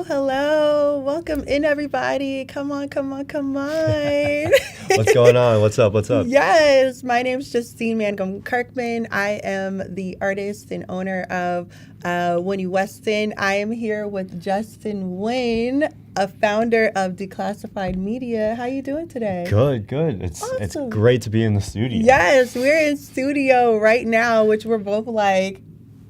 Hello. Welcome in, everybody. Come on, come on, come on. What's going on? What's up? What's up? Yes, my name's Justine Mangum Kirkman. I am the artist and owner of Winnie Weston. I am here with Justin Wynn, a founder of Declassified Media. How you doing today? Good. It's great to be in the studio. Yes, we're in studio right now, which we're both like,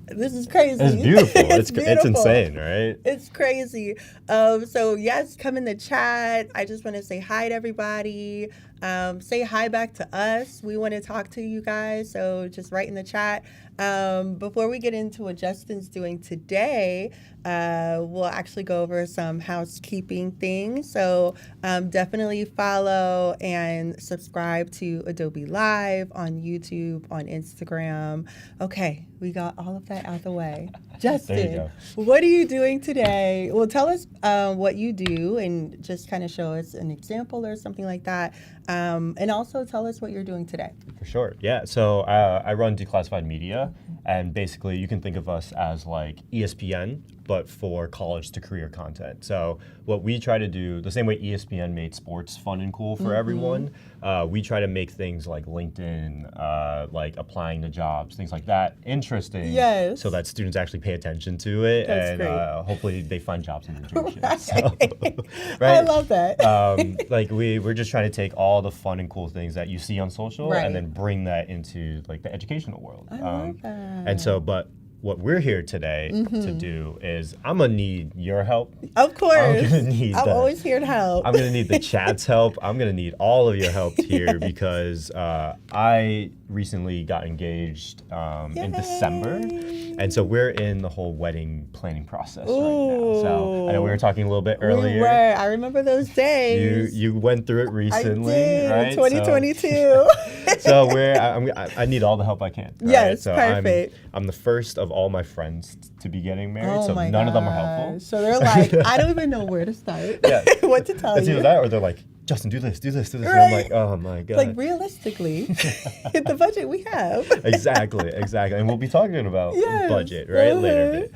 this is crazy. It's beautiful. It's beautiful. insane, right? It's crazy. So yes, come in the chat. I just want to say hi to everybody. Say hi back to us. We want to talk to you guys. So just write in the chat. Before we get into what Justin's doing today, we'll actually go over some housekeeping things. So definitely follow and subscribe to Adobe Live on YouTube, on Instagram. Okay, we got all of that out the way. Justin, what are you doing today? Well, tell us what you do and just kind of show us an example or something like that. And also tell us what you're doing today. For sure. Yeah. So I run Declassified Media, and basically you can think of us as like ESPN, but for college to career content. So what we try to do, the same way ESPN made sports fun and cool for everyone, we try to make things like LinkedIn, like applying to jobs, things like that, interesting. Yes. So that students actually pay attention to it. That's and great. Hopefully they find jobs in internships. Right. So, right? I love that. Like we're just trying to take all the fun and cool things that you see on social Right. and then bring that into like the educational world. I love that. And so, but what we're here today to do is I'm gonna need your help. Of course. I'm always here to help. I'm gonna need the chat's help. I'm gonna need all of your help here because I recently got engaged in December. And so we're in the whole wedding planning process right now. So I know we were talking a little bit earlier. We were. I remember those days. You went through it recently, I did, right? 2022. So I need all the help I can. Right? Yes, so perfect. I'm the first of all my friends to be getting married, Oh so my none of them are gosh. helpful. So they're like, I don't even know where to start. Yeah. What to tell It's you. either that or they're like, Justin, do this. Right. And I'm like, oh my God. Like realistically, the budget we have. Exactly. And we'll be talking about Yes. budget, right, later.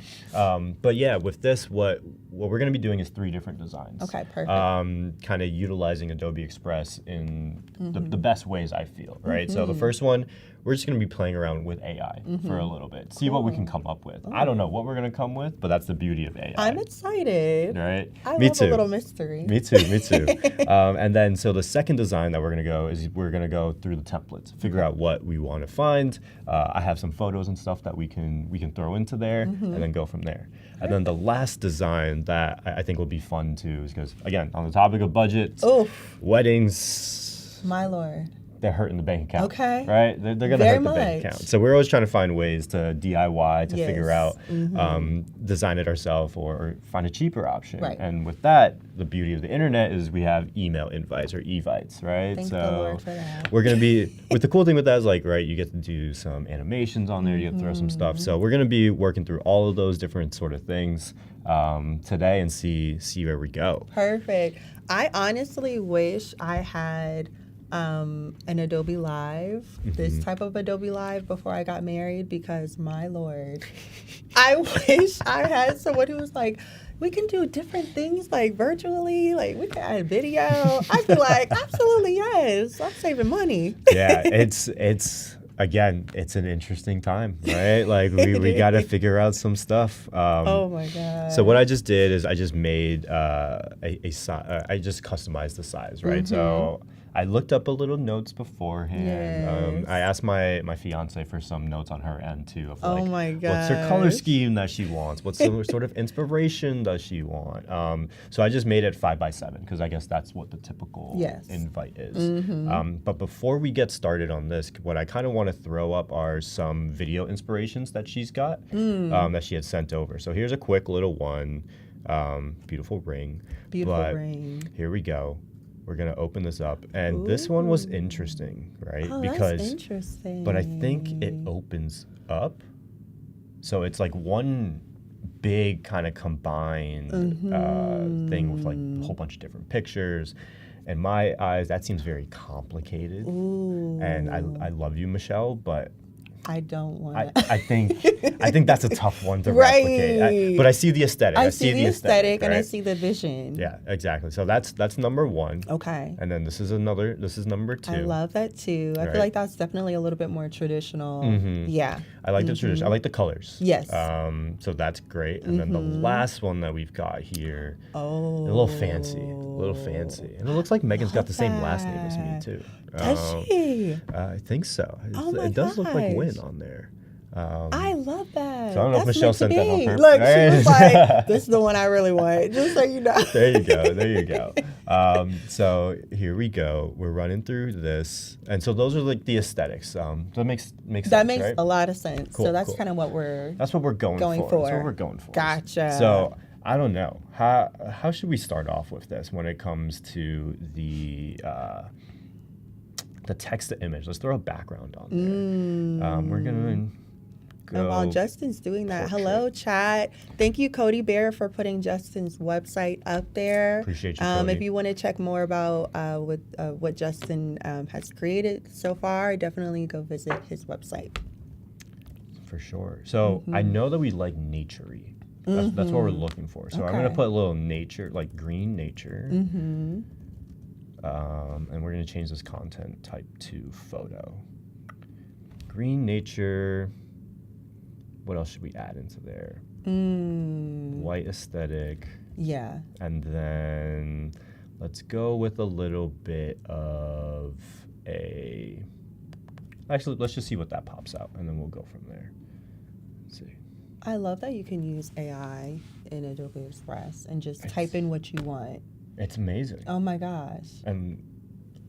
But yeah, with this, what we're going to be doing is 3 different designs. Okay, perfect. Kind of utilizing Adobe Express in the best ways, I feel, right? So the first one, we're just going to be playing around with AI for a little bit, see what we can come up with. I don't know what we're going to come with, but that's the beauty of AI. I'm excited. Right? I Me love too. a little mystery. Me too. And then, so the second design that we're going to go is we're going to go through the templates, figure out what we want to find. I have some photos and stuff that we can throw into there and then go from there. And then the last design that I think will be fun too is because, again, on the topic of budget, weddings, My Lord. they're hurting the bank account. Okay. Right? They're going to Very hurt the bank much. account. So we're always trying to find ways to DIY, to Yes. figure out, design it ourselves or find a cheaper option. Right. And with that, the beauty of the internet is we have email invites or evites, right? Thank so the Lord for that. we're going to be, with the cool thing with that is like, right, you get to do some animations on there, you get to throw some stuff. So we're going to be working through all of those different sort of things today and see where we go. Perfect. I honestly wish I had an Adobe Live, this type of Adobe Live before I got married because my Lord, I wish I had someone who was like, we can do different things like virtually, like we can add video. I'd be like, absolutely yes, I'm saving money. Yeah, it's again, it's an interesting time, right? Like we got to figure out some stuff. Oh my God. So what I just did is I just made I just customized the size, right? So I looked up a little notes beforehand. Yes. I asked my fiance for some notes on her end too of Oh like my what's her color gosh. scheme that she wants, what sort of inspiration does she want. So I just made it 5x7 because I guess that's what the typical Yes. invite is. But before we get started on this, what I kind of want to throw up are some video inspirations that she's got that she had sent over. So here's a quick little one. Beautiful ring. Beautiful But ring. Here we go. We're gonna open this up, and this one was interesting, right? Oh, because, that's interesting. but I think it opens up, so it's like one big kind of combined thing with like a whole bunch of different pictures. In my eyes, that seems very complicated. Ooh. And I love you, Michelle, but I don't want I think that's a tough one to replicate. But I see the aesthetic. I see the aesthetic, and I right? see the vision. Yeah, exactly. So that's number one. Okay. And then this is number two. I love that too. I feel like that's definitely a little bit more traditional. Yeah. I like the tradition. I like the colors. Yes. So that's great. And then the last one that we've got here, a Oh. little fancy. And it looks like Megan's got the same last name as me too. Does she? I think so. Oh my it does look like gosh. Win on there. I love that. So I don't know if Michelle sent that on purpose. Look, she was like, this is the one I really want, just so you know. There you go. So here we go. We're running through this. And so those are like the aesthetics. That makes sense, That makes right? a lot of sense. Cool, so that's cool. kind of what we're That's what we're going for. That's what we're going for. Gotcha. So I don't know. How should we start off with this when it comes to the text to image? Let's throw a background on there. We're gonna go. And while Justin's doing that, hello chat. Thank you, Cody Bear, for putting Justin's website up there. Appreciate you, Cody. If you want to check more about what Justin has created so far, definitely go visit his website. For sure. So I know that we like nature-y. That's what we're looking for. So I'm going to put a little nature, like green nature. And we're going to change this content type to photo. Green nature. What else should we add into there? White aesthetic. Yeah. And then let's go with a little bit of a... Actually, let's just see what that pops out, and then we'll go from there. Let's see. I love that you can use AI in Adobe Express and just type in what you want. It's amazing. Oh my gosh. And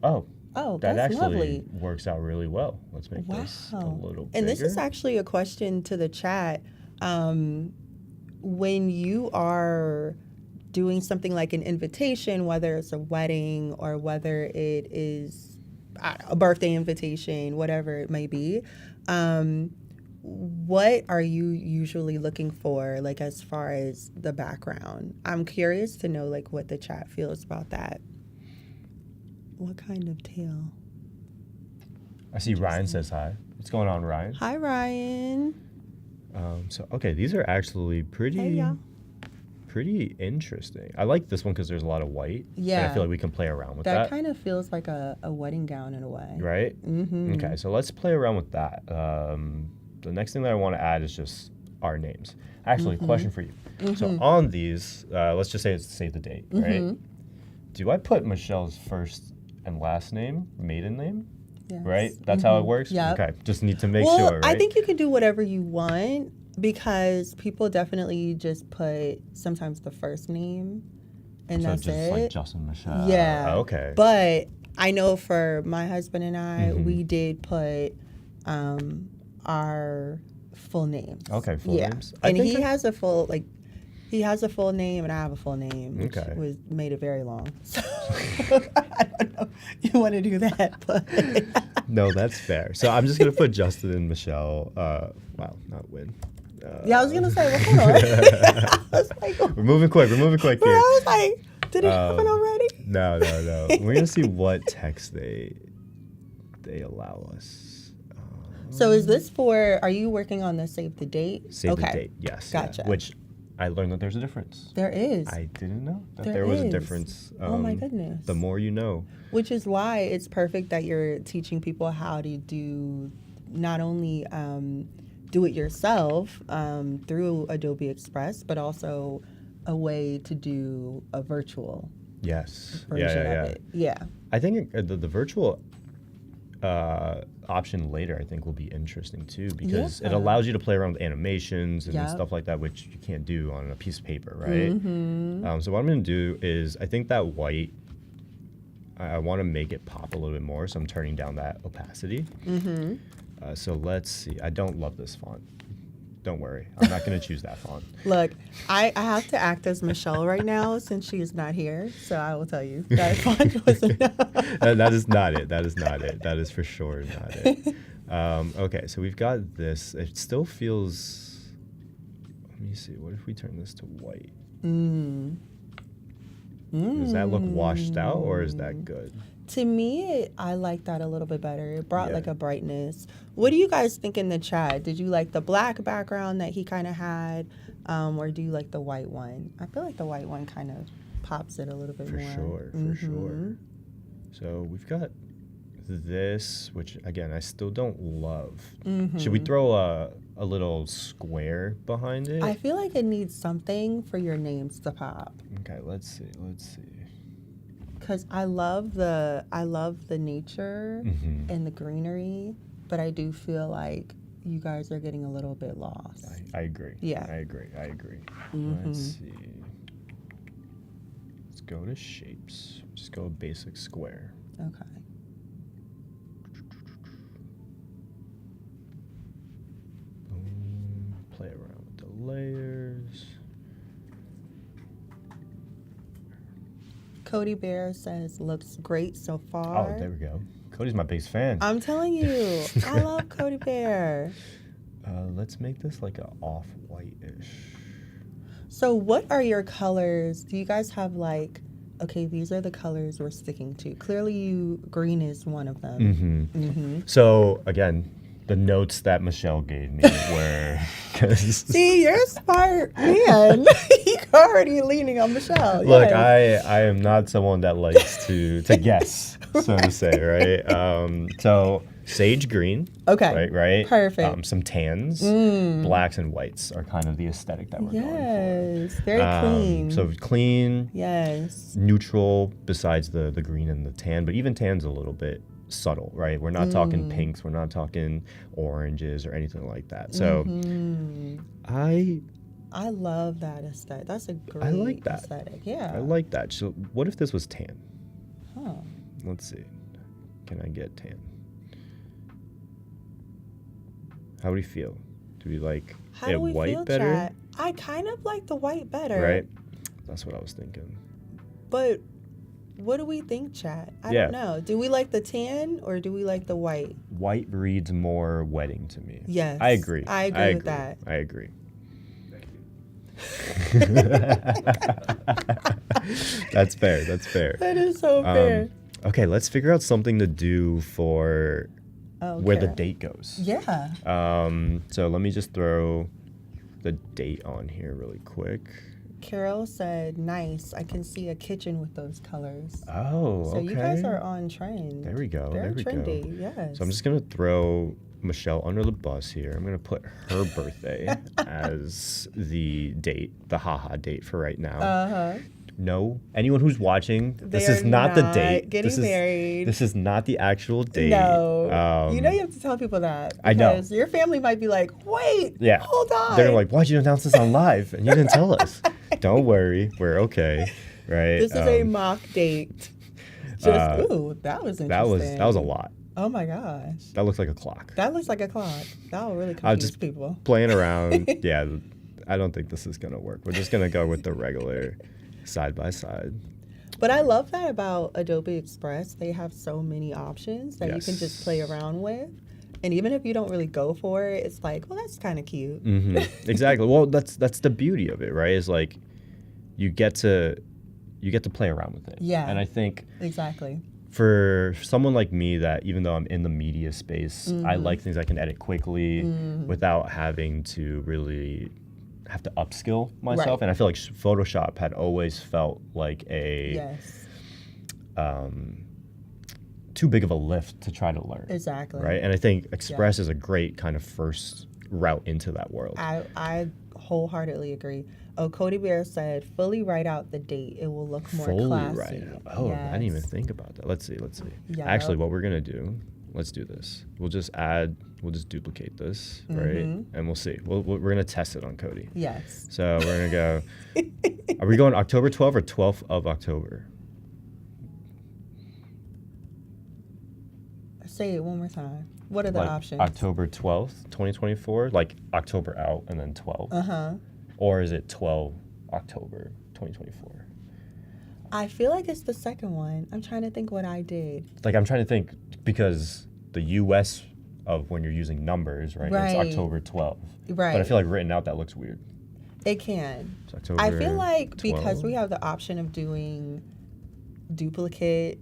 that that's actually lovely. works out really well. Let's make this a little bigger. And this is actually a question to the chat. When you are doing something like an invitation, whether it's a wedding or whether it is a birthday invitation, whatever it may be, what are you usually looking for, like as far as the background? I'm curious to know like what the chat feels about that. What kind of tail? I see Ryan says hi. What's going on, Ryan? Hi, Ryan. These are actually pretty Hey, y'all. pretty interesting. I like this one because there's a lot of white. Yeah. And I feel like we can play around with that. That kind of feels like a wedding gown in a way. Right? Mm-hmm. Okay, so let's play around with that. The next thing that I want to add is just our names. Actually, question for you. So on these, let's just say it's save the date, right? Do I put Michelle's first and last name, maiden name? Yes. Right? That's how it works? Yep. Okay, just need to make Well, sure, right? I think you can do whatever you want because people definitely just put sometimes the first name and so that's just it. like Justin Michelle. Yeah. Okay. But I know for my husband and I, we did put our full names. Okay, full names. And he has a full name and I have a full name, which Okay. made it very long. So I don't know if you want to do that, but No, that's fair. So I'm just going to put Justin and Michelle. Not Win. yeah, I was gonna say, well, hold on. I was like, We're moving quick I here. was like, did it happen already? No. We're going to see what text they allow us. So is this are you working on the save the date? Save the date, yes. Gotcha. Yeah. Which I learned that there's a difference. There is. I didn't know that There there was a is. difference. Oh my goodness. The more you know. Which is why it's perfect that you're teaching people how to do not only do it yourself through Adobe Express, but also a way to do a virtual Yes. version of it. Yeah. I think the virtual option later, I think, will be interesting too because it allows you to play around with animations and stuff like that, which you can't do on a piece of paper, right? So what I'm going to do is, I think that white, I want to make it pop a little bit more, so I'm turning down that opacity. So let's see. I don't love this font. Don't worry. I'm not going to choose that font. Look, I have to act as Michelle right now since she is not here, so I will tell you that font was enough. That is not it. That is not it. That is for sure not it. Okay, so we've got this. It still feels... Let me see. What if we turn this to white? Does that look washed out, or is that good? To me, I like that a little bit better. It brought Yeah. like a brightness. What do you guys think in the chat? Did you like the black background that he kind of had, or do you like the white one? I feel like the white one kind of pops it a little bit For more. sure, for sure. So we've got this, which again I still don't love. Should we throw a little square behind it? I feel like it needs something for your names to pop. Okay, let's see. Because I love the nature and the greenery, but I do feel like you guys are getting a little bit lost. I agree. Yeah. I agree. Let's see. Let's go to shapes. Just go basic square. Okay. Play around with the layers. Cody Bear says, looks great so far. Oh, there we go. Cody's my biggest fan. I'm telling you, I love Cody Bear. Let's make this like a off-white-ish. So what are your colors? Do you guys have like, okay, these are the colors we're sticking to. Clearly green is one of them. So again, the notes that Michelle gave me were... See, you're a smart man. You're already leaning on Michelle. Look, yes. I am not someone that likes to guess, so to say, right? So sage green. Okay. Right. Perfect. Some tans, blacks and whites are kind of the aesthetic that we're going for. Yes. Very clean. So clean. Yes. Neutral besides the green and the tan, but even tan's a little bit subtle, right? We're not talking pinks, we're not talking oranges or anything like that. So I love that aesthetic. That's a great I like that. aesthetic. Yeah. I like that. So what if this was tan? Huh. Let's see. Can I get tan? How do we feel? Do we like How do we white feel, better? chat? I kind of like the white better. Right? That's what I was thinking. But what do we think, chat? I don't know. Do we like the tan or do we like the white? White reads more wedding to me. Yes. I agree. I agree with that. I agree. That's fair. That is so fair. Okay, let's figure out something to do for where the date goes. Yeah. So let me just throw the date on here really quick. Carol said, nice. I can see a kitchen with those colors. Oh, so okay. you guys are on trend. There we go. Very there we trendy, go. yes. So I'm just going to throw Michelle under the bus here. I'm going to put her birthday as the date, the haha date for right now. Uh-huh. No, anyone who's watching, this They is are not the date. Getting married. This is not the actual date. No. You have to tell people that. I know. Because your family might be like, wait, hold on. They're like, why'd you announce this on live? And you didn't tell us. Don't worry. We're okay. Right? This is a mock date. Ooh, that was interesting. That was a lot. Oh my gosh. That looks like a clock. That looks like a clock. That will really confuse people. Playing around. Yeah, I don't think this is going to work. We're just going to go with the regular side by side. But I love that about Adobe Express. They have so many options that you can just play around with. And even if you don't really go for it, it's like, well, that's kind of cute. Exactly. Well, that's the beauty of it, right? Is like you get to play around with it. Yeah. And I think exactly. For someone like me that even though I'm in the media space, I like things I can edit quickly without having to really have to upskill myself. Right. And I feel like Photoshop had always felt like a too big of a lift to try to learn. Exactly. Right. And I think Express is a great kind of first route into that world. I wholeheartedly agree. Oh, Cody Bear said, fully write out the date. It will look more classy. Write out. Oh, yes. I didn't even think about that. Let's see. Yeah. Actually, what we're going to do, let's do this. We'll just duplicate this, right? And we'll see. We're going to test it on Cody. Yes. So we're going to go, are we going October 12th or 12th of October? Say it one more time. What are the options? October 12th, 2024, like October out and then 12. Or is it 12 October 2024? I feel like it's the second one. I'm trying to think what I did. Like I'm trying to think because the US of when you're using numbers, right? It's October 12th. Right. But I feel like written out that looks weird. It can. It's October I feel like 12. because we have the option of doing duplicate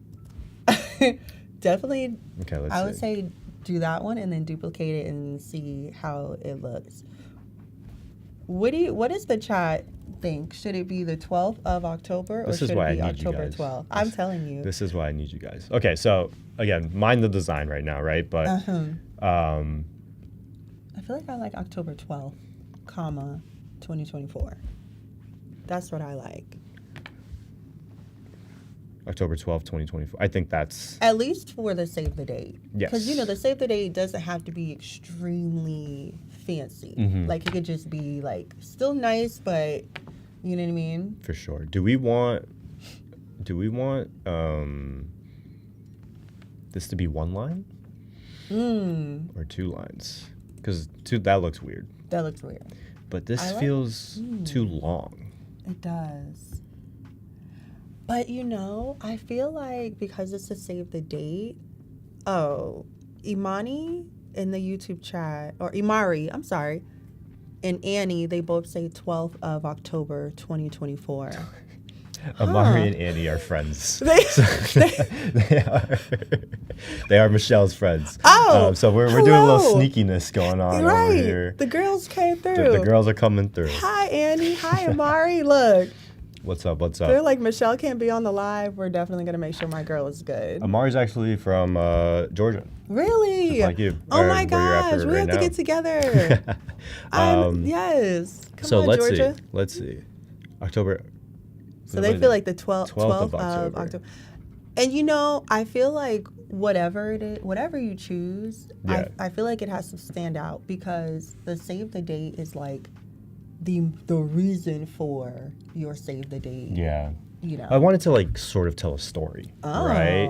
Definitely, Okay, let's I would see. say do that one and then duplicate it and see how it looks. What does the chat think? Should it be the 12th of October or This is should why it be I need you October guys. 12th? I'm telling you. This is why I need you guys. Okay, so again, mind the design right now, right? But I feel like I like October 12th, comma, 2024. That's what I like. October 12th, 2024. I think that's... At least for the save the date. Yes. Because, the save the date doesn't have to be extremely fancy. Like, it could just be, like, still nice, but, you know what I mean? For sure. Do we want this to be one line? Or 2 lines? Because that looks weird. That looks weird. But this feels too long. It does. But, I feel like because it's to save the date, Imani in the YouTube chat, or Imari, I'm sorry, and Annie, they both say 12th of October, 2024. Amari and Annie are friends. They are Michelle's friends. Oh, so we're doing a little sneakiness going on over here. The girls came through. The girls are coming through. Hi, Annie. Hi, Amari. Look. What's up? They're like, Michelle can't be on the live. We're definitely going to make sure my girl is good. Amari's actually from Georgia. Really? Just like you. Oh my gosh. We have to get together. Yes. Come on, Georgia. Let's see. October. So they feel like the 12th of October. And I feel like whatever it is, whatever you choose, I feel like it has to stand out because the save the date is like the reason for your save the date. Yeah. I wanted to like sort of tell a story, right?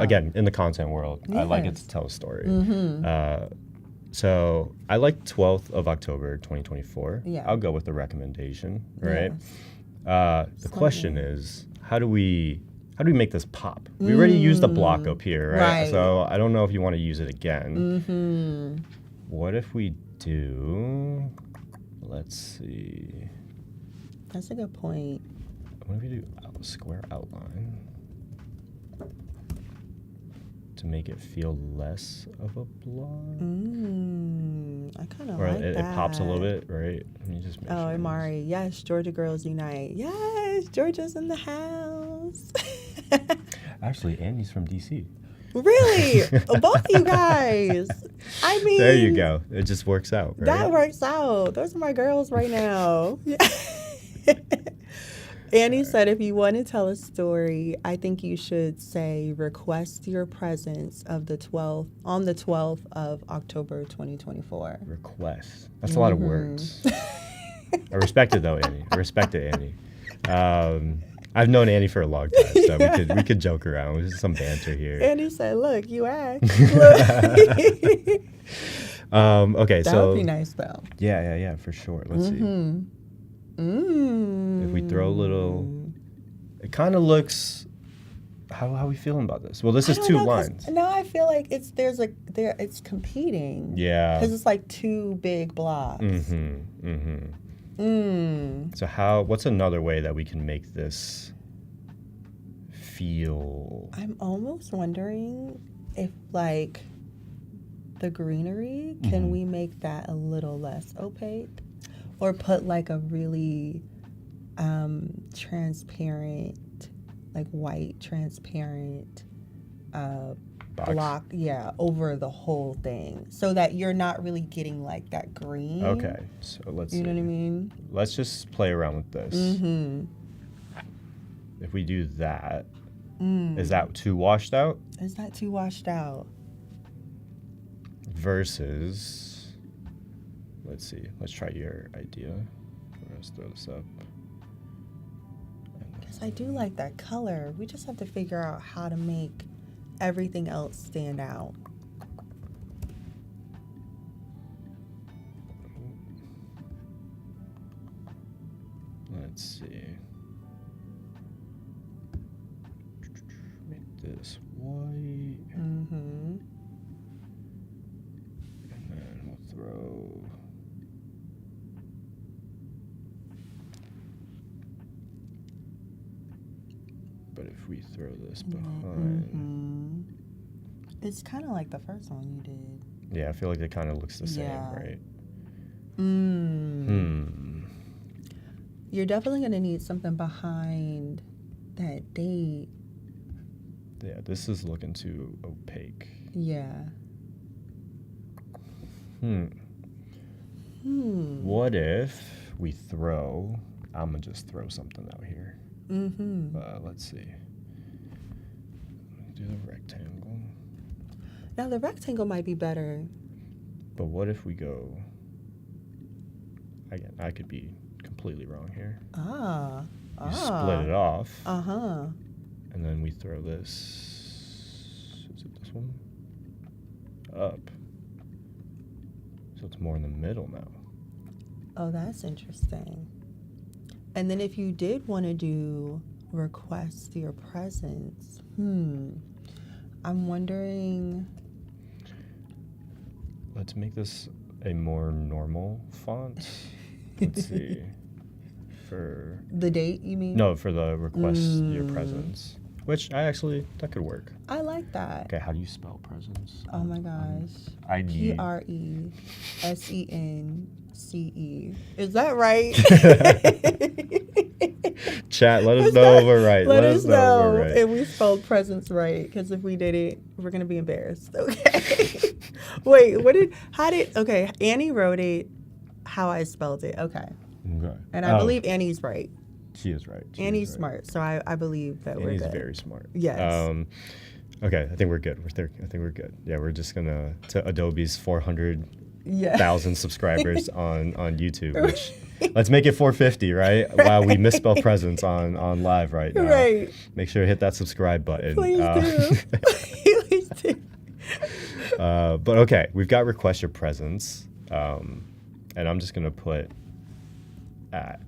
Again, in the content world, I like it to tell a story. So I like 12th of October, 2024. Yeah. I'll go with the recommendation, right? Yes. The question is, how do we make this pop? We already used the block up here, right? So I don't know if you want to use it again. What if we do, let's see. That's a good point. What if we do a square outline to make it feel less of a block? I kind of like that. It pops a little bit, right? Let me just make sure. Amari, yes, Georgia girls unite. Yes, Georgia's in the house. Actually, Annie's from DC. Really? Both of you guys. I mean, there you go. It just works out, right? That works out. Those are my girls right now. Annie said, if you want to tell a story, I think you should say, request your presence of the 12th on the 12th of October, 2024. Request. That's a lot of words. I respect it though, Annie. I respect it, Annie. I've known Annie for a long time, so we could joke around. There's some banter here. Annie said, look, you asked. Okay, that would be nice though. Yeah, for sure. Let's see. If we throw a little, it kind of looks. How are we feeling about this? Well, this is 2 lines. Now I feel like it's competing. Yeah. Because it's like 2 big blocks. So what's another way that we can make this feel? I'm almost wondering if like the greenery, can we make that a little less opaque? Or put like a really transparent, like white transparent block, over the whole thing, so that you're not really getting like that green. Okay, so let's see. You know what I mean? Let's just play around with this. If we do that, is that too washed out? Is that too washed out? Versus... Let's see. Let's try your idea. Let's throw this up. Because I do like that color. We just have to figure out how to make everything else stand out. Let's see. Make this white. And then we'll throw... but if we throw this behind... It's kind of like the first one you did. Yeah, I feel like it kind of looks the same, right? You're definitely going to need something behind that date. Yeah, this is looking too opaque. Yeah. What if we throw... I'm going to just throw something out here. Let's see. Do the rectangle. Now, the rectangle might be better. But what if we go... Again, I could be completely wrong here. You split it off. And then we throw this... Is it this one? Up. So it's more in the middle now. Oh, that's interesting. And then if you did want to do request your presence, I'm wondering... Let's make this a more normal font. Let's see. For... The date, you mean? No, for the request your presence. Which that could work. I like that. Okay, how do you spell presence? Oh my gosh. I need... PRESENCE. Is that right? Chat, let us know if we're right. Let us know if we're right. if we spelled presence right, because if we did it, we're going to be embarrassed. Okay. Wait, okay, Annie wrote it how I spelled it. Okay. And I believe Annie's right. She is right. Annie's smart, so I believe that we're good. Annie's very smart. Yes. Okay, I think we're good. I think we're good. Yeah, we're just to Adobe's 400,000 subscribers on YouTube, which let's make it 450, right? Wow, we misspell presence on live right now. Right. Make sure to hit that subscribe button. Please do. Please do. But okay, we've got request your presence, and I'm just gonna put at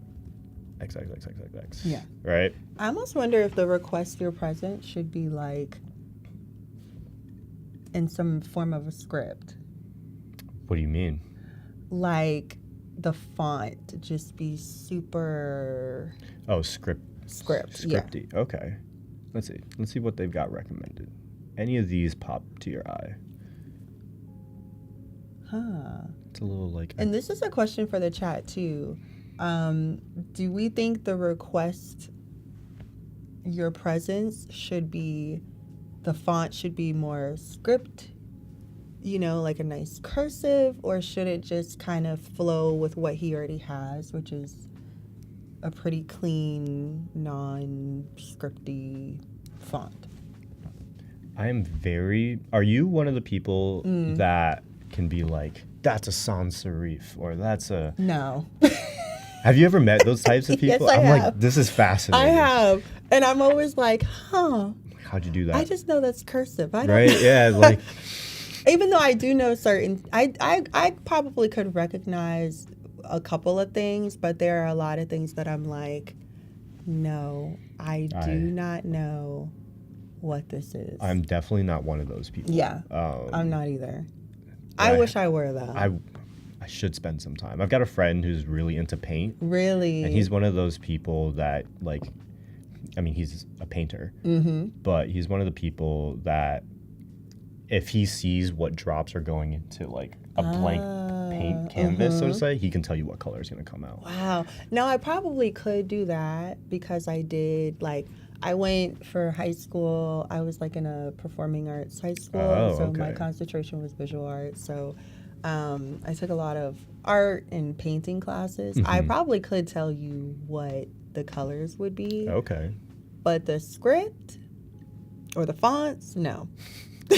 XXXXX. Yeah. Right. I almost wonder if the request your presence should be like in some form of a script. What do you mean? Like the font just be super... Oh, scripty. Yeah. Okay. Let's see what they've got recommended. Any of these pop to your eye? It's a little like... And this is a question for the chat too. Do we think the request your presence should be... The font should be more script, like a nice cursive, or should it just kind of flow with what he already has, which is a pretty clean, non-scripty font? Are you one of the people that can be like, that's a sans serif, or that's a... No. Have you ever met those types of people? Yes, I have. Like, this is fascinating. I have. And I'm always like, how'd you do that? I just know that's cursive. I don't right? know. Yeah, like... Even though I do know certain... I probably could recognize a couple of things, but there are a lot of things that I'm like, no, I do not know what this is. I'm definitely not one of those people. Yeah, I'm not either. I wish I were, though. I should spend some time. I've got a friend who's really into paint. Really? And he's one of those people that, like... I mean, he's a painter, but he's one of the people that if he sees what drops are going into like a blank paint canvas, so to say, he can tell you what color is going to come out. Wow. Now, I probably could do that because I did, I went for high school. I was in a performing arts high school, so my concentration was visual arts. So I took a lot of art and painting classes. I probably could tell you what the colors would be. Okay. But the script or the fonts, no.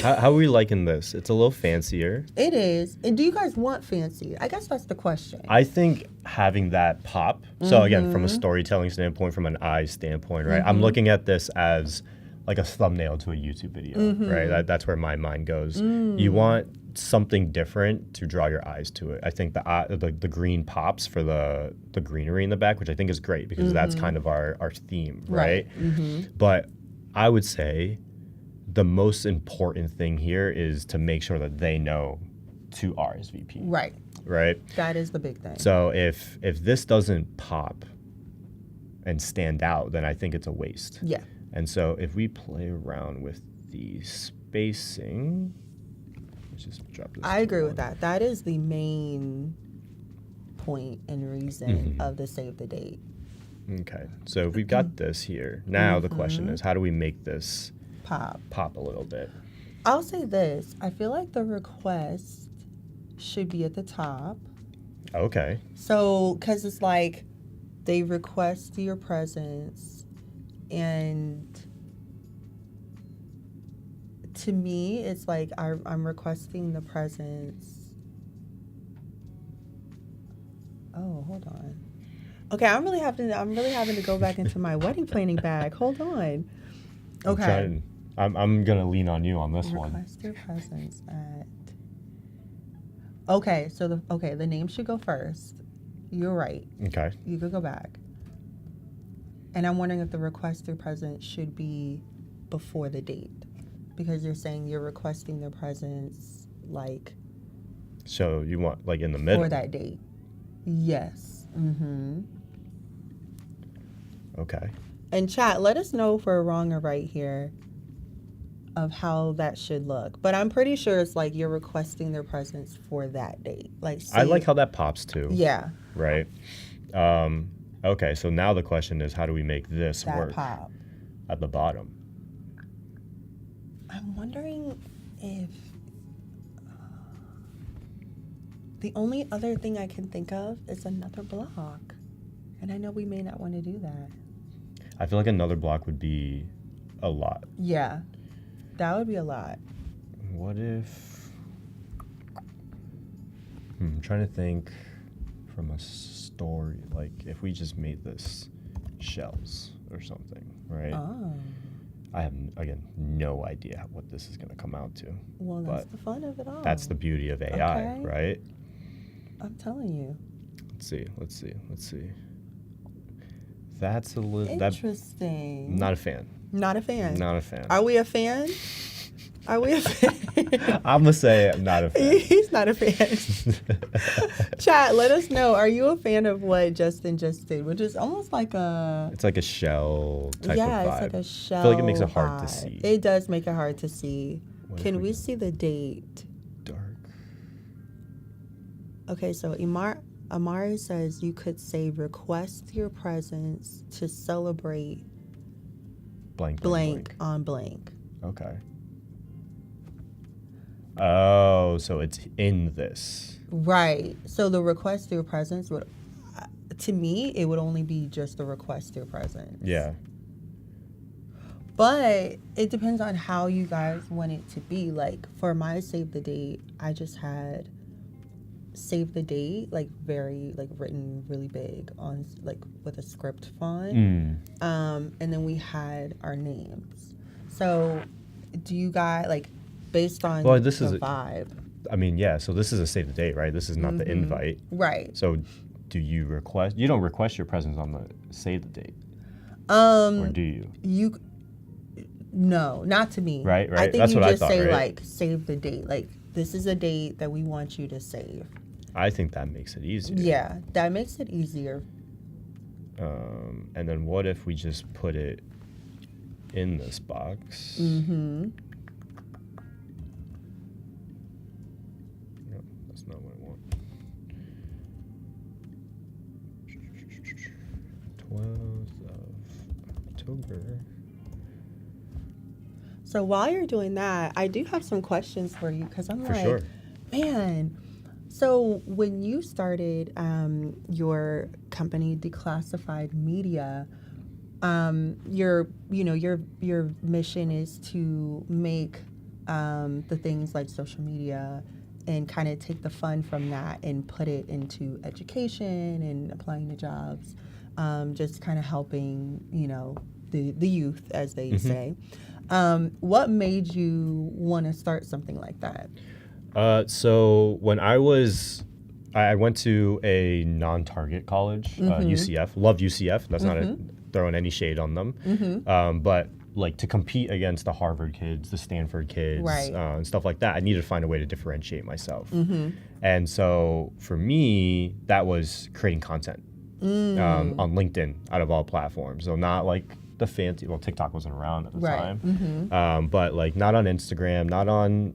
How are we liking this? It's a little fancier. It is. And do you guys want fancy? I guess that's the question. I think having that pop. So again, from a storytelling standpoint, from an eye standpoint, right? I'm looking at this as like a thumbnail to a YouTube video, right? That's where my mind goes. You want something different to draw your eyes to it. I think the green pops for the greenery in the back, which I think is great because that's kind of our theme, right? But I would say the most important thing here is to make sure that they know to RSVP. Right. Right? That is the big thing. So if this doesn't pop, and stand out, then I think it's a waste. Yeah. And so if we play around with the spacing, let's just drop this. I agree with that. That is the main point and reason of the save the date. Okay, so if we've got this here, now the question is, how do we make this pop a little bit? I'll say this. I feel like the request should be at the top. Okay. So, because it's like they request your presence, and to me, it's like I'm requesting the presence. Oh, hold on. Okay, I'm really having to go back into my wedding planning bag. Hold on. Okay. I'm gonna lean on you on this one. Request your presence at. Okay, so the name should go first. You're right. Okay. You could go back. And I'm wondering if the request your presence should be before the date, because you're saying you're requesting their presence like. So you want like in the middle. For that date. Yes. Mm-hmm. Okay. And chat, let us know if we're wrong or right here of how that should look. But I'm pretty sure it's like you're requesting their presence for that date. Like, I like how that pops too. Yeah. Right. Okay, so now the question is, how do we make this that work pop at the bottom? I'm wondering if the only other thing I can think of is another block. And I know we may not want to do that. I feel like another block would be a lot. Yeah, that would be a lot. What if... I'm trying to think from a story, like if we just made this shells or something, right? Oh. I have, again, no idea what this is going to come out to. Well, that's the fun of it all. That's the beauty of AI, Okay. right? I'm telling you. Let's see. That's a little... Interesting. Not a fan. Not a fan. Not a fan. Are we a fan? Are we a fan? I'm going to say I'm not a fan. He's not a fan. Chat, let us know. Are you a fan of what Justin just did? Which is almost like a... It's like a shell type of vibe. Yeah, it's like a shell I feel like it makes it hard to vibe. see. It does make it hard to see. Can we can see the date? Dark. Okay, so Amari says you could say request your presence to celebrate blank on blank. Okay. Oh, so it's in this. Right. So the request your presence would, to me, it would only be just the request your presence. Yeah. But it depends on how you guys want it to be. Like for my save the date, I just had save the date like very like written really big on like with a script font. And then we had our names. So do you guys like based on this the is vibe? I mean, yeah, so this is a save the date, right? This is not the invite. Right. So do you request... You don't request your presence on the save the date. Or do you? No, not to me. Right. I think That's you what I just thought, say right? like save the date. Like this is a date that we want you to save. I think that makes it easier. Yeah, that makes it easier. And then what if we just put it in this box? Mm-hmm. No, that's not what I want. 12th of October. So while you're doing that, I do have some questions for you because I'm For like, sure. man. So when you started your company, Declassified Media, your mission is to make the things like social media and kind of take the fun from that and put it into education and applying to jobs, just kind of helping the youth, as they say. What made you want to start something like that? So when I went to a non-target college, UCF. Love UCF. That's not throwing any shade on them. But like to compete against the Harvard kids, the Stanford kids, Right. And stuff like that, I needed to find a way to differentiate myself. And so for me, that was creating content. on LinkedIn out of all platforms. So not like the fancy, well, TikTok wasn't around at the time, but like not on Instagram, not on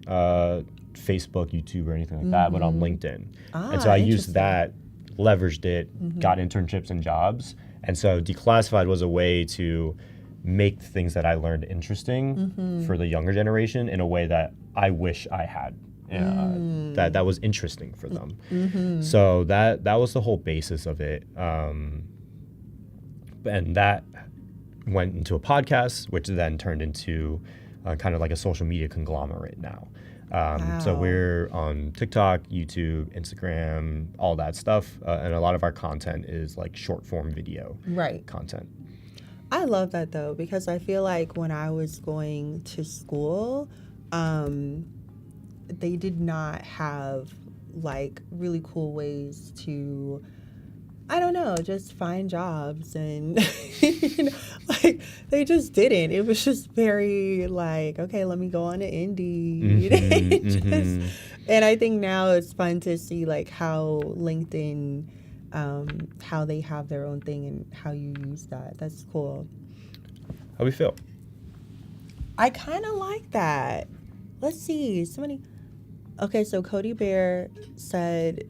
Facebook, YouTube, or anything like that, but on LinkedIn. And so I used that, leveraged it, got internships and jobs. And so Declassified was a way to make things that I learned interesting for the younger generation in a way that I wish I had. That was interesting for them. So that was the whole basis of it. And that went into a podcast, which then turned into kind of like a social media conglomerate now. So we're on TikTok, YouTube, Instagram, all that stuff. And a lot of our content is like short form video content. I love that though, because I feel like when I was going to school, they did not have like really cool ways to, I don't know, just find jobs and like they just didn't. It was just very like, okay, let me go on to Indeed. And I think now it's fun to see like how LinkedIn, how they have their own thing and how you use that. That's cool. How we feel? I kind of like that. Let's see. Somebody. Okay, so Cody Bear said,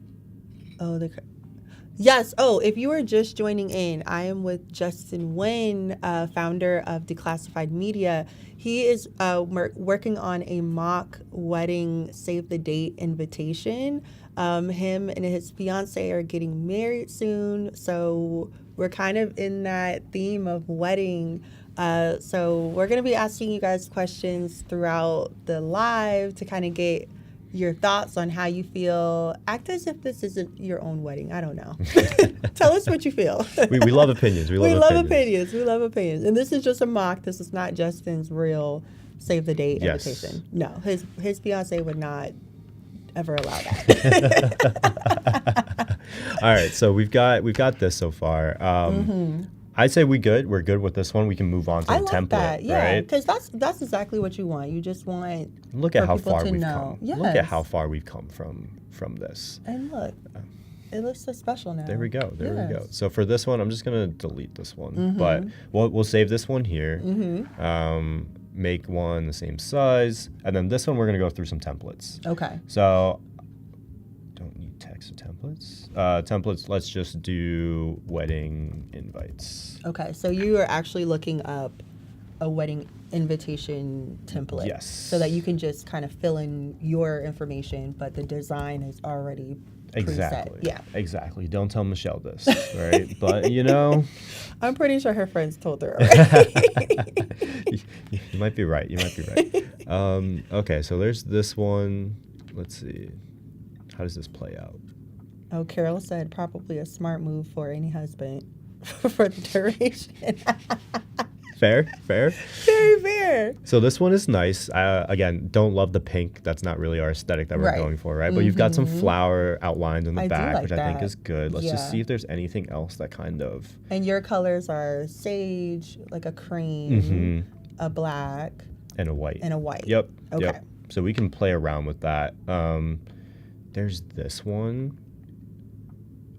yes. Oh, if you are just joining in, I am with Justin Nguyen, founder of Declassified Media. He is working on a mock wedding save the date invitation. Him and his fiance are getting married soon, so we're kind of in that theme of wedding. So we're going to be asking you guys questions throughout the live to kind of get your thoughts on how you feel. Act as if this isn't your own wedding. I don't know. Tell us what you feel. We love opinions. We love opinions. We love opinions. And this is just a mock. This is not Justin's real save the date invitation. No, his fiance would not ever allow that. All right, so we've got this so far. I'd say we're good with this one. We can move on to the template, that. Yeah, right? because that's exactly what you want. You just want look at how far we've know. come. Yes. Look at how far we've come from this. And look, it looks so special now. There we go. There we go. So for this one, I'm just gonna delete this one, but we'll save this one here. Make one the same size, and then this one we're gonna go through some templates. Okay. So don't need text templates. Templates. Let's just do wedding invites. Okay. So you are actually looking up a wedding invitation template. Yes. So that you can just kind of fill in your information, but the design is already exactly preset. Yeah. Exactly. Don't tell Michelle this, right? But you know, I'm pretty sure her friends told her already. You might be right. Okay. So there's this one. Let's see. How does this play out? Oh, Carol said probably a smart move for any husband for the duration. Fair. Very fair. So this one is nice. Again, don't love the pink. That's not really our aesthetic that we're going for, right? But you've got some flower outlines in the back, which I think is good. Let's just see if there's anything else that kind of... And your colors are sage, like a cream, a black. And a white. Yep. Okay. Yep. So we can play around with that. There's this one.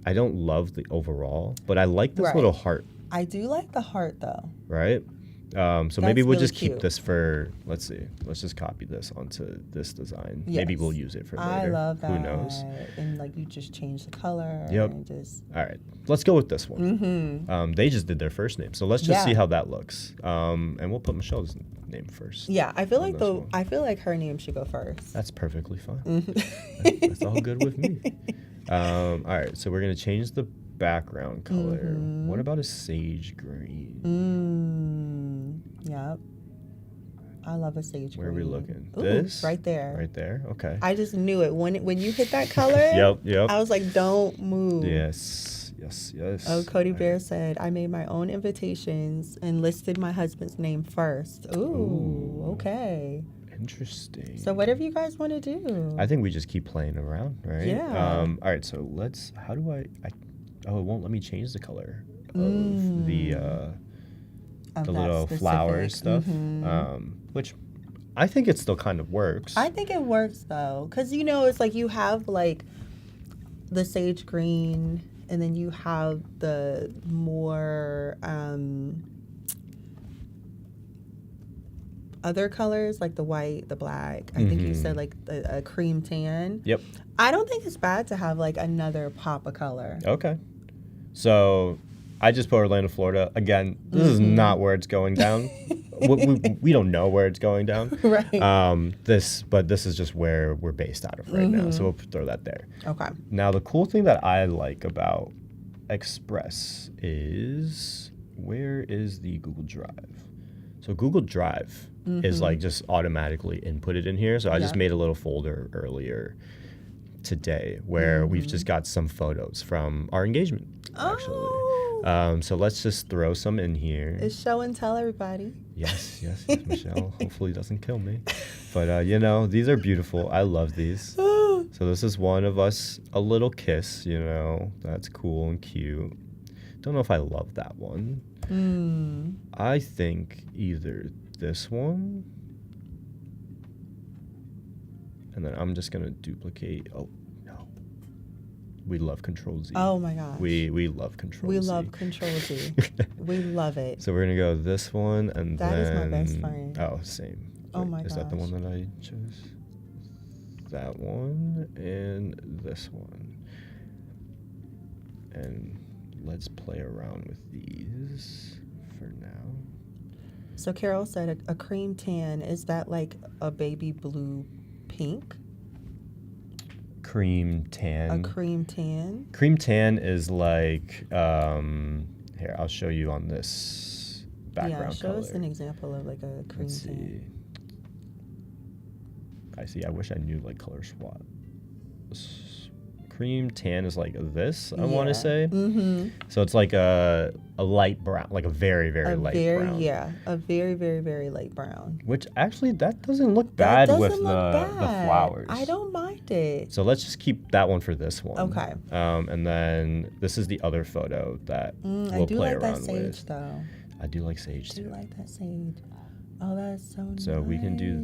I don't love the overall, but I like this little heart. I do like the heart though. Right? So maybe we'll just keep this for, let's see. Let's just copy this onto this design. Yes. Maybe we'll use it for later. I love that. Who knows? And like you just change the color. Yep. And just... All right. Let's go with this one. They just did their first name. So let's just see how that looks. And we'll put Michelle's name first. Yeah, I feel like her name should go first. That's perfectly fine. That's all good with me. All right. So we're going to change the background color. What about a sage green? Yep. I love a sage green. Where are we looking? Ooh, this? Right there. Right there? Okay. I just knew it. When you hit that color, yep. I was like, don't move. Yes. Oh, Cody Bear said, I made my own invitations and listed my husband's name first. Ooh. Okay. Interesting. So whatever you guys want to do. I think we just keep playing around, right? Yeah. All right, so how do I oh, it won't let me change the color of the little flower stuff, which I think it still kind of works. I think it works though, because it's like you have like the sage green and then you have the more other colors like the white, the black. I think you said like a cream tan. Yep. I don't think it's bad to have like another pop of color. Okay. So I just put Orlando, Florida. Again, this is not where it's going down. we don't know where it's going down. Right. But this is just where we're based out of right now. So we'll throw that there. Okay. Now, the cool thing that I like about Express is, where is the Google Drive? So Google Drive is like just automatically inputted in here. So I just made a little folder earlier today where we've just got some photos from our engagement, actually. Oh. So let's just throw some in here. It's show and tell, everybody. Yes, Michelle. Hopefully doesn't kill me. But, these are beautiful. I love these. So this is one of us, a little kiss, That's cool and cute. Don't know if I love that one. I think either this one, and then I'm just going to duplicate. Oh, no. We love Control Z. Oh, my gosh. We love Control Z. We love Control Z. We love it. So we're going to go this one, and that then... is my best friend. Oh, same. Oh, my Is gosh. that the one that I chose? That one and this one. And let's play around with these for now. So Carol said a cream tan. Is that like a baby blue pink? Cream tan. A cream tan? Cream tan is like, here, I'll show you on this background show color. us an example of like a cream Let's tan. see. I wish I knew like color swap. Cream tan is like this, I want to say. So it's like a light brown, like a very, very light brown. Yeah, a very, very, very light brown. Which actually, that doesn't look bad with the flowers. I don't mind it. So let's just keep that one for this one. Okay. And then this is the other photo that we'll play around with. I do like that sage, though. I do like sage, too. I do like that sage. Oh, that's so nice. So we can do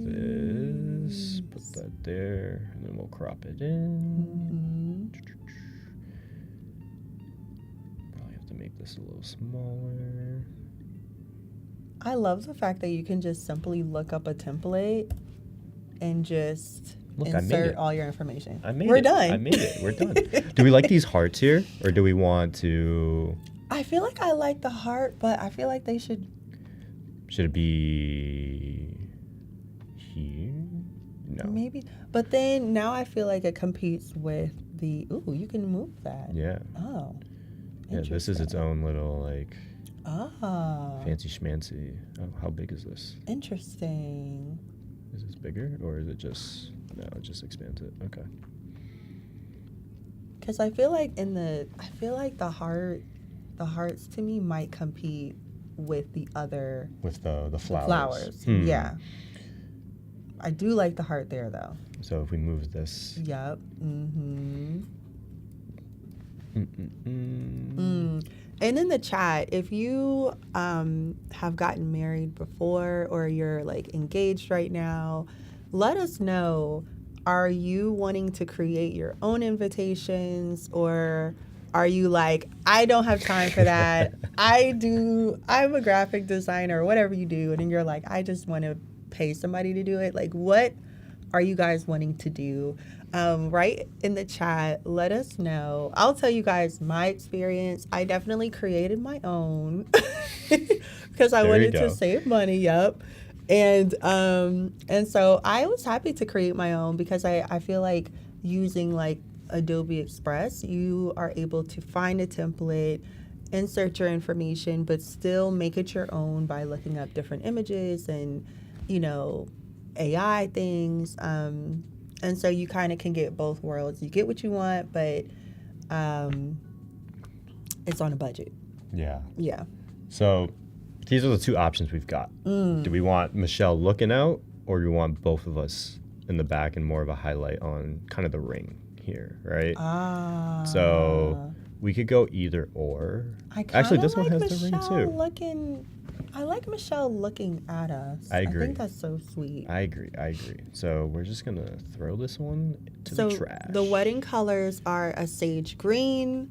this, put that there, and then we'll crop it in. Probably have to make this a little smaller. I love the fact that you can just simply look up a template and just insert all your information. We're done. I made it. We're done. Do we like these hearts here, or do we want to... I feel like I like the heart, but I feel like they should... Should it be here? No. Maybe. But then now I feel like it competes with the... Ooh, you can move that. Yeah. Oh. Yeah, this is its own little, like... Ah. Fancy schmancy. Oh, how big is this? Interesting. Is this bigger, or is it just... No, it just expands it. Okay. Because I feel like the hearts to me might compete with the other... With the flowers. Flowers, yeah. I do like the heart there, though. So if we move this... Yep. And in the chat, if you have gotten married before or you're like engaged right now, let us know. Are you wanting to create your own invitations, or are you like, I don't have time for that? I'm a graphic designer, or whatever you do, and then you're like, I just want to pay somebody to do it. Like, what are you guys wanting to do? Right in the chat, let us know. I'll tell you guys my experience. I definitely created my own because I wanted to save money. Yep. And so I was happy to create my own because I feel like using like Adobe Express, you are able to find a template, insert your information, but still make it your own by looking up different images and, AI things. And so you kind of can get both worlds. You get what you want, but it's on a budget. Yeah. Yeah. So these are the two options we've got. Do we want Michelle looking out, or do we want both of us in the back and more of a highlight on kind of the ring here, right? So we could go either or. Actually, this one has the ring too. I like Michelle looking at us. I agree. I think that's so sweet. I agree. So we're just going to throw this one to the trash. The wedding colors are a sage green,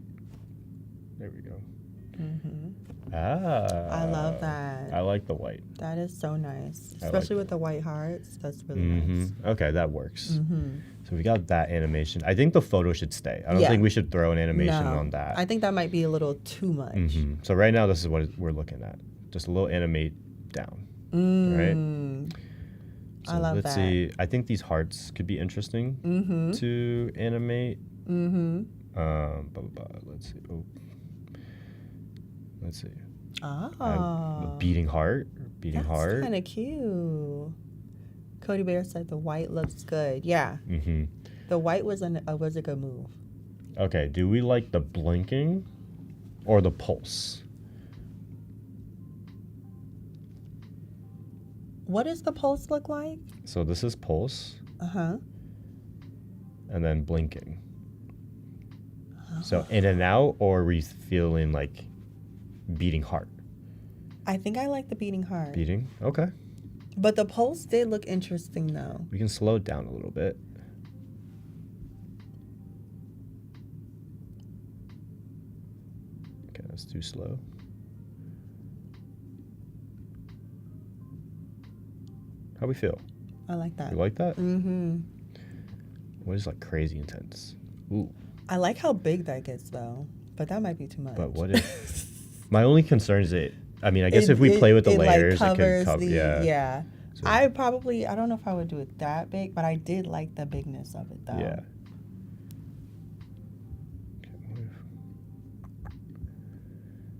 There we go. Mm-hmm. Ah. I love that. I like the white. That is so nice, I especially like with the white hearts. That's really nice. Okay, that works. Mm-hmm. So we got that animation. I think the photo should stay. I don't Yeah. think we should throw an animation No, on that. I think that might be a little too much. So right now, this is what we're looking at. Just a little animate down. Right? So I love let's that. see. I think these hearts could be interesting to animate. Let's see. Oh. Let's see. Oh. A beating heart. Beating heart. That's kind of cute. Cody Bear said the white looks good. Yeah. The white was a good move. Okay. Do we like the blinking or the pulse? What does the pulse look like? So this is pulse. Uh-huh. And then blinking. So in and out, or are we feeling like beating heart? I think I like the beating heart. Beating? Okay. But the pulse did look interesting, though. We can slow it down a little bit. Okay, that's too slow. How we feel? I like that. You like that? Mm-hmm. What is like crazy intense? Ooh. I like how big that gets, though. But that might be too much. But what if... My only concern is I guess if we play with the layers, like it could cover. Yeah. So, I don't know if I would do it that big, but I did like the bigness of it, though. Yeah.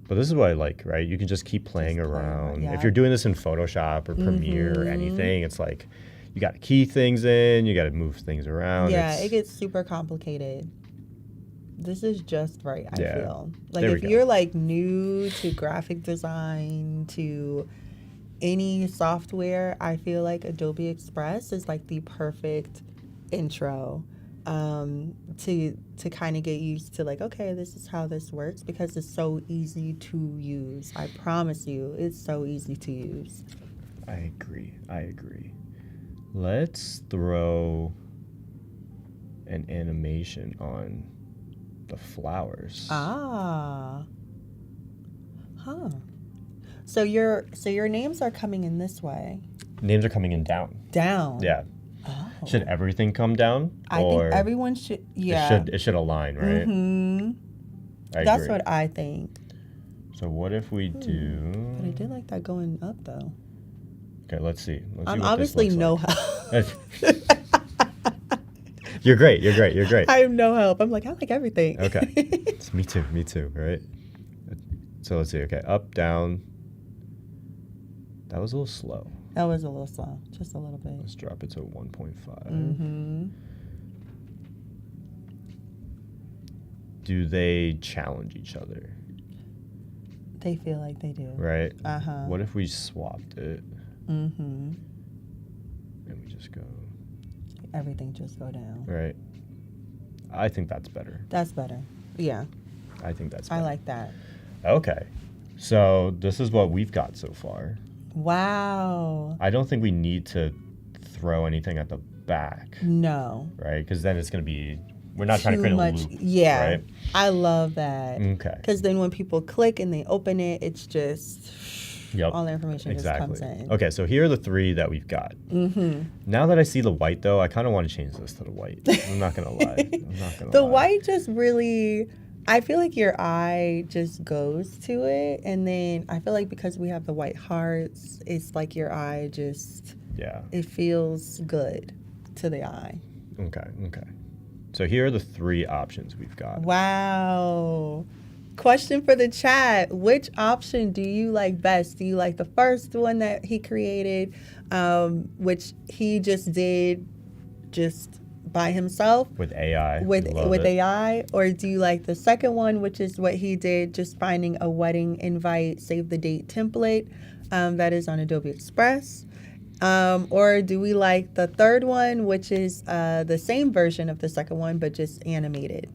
But this is what I like, right? You can just keep playing around. Yeah. If you're doing this in Photoshop or Premiere or anything, it's like you got to key things in, you got to move things around. Yeah, it gets super complicated. This is just right, I feel. Like There if you're like new to graphic design, to any software, I feel like Adobe Express is like the perfect intro to kind of get used to, like, okay, this is how this works, because it's so easy to use. I promise you, it's so easy to use. I agree. Let's throw an animation on the flowers. Huh. So your names are coming in this way. Names are coming in down. Down. Yeah. Oh. Should everything come down? I think everyone should. Yeah. It should align, right? That's what I think. So what if we do? But I did like that going up, though. Okay, let's see. I'm obviously no help. You're great. I have no help. I'm like, I like everything. Okay. It's me too, right? So let's see. Okay, up, down. That was a little slow. That was a little slow. Just a little bit. Let's drop it to 1.5. Do they challenge each other? They feel like they do. Right? Uh-huh. What if we swapped it? And we just go... Everything just go down. Right. I think that's better. That's better. Yeah. I think that's better. I like that. Okay. So this is what we've got so far. Wow. I don't think we need to throw anything at the back. No. Right? Because then it's going to be... We're not trying to create a loop. Yeah. Right? I love that. Okay. Because then when people click and they open it, it's just... all the information just comes in. Okay, so here are the three that we've got. Now that I see the white, though, I kind of want to change this to the white. I'm not going to lie. The white just really... I feel like your eye just goes to it. And then I feel like because we have the white hearts, it's like your eye just... Yeah. It feels good to the eye. Okay. So here are the three options we've got. Wow. Question for the chat. Which option do you like best? Do you like the first one that he created, which he just did just by himself? With AI. With AI? Or do you like the second one, which is what he did, just finding a wedding invite, save the date template that is on Adobe Express? Or do we like the third one, which is the same version of the second one, but just animated?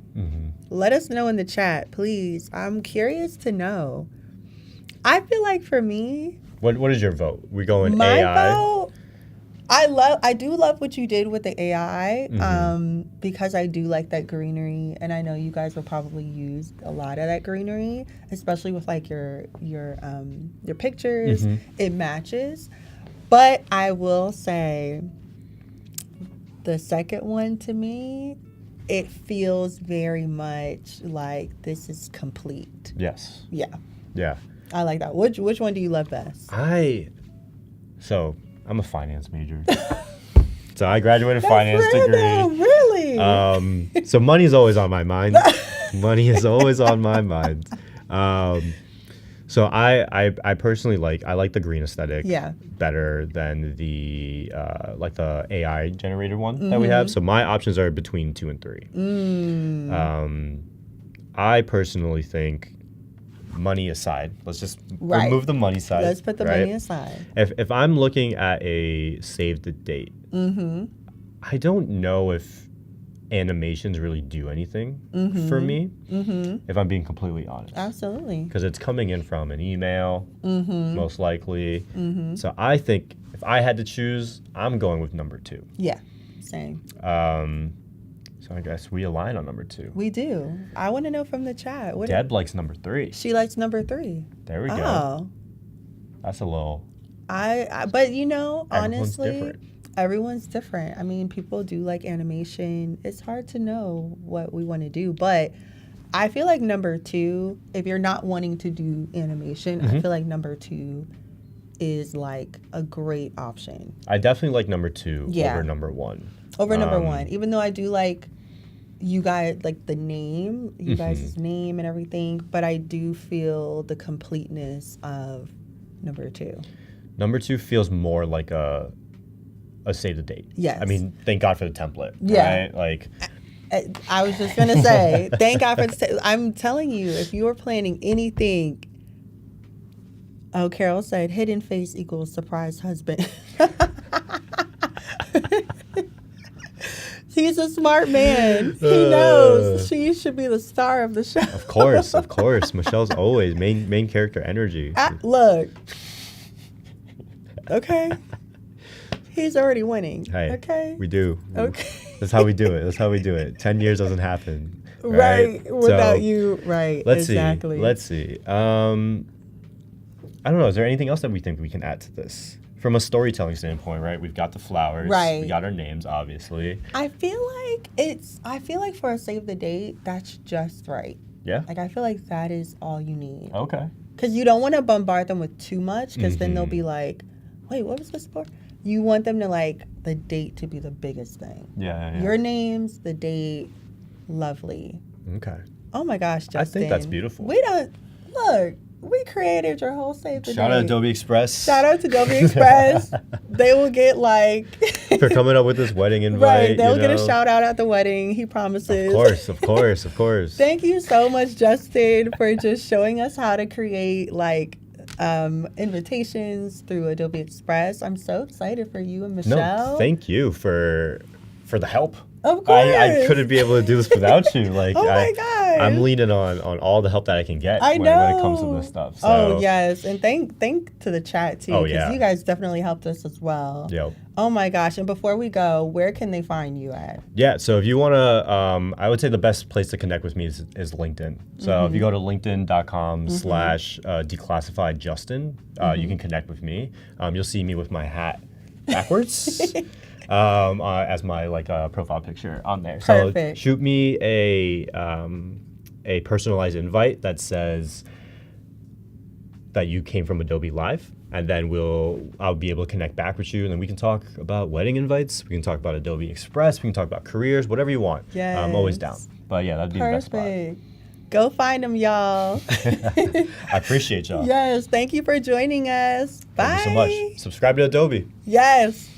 Let us know in the chat, please. I'm curious to know. I feel like for me... What is your vote? We going my AI? vote, I do love what you did with the AI, because I do like that greenery, and I know you guys will probably use a lot of that greenery, especially with like your pictures. It matches, but I will say the second one to me, it feels very much like this is complete. Yes. Yeah, Yeah. I like that. Which one do you love best? So I'm a finance major. So I graduated finance degree. Really? So money is always on my mind. Money is always on my mind. So I personally like the green aesthetic better than the like the AI generated one that we have. So my options are between 2 and 3. I personally think, money aside, let's just remove the money side. Let's put the money aside. If I'm looking at a save the date, I don't know if animations really do anything for me, if I'm being completely honest. Absolutely. Because it's coming in from an email, most likely. So I think if I had to choose, I'm going with number 2. Yeah, same. So I guess we align on number 2. We do. I want to know from the chat. Deb likes number 3. She likes number 3. There we go. That's a little... But you know, honestly, different. Everyone's different. I mean, people do like animation. It's hard to know what we want to do, but I feel like number 2, if you're not wanting to do animation, I feel like number 2 is like a great option. I definitely like number 2 over number 1. Over number 1, even though I do like you guys, like the name, you guys' name and everything, but I do feel the completeness of number 2. Number 2 feels more like a save the date. Yes. I mean, thank God for the template. Yeah. Right? Like, I was just gonna say, thank God for the I'm telling you, if you were planning anything. Oh, Carol said hidden face equals surprise husband. He's a smart man. He knows she should be the star of the show. Of course. Michelle's always main character energy. Look. Okay. He's already winning. Hey, okay. We do. Okay. That's how we do it. 10 years doesn't happen. Right. Without you. Right. Let's see. I don't know. Is there anything else that we think we can add to this? From a storytelling standpoint, right? We've got the flowers. Right. We got our names, obviously. I feel like for a save the date, that's just right. Yeah. Like, I feel like that is all you need. Okay. Because you don't want to bombard them with too much, because then they'll be like, wait, what was this for? You want them to like the date to be the biggest thing. Yeah. Your names, the date, lovely. Okay. Oh my gosh, Justine. I think that's beautiful. We created your whole save the date. Shout out Adobe Express. Shout out to Adobe Express. They will get like for coming up with this wedding invite. Right, they'll get a shout out at the wedding. He promises. Of course. Thank you so much, Justine, for just showing us how to create like invitations through Adobe Express. I'm so excited for you and Michelle. No, thank you for the help. Of course. I couldn't be able to do this without you. Like, oh my God. I'm leaning on all the help that I can get when it comes to this stuff. So. Oh, yes. And thank to the chat, too. Because you guys definitely helped us as well. Yep. Oh, my gosh. And before we go, where can they find you at? Yeah. So if you want to, I would say the best place to connect with me is LinkedIn. So if you go to linkedin.com/declassifiedjustin, you can connect with me. You'll see me with my hat backwards. As my profile picture on there. Perfect. So shoot me a personalized invite that says that you came from Adobe Live, and then I'll be able to connect back with you, and then we can talk about wedding invites. We can talk about Adobe Express. We can talk about careers, whatever you want. Yes. I'm always down. But yeah, that'd be the best spot. Go find them, y'all. I appreciate y'all. Yes. Thank you for joining us. Bye. Thank you so much. Subscribe to Adobe. Yes.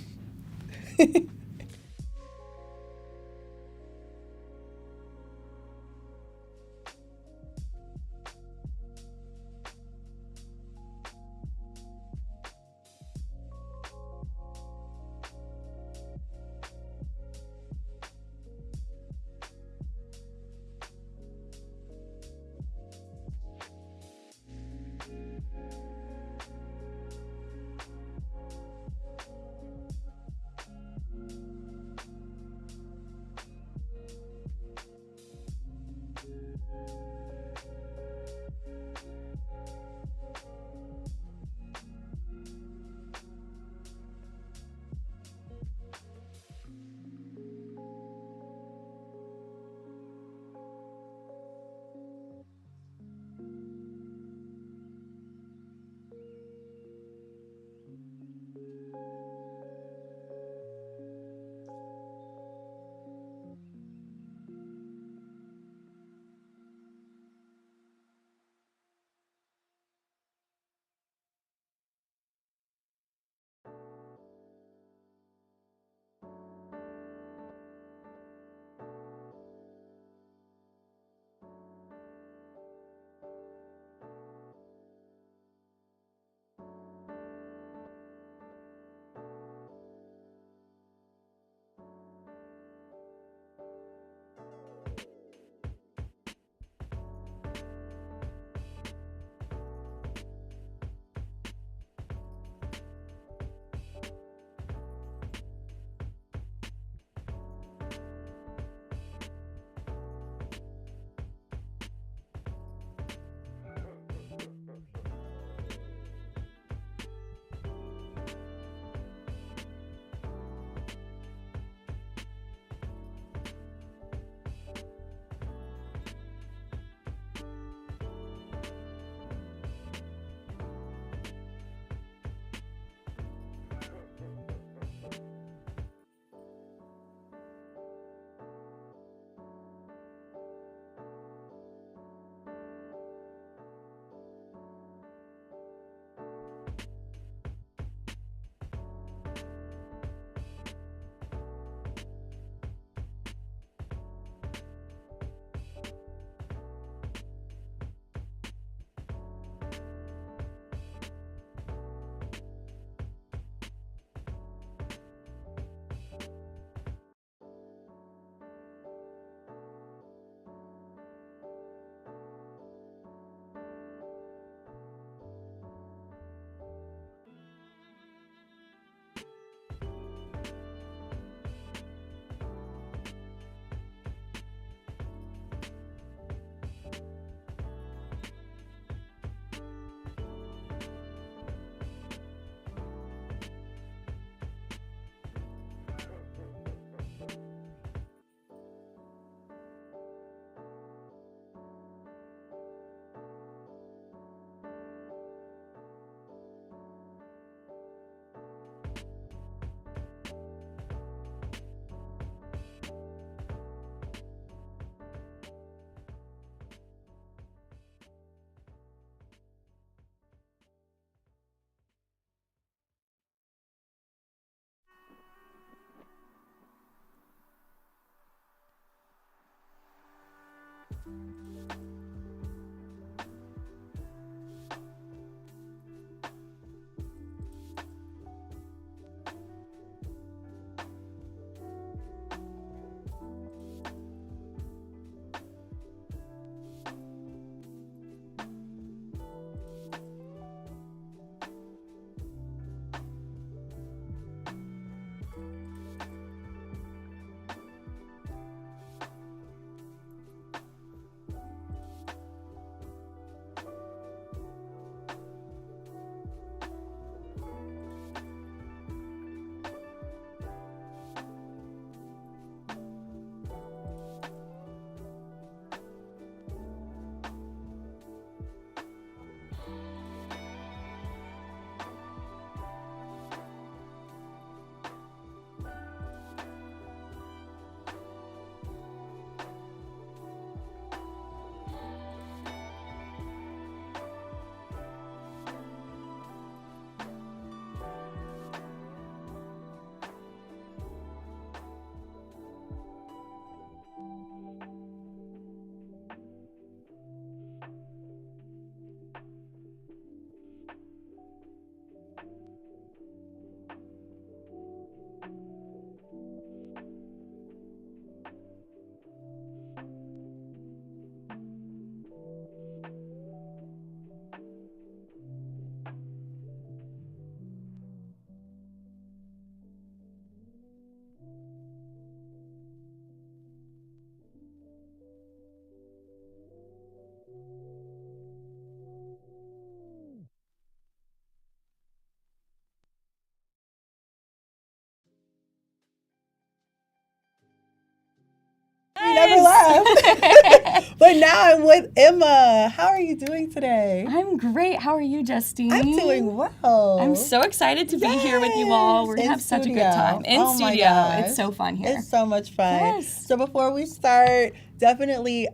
never left. But now I'm with Emma. How are you doing today? I'm great. How are you, Justine? I'm doing well. I'm so excited to be here with you all. We're going to have such a good time. In studio. It's so fun here. It's so much fun. Yes. So before we start, definitely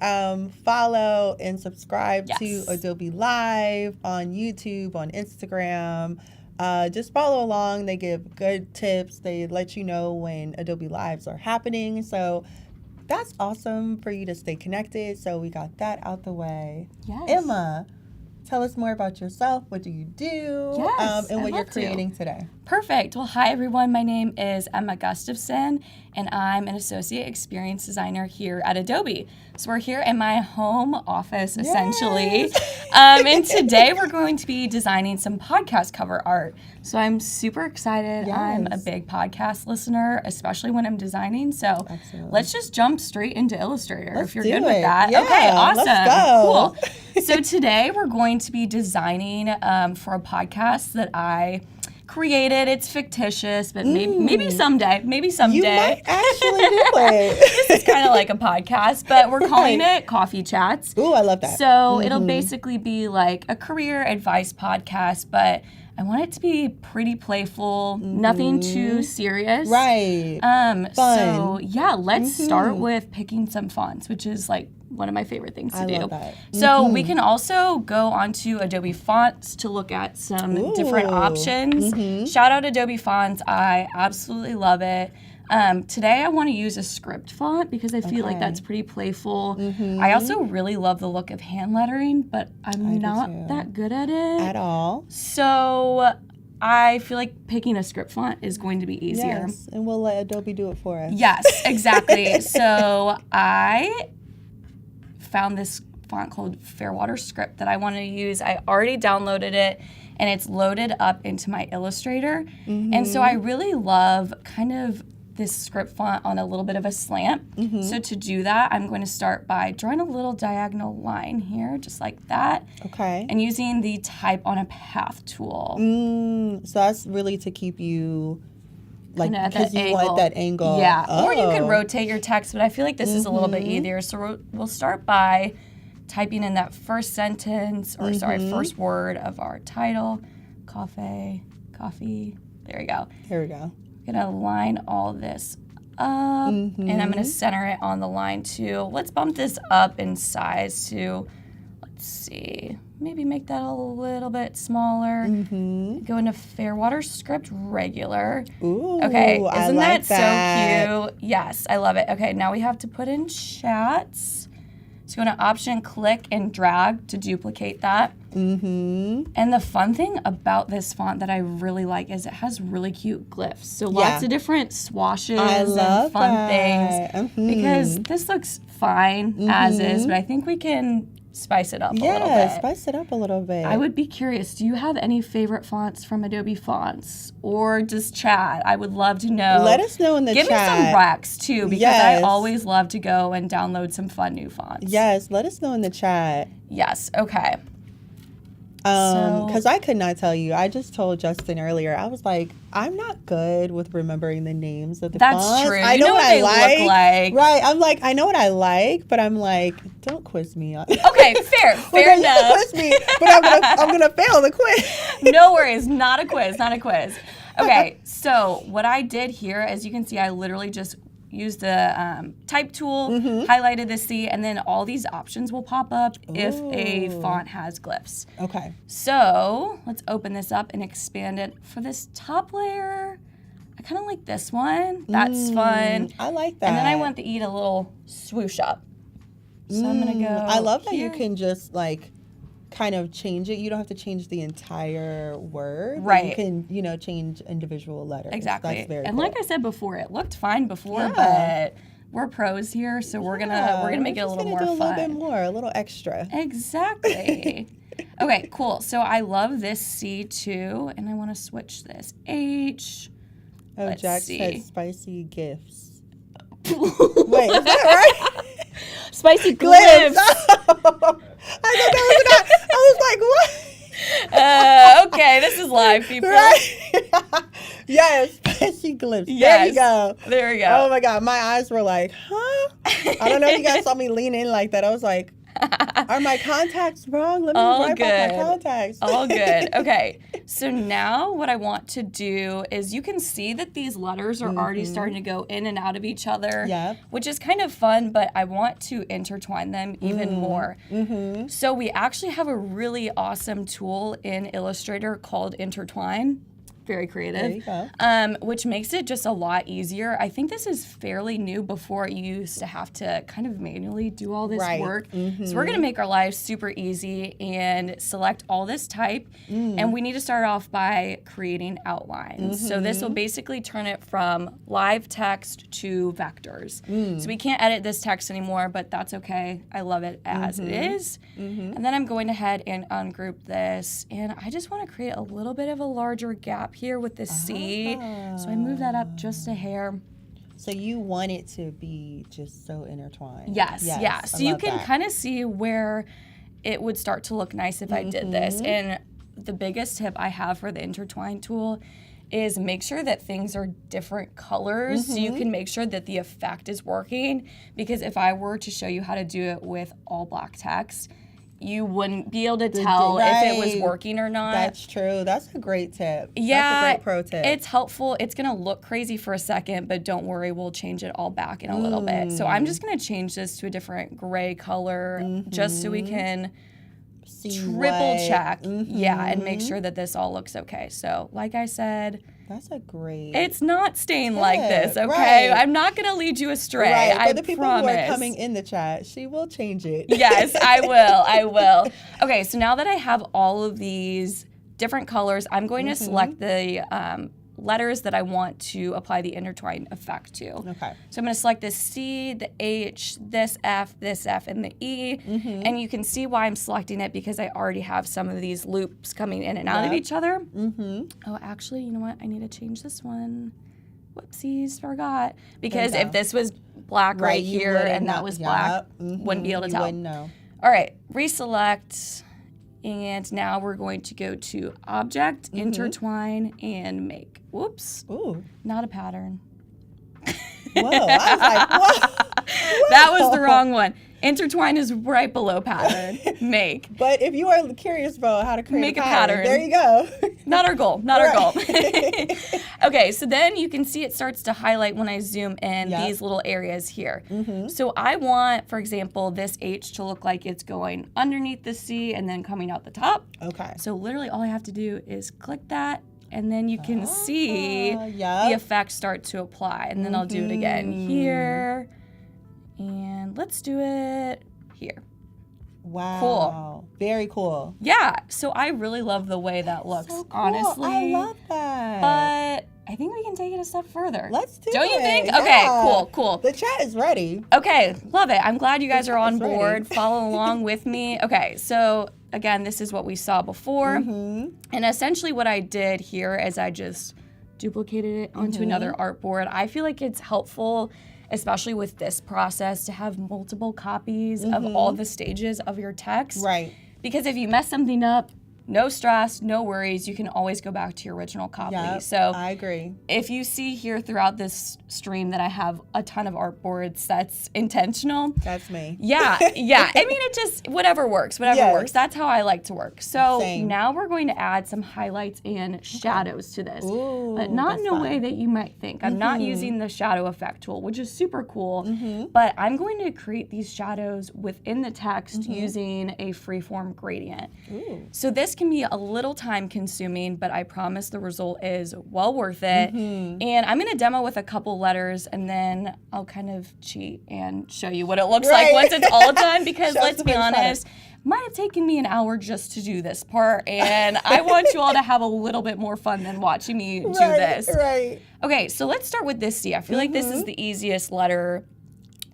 follow and subscribe to Adobe Live on YouTube, on Instagram. Just follow along. They give good tips. They let you know when Adobe Lives are happening. So that's awesome for you to stay connected. So we got that out the way. Yes. Emma, tell us more about yourself. What do you do? Yes, and what I'd you're love creating to. today. Perfect. Well, hi, everyone. My name is Emma Gustafson, and I'm an associate experience designer here at Adobe. So we're here in my home office, essentially. And today we're going to be designing some podcast cover art. So I'm super excited. Yes. I'm a big podcast listener, especially when I'm designing. So Excellent. let's just jump straight into Illustrator Let's if you're do good with it. that. Yeah, Okay, awesome. let's go. Cool. So today we're going to be designing for a podcast that I created. It's fictitious, but maybe someday. You might actually do it. This is kind of like a podcast, but we're calling it Coffee Chats. Ooh, I love that. So it'll basically be like a career advice podcast, but I want it to be pretty playful, nothing too serious. Right. Fun. So Fun. let's start with picking some fonts, which is like one of my favorite things to do. Love that. So we can also go onto Adobe Fonts to look at some different options. Shout out Adobe Fonts. I absolutely love it. Today I want to use a script font because I feel like that's pretty playful. I also really love the look of hand lettering, but I'm not that good at it. At all. So I feel like picking a script font is going to be easier. Yes, and we'll let Adobe do it for us. Yes, exactly. So I found this font called Fairwater Script that I want to use. I already downloaded it and it's loaded up into my Illustrator. And so I really love kind of this script font on a little bit of a slant. So to do that, I'm going to start by drawing a little diagonal line here, just like that. Okay. And using the Type on a Path tool. So that's really to keep you, like, Kinda at because that you want that angle. Yeah, Oh. or you could rotate your text, but I feel like this is a little bit easier. So we'll start by typing in that first sentence, or first word of our title. Coffee. There we go. Here we go. I'm gonna line all this up, and I'm gonna center it on the line too. Let's bump this up in size to, let's see, maybe make that a little bit smaller. Go into Fairwater Script regular. Ooh, Okay, isn't I like that so cute? Yes, I love it. Okay, now we have to put in chats. So go to Option, click, and drag to duplicate that. And the fun thing about this font that I really like is it has really cute glyphs. So lots of different swashes and fun things. Because this looks fine as is, but I think we can spice it up a little bit. Yeah, spice it up a little bit. I would be curious, do you have any favorite fonts from Adobe Fonts? Or just chat? I would love to know. Let us know in the chat. Give me some recs too, because I always love to go and download some fun new fonts. Yes, let us know in the chat. Yes, okay. Because I could not tell you. I just told Justin earlier. I was like, I'm not good with remembering the names of the fonts. That's true. I know what they look like. Right. I'm like, I know what I like, but I'm like, don't quiz me on it. Okay, fair enough. You can quiz me, but I'm gonna fail the quiz. No worries, not a quiz. Okay, so what I did here, as you can see, I literally just used the type tool, highlighted the C, and then all these options will pop up if a font has glyphs. Okay. So let's open this up and expand it. For this top layer, I kind of like this one. That's fun. I like that. And then I want to eat a little swoosh up. So I'm going to go I love that here. you can just like kind of change it. You don't have to change the entire word. Right. You can, change individual letters. Exactly. That's very and cool. like I said before, it looked fine before, but we're pros here, so we're gonna make it a little more do a fun. little bit more, a little extra. Exactly. Okay, cool. So I love this C too, and I want to switch this H. Oh, Let's Jack see. said spicy gifts. Wait, is that right? Spicy Glyphs. glyphs. Oh, I thought that was not. I was like, what? Okay, this is live, people. Right? Yes. She glimpsed. Yes. There you go. There we go. Oh my God. My eyes were like, huh? I don't know if you guys saw me lean in like that. I was like, are my contacts wrong? Let me wipe off my contacts. All good. Okay. So now what I want to do is you can see that these letters are already starting to go in and out of each other, which is kind of fun, but I want to intertwine them even more. So we actually have a really awesome tool in Illustrator called Intertwine. Very creative, which makes it just a lot easier. I think this is fairly new. Before you used to have to kind of manually do all this work. So we're gonna make our lives super easy and select all this type. And we need to start off by creating outlines. So this will basically turn it from live text to vectors. So we can't edit this text anymore, but that's okay. I love it as it is. And then I'm going ahead and ungroup this. And I just wanna create a little bit of a larger gap here with the C. So I move that up just a hair. So you want it to be just so intertwined. Yes. So you can kind of see where it would start to look nice if I did this. And the biggest tip I have for the intertwine tool is make sure that things are different colors so you can make sure that the effect is working. Because if I were to show you how to do it with all black text, you wouldn't be able to tell if it was working or not. That's true. That's a great tip. Yeah, that's a great pro tip. It's helpful. It's going to look crazy for a second, but don't worry, we'll change it all back in a little bit. So I'm just going to change this to a different gray color just so we can triple check. Yeah, and make sure that this all looks okay. So like I said, that's a great. It's not staying like this, okay? I'm not going to lead you astray. I For the people who are coming in the chat, she will change it. Yes, I will. Okay, so now that I have all of these different colors, I'm going to select the letters that I want to apply the intertwine effect to. Okay. So I'm going to select the C, the H, this F, and the E. And you can see why I'm selecting it because I already have some of these loops coming in and out of each other. Oh, actually, you know what? I need to change this one. Whoopsies, forgot. Because if this was black right here and that was black, wouldn't be able to tell. Wouldn't know. All right, reselect. And now we're going to go to Object, Intertwine, and Make. Whoops. Ooh. Not a pattern. Whoa. I was like, whoa. That was the wrong one. Intertwine is right below pattern. Make. But if you are curious about how to create a pattern, there you go. Not our goal. Not our goal. Okay, so then you can see it starts to highlight when I zoom in these little areas here. So I want, for example, this H to look like it's going underneath the C and then coming out the top. Okay. So literally all I have to do is click that, and then you can see the effect start to apply. And then I'll do it again here. And let's do it here. Wow. Cool. Very cool. Yeah. So I really love the way that looks, so cool. honestly. I love that. But I think we can take it a step further. Let's do it. Don't you think? Okay, Yeah. cool. The chat is ready. Okay, love it. I'm glad you guys are on ready. board. Follow along with me. Okay, so again, this is what we saw before. And essentially what I did here is I just duplicated it onto another artboard. I feel like it's helpful, especially with this process, to have multiple copies of all the stages of your text. Right. Because if you mess something up, no stress, no worries. You can always go back to your original copy. Yep, So I agree. if you see here throughout this stream that I have a ton of artboards, that's intentional. That's me. Yeah. I mean, it just, whatever works. That's how I like to work. So Same. now we're going to add some highlights and shadows to this. Ooh, but not in a way that you might think. I'm not using the shadow effect tool, which is super cool. But I'm going to create these shadows within the text using a freeform gradient. Ooh. So this can be a little time consuming, but I promise the result is well worth it. And I'm going to demo with a couple letters, and then I'll kind of cheat and show you what it looks like once it's all done, because let's be honest, might have taken me an hour just to do this part, and I want you all to have a little bit more fun than watching me do this. Right. Okay, so let's start with this C. I feel like this is the easiest letter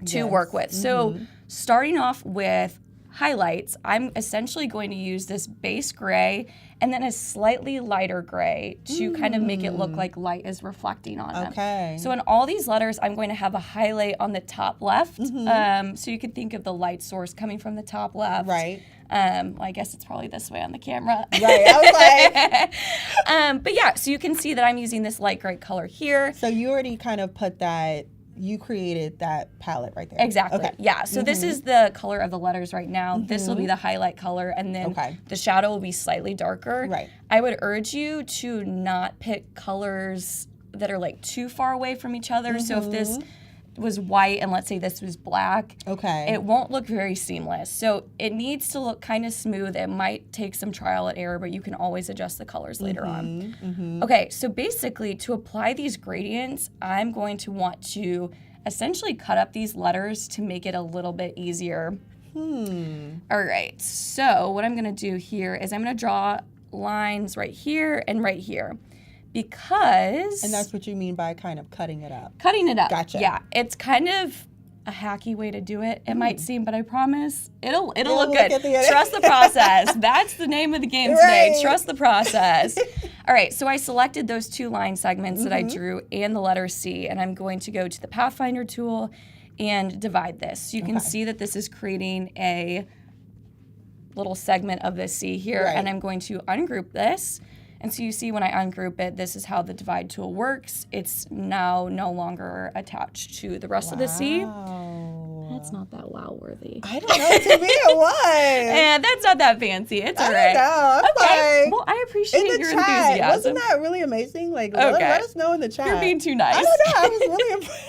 to work with. So starting off with highlights, I'm essentially going to use this base gray and then a slightly lighter gray to kind of make it look like light is reflecting on them. Okay. So in all these letters, I'm going to have a highlight on the top left. So you could think of the light source coming from the top left. Right. Well, I guess it's probably this way on the camera. Right. I was like. But yeah, so you can see that I'm using this light gray color here. So you already kind of put that. You created that palette right there. Exactly. Okay. Yeah. So this is the color of the letters right now. This will be the highlight color, and then the shadow will be slightly darker. Right. I would urge you to not pick colors that are like too far away from each other. So if this was white and let's say this was black, it won't look very seamless. So it needs to look kind of smooth. It might take some trial and error, but you can always adjust the colors later on. Okay, so basically to apply these gradients, I'm going to want to essentially cut up these letters to make it a little bit easier. All right, so what I'm gonna do here is I'm gonna draw lines right here and right here. Because... And that's what you mean by kind of cutting it up. Cutting it up. Gotcha. Yeah, it's kind of a hacky way to do it. It might seem, but I promise it'll look good. Trust the process. That's the name of the game today. Trust the process. All right, so I selected those two line segments that I drew and the letter C, and I'm going to go to the Pathfinder tool and divide this. So you can see that this is creating a little segment of this C here, and I'm going to ungroup this. And so you see when I ungroup it, this is how the divide tool works. It's now no longer attached to the rest of the C. That's not that wow-worthy. I don't know. To me, it was. And that's not that fancy. It's all right. I don't know. Okay. Like, Well, I appreciate in the your chat, enthusiasm. wasn't that really amazing? Like, let us know in the chat. You're being too nice. I don't know. I was really impressed.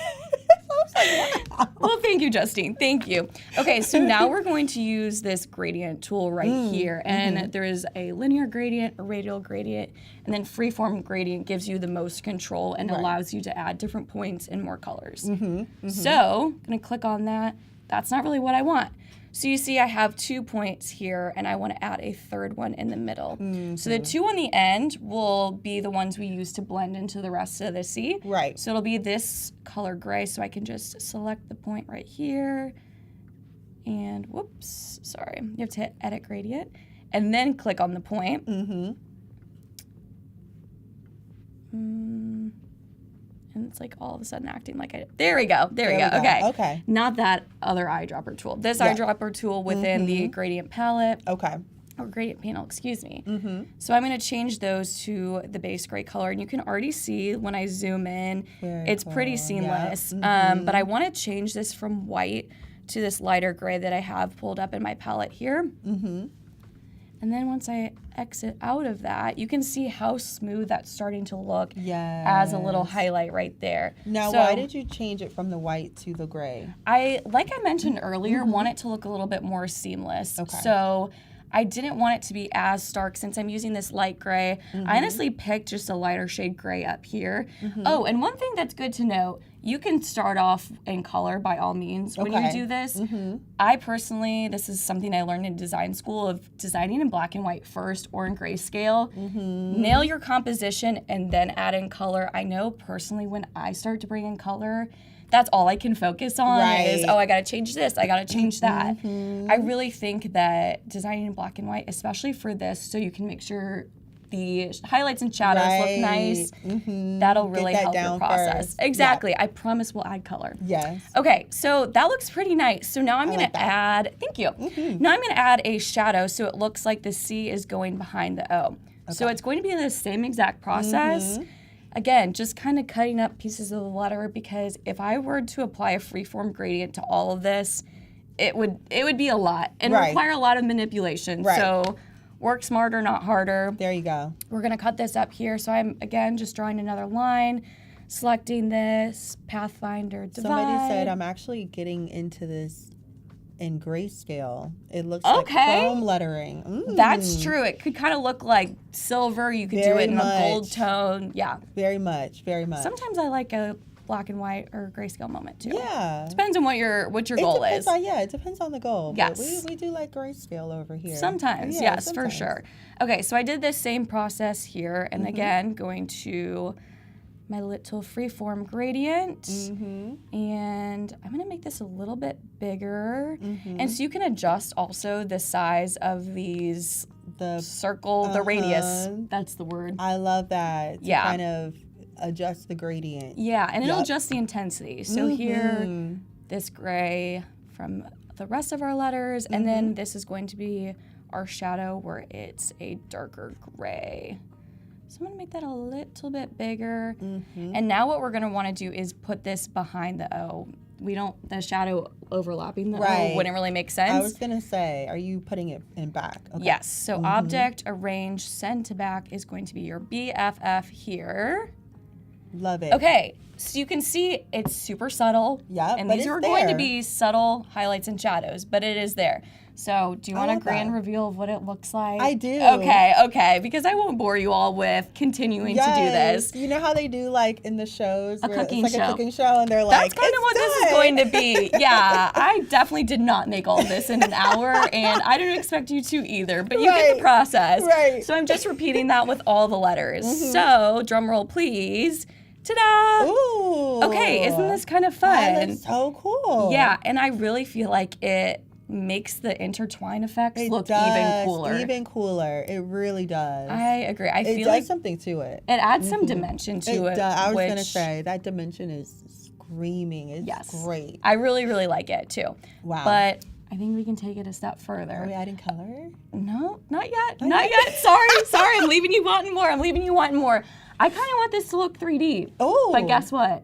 I was like, wow. Well, thank you, Justine. Thank you. Okay, so now we're going to use this gradient tool right here. And there is a linear gradient, a radial gradient, and then freeform gradient gives you the most control and allows you to add different points and more colors. So I'm going to click on that. That's not really what I want. So you see I have 2 points here, and I want to add a third one in the middle. So the two on the end will be the ones we use to blend into the rest of the C. Right. So it'll be this color gray, so I can just select the point right here. And whoops, sorry. You have to hit Edit Gradient, and then click on the point. And it's like all of a sudden acting like I did. There we go. There we go. Okay. Not that other eyedropper tool. This eyedropper tool within the gradient palette. Or gradient panel, excuse me. So I'm going to change those to the base gray color. And you can already see when I zoom in, it's pretty seamless. But I want to change this from white to this lighter gray that I have pulled up in my palette here. And then once I exit out of that, you can see how smooth that's starting to look as a little highlight right there. Now, why did you change it from the white to the gray? Like I mentioned earlier, want it to look a little bit more seamless. So I didn't want it to be as stark since I'm using this light gray. I honestly picked just a lighter shade gray up here. Oh, and one thing that's good to note, you can start off in color by all means when you do this. I personally, this is something I learned in design school of designing in black and white first or in grayscale. Nail your composition and then add in color. I know personally when I start to bring in color, that's all I can focus on is, oh, I got to change this, I got to change that. I really think that designing in black and white, especially for this, so you can make sure the highlights and shadows look nice, that'll really help your process. Exactly. I promise we'll add color. Okay, so that looks pretty nice. So now I'm going to add, thank you. Now I'm going to add a shadow so it looks like the C is going behind the O. So it's going to be the same exact process. Again, just kind of cutting up pieces of the letter because if I were to apply a freeform gradient to all of this, it would be a lot and require a lot of manipulation. So work smarter, not harder. There you go. We're going to cut this up here. So I'm, again, just drawing another line, selecting this, Pathfinder, divide. Somebody said I'm actually getting into this in grayscale. It looks like chrome lettering. That's true. It could kind of look like silver. You could do it in a gold tone. Yeah. Very much. Sometimes I like a black and white or grayscale moment too. Yeah. Depends on what your goal is. It depends on the goal. Yes. But we do like grayscale over here. Sometimes, yes, for sure. Okay, so I did this same process here, and again, going to my little freeform gradient. And I'm gonna make this a little bit bigger. And so you can adjust also the size of these, the radius, that's the word. I love that. Yeah. To kind of adjust the gradient. Yeah, and it'll adjust the intensity. So here, this gray from the rest of our letters, and then this is going to be our shadow where it's a darker gray. So I'm gonna make that a little bit bigger. And now what we're gonna wanna do is put this behind the O. The shadow overlapping the O wouldn't really make sense. I was gonna say, are you putting it in back? Okay. Yes, so object, arrange, send to back is going to be your BFF here. Love it. Okay, so you can see it's super subtle. Yeah, and but these it's are going to there. be subtle highlights and shadows, but it is there. So do you want a love grand that. reveal of what it looks like? I do. Okay, because I won't bore you all with continuing to do this. You know how they do like in the shows A where cooking it's like show. a cooking show and they're like, That's kind of what this is going to be. Yeah, I definitely did not make all of this in an hour, and I don't expect you to either, but you get the process. Right. So I'm just repeating that with all the letters. So drum roll, please. Ta-da! Ooh. Okay, isn't this kind of fun? That looks so cool. Yeah, and I really feel like it makes the intertwine effects look even cooler. Even cooler. It really does. I agree. I It feel does like something to it. it adds some dimension to it. I was gonna which say that dimension is screaming. It's great. I really, really like it too. Wow. But I think we can take it a step further. Are we adding color? No, not yet. Not yet. Sorry. I'm leaving you wanting more. I kind of want this to look 3D. Oh. But guess what?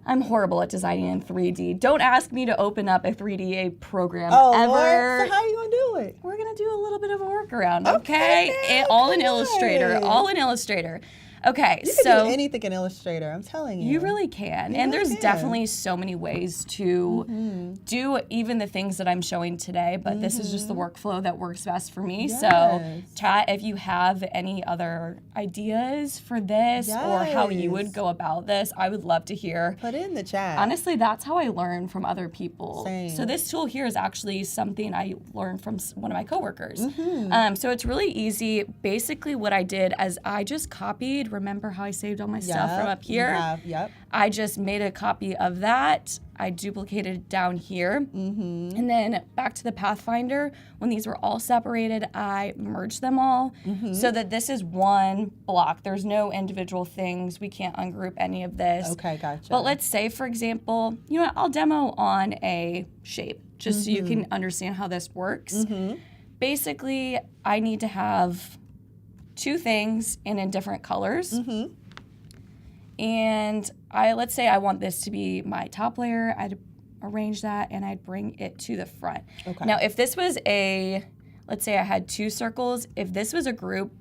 I'm horrible at designing in 3D. Don't ask me to open up a 3D program ever. Lord. So how are you gonna do it? We're gonna do a little bit of a workaround, okay? All in Illustrator. Okay, You can so do anything in Illustrator, I'm telling you. you really can. And there's definitely so many ways to do even the things that I'm showing today, but this is just the workflow that works best for me. So Yes. chat if you have any other ideas for this or how you would go about this. I would love to hear. Put it in the chat. Honestly, that's how I learn from other people. Same. So this tool here is actually something I learned from one of my coworkers. So it's really easy. Basically what I did is I just copied, remember how I saved all my stuff from up here? Yep. I just made a copy of that. I duplicated it down here. And then back to the Pathfinder, when these were all separated, I merged them all so that this is one block. There's no individual things. We can't ungroup any of this. Okay, gotcha. But let's say, for example, you know what, I'll demo on a shape just so you can understand how this works. Basically, I need to have two things in different colors. And let's say I want this to be my top layer. I'd arrange that and I'd bring it to the front. Okay. Now, if this was let's say I had two circles, if this was a group,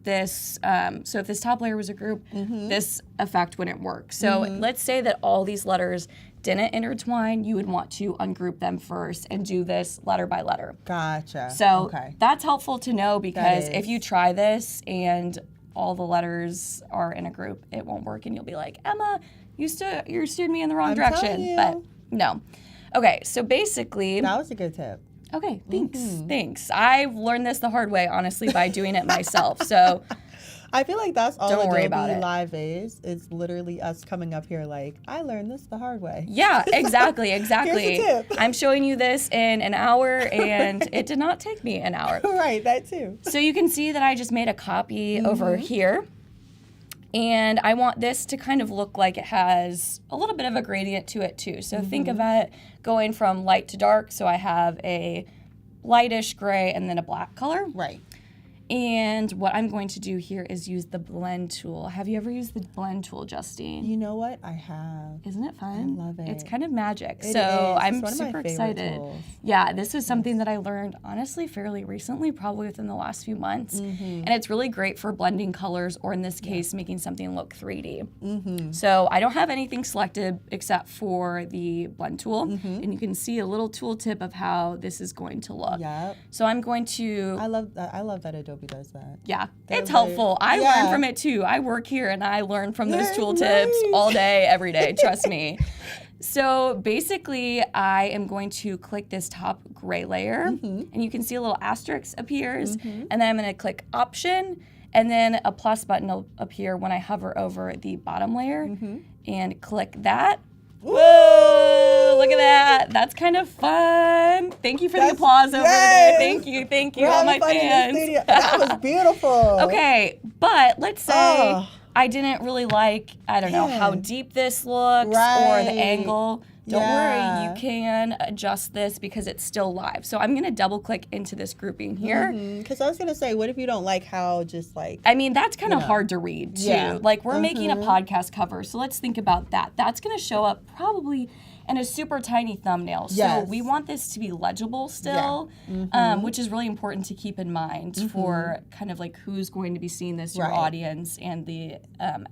so if this top layer was a group, this effect wouldn't work. So let's say that all these letters didn't intertwine, you would want to ungroup them first and do this letter by letter. Gotcha. So that's helpful to know because if is. you try this and all the letters are in a group, it won't work and you'll be like, Emma, you steered me in the wrong telling direction. you. But no. Okay, so basically, That was a good tip. okay, thanks. I've learned this the hard way, honestly, by doing it myself. So I feel like that's all Don't worry Adobe about it. Live is. It's literally us coming up here like, I learned this the hard way. yeah, exactly. Here's a tip. I'm showing you this in an hour and it did not take me an hour. Right, that too. So you can see that I just made a copy over here. And I want this to kind of look like it has a little bit of a gradient to it too. So think of it going from light to dark. So I have a lightish gray and then a black color. Right. And what I'm going to do here is use the blend tool. Have you ever used the blend tool, Justine? You know what? I have. Isn't it fun? I love it. It's kind of magic. It So is. I'm It's one of my super favorite excited. tools. Yeah, this is something that I learned honestly fairly recently, probably within the last few months. And it's really great for blending colors or in this case, making something look 3D. So I don't have anything selected except for the blend tool. And you can see a little tooltip of how this is going to look. Yep. So I'm going to... I love that Adobe does that. Yeah, They're it's really- helpful. I learn from it too. I work here and I learn from those tooltips all day, every day. Trust me. So basically, I am going to click this top gray layer, and you can see a little asterisk appears, and then I'm going to click Option, And then a plus button will appear when I hover over the bottom layer and click that. Whoa, look at that. That's kind of fun. Thank you for the applause over there. Thank you, all my fans. That was beautiful. Okay, but let's say I didn't really like, I don't know, how deep this looks or the angle. Don't worry, you can adjust this because it's still live. So I'm going to double click into this grouping here. Because I was going to say, what if you don't like how just like... I mean, that's kind of hard to read too. Yeah. Like we're making a podcast cover, so let's think about that. That's going to show up probably in a super tiny thumbnail. So we want this to be legible still, which is really important to keep in mind for kind of like who's going to be seeing this, your audience, and the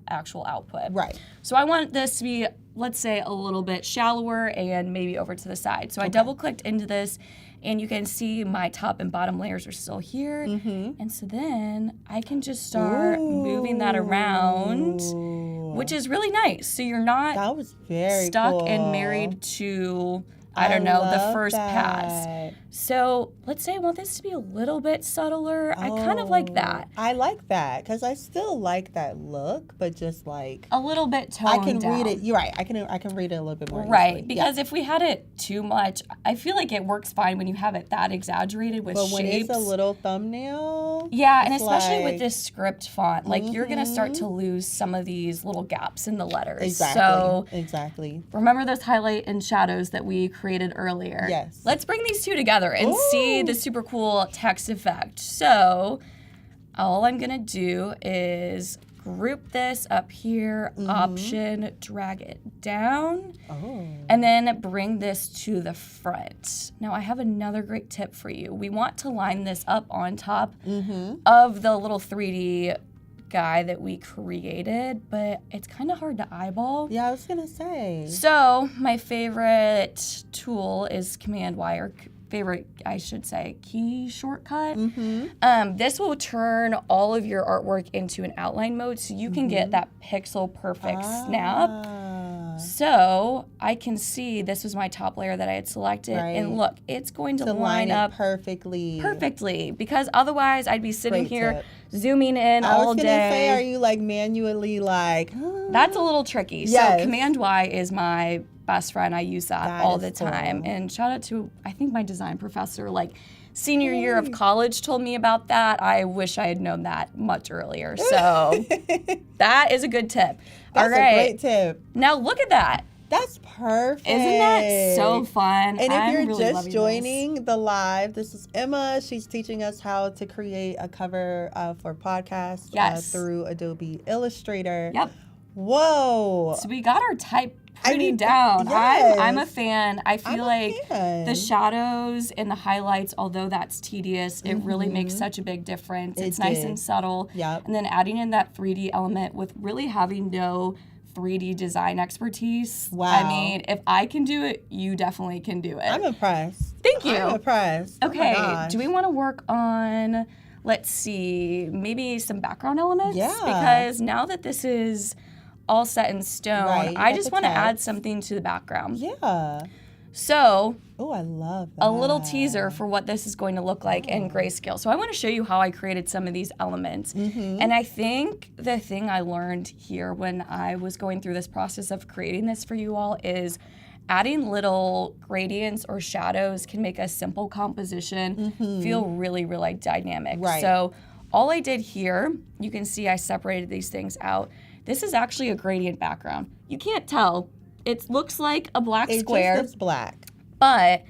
actual output. Right. So I want this to be, let's say, a little bit shallower and maybe over to the side. So I double clicked into this, and you can see my top and bottom layers are still here. And so then I can just start moving that around, which is really nice. So you're not stuck and married to, I don't know, the first pass. So let's say I want this to be a little bit subtler. I kind of like that. I like that because I still like that look, but just like a little bit toned I can down. read it. You're right. I can read it a little bit more. Right, easily. because if we had it too much, I feel like it works fine when you have it that exaggerated with shapes. But when it's a little thumbnail, yeah, and especially with this script font, like you're gonna start to lose some of these little gaps in the letters. Exactly. So Remember those highlight and shadows that we created earlier. Yes. Let's bring these two together and see the super cool text effect. So all I'm gonna do is group this up here, option, drag it down, and then bring this to the front. Now I have another great tip for you. We want to line this up on top of the little 3D guy that we created, but it's kind of hard to eyeball. Yeah, I was gonna say. So my favorite tool is Command Y, or favorite, I should say, key shortcut. This will turn all of your artwork into an outline mode so you can get that pixel perfect snap. So I can see this was my top layer that I had selected, and look, it's going to line up perfectly, because otherwise I'd be sitting here zooming in all day. I was gonna say, are you like manually like? That's a little tricky. Yes. So Command Y is my best friend. I use that all the time. Cool. And shout out to, I think, my design professor, like senior year of college, told me about that. I wish I had known that much earlier. So that is a good tip. That's a great tip. Now look at that. That's perfect. Isn't that so fun? And if I'm you're really just joining the live, this is Emma. She's teaching us how to create a cover for podcasts through Adobe Illustrator. Yep. Whoa. So we got our type pretty down. Yes. I'm a fan. I feel like the shadows and the highlights, although that's tedious, it really makes such a big difference. It's nice and subtle. Yep. And then adding in that 3D element with really having no 3D design expertise. Wow. I mean, if I can do it, you definitely can do it. I'm impressed. Thank you. I'm impressed. Okay, do we want to work on, let's see, maybe some background elements? Yeah. Because now that this is all set in stone, I just want to add something to the background. Yeah. So, oh, I love that. A little teaser for what this is going to look like in grayscale. So I want to show you how I created some of these elements. And I think the thing I learned here when I was going through this process of creating this for you all is adding little gradients or shadows can make a simple composition feel really, really dynamic. Right. So all I did here, you can see I separated these things out. This is actually a gradient background. You can't tell. It looks like a black square. It just looks black. But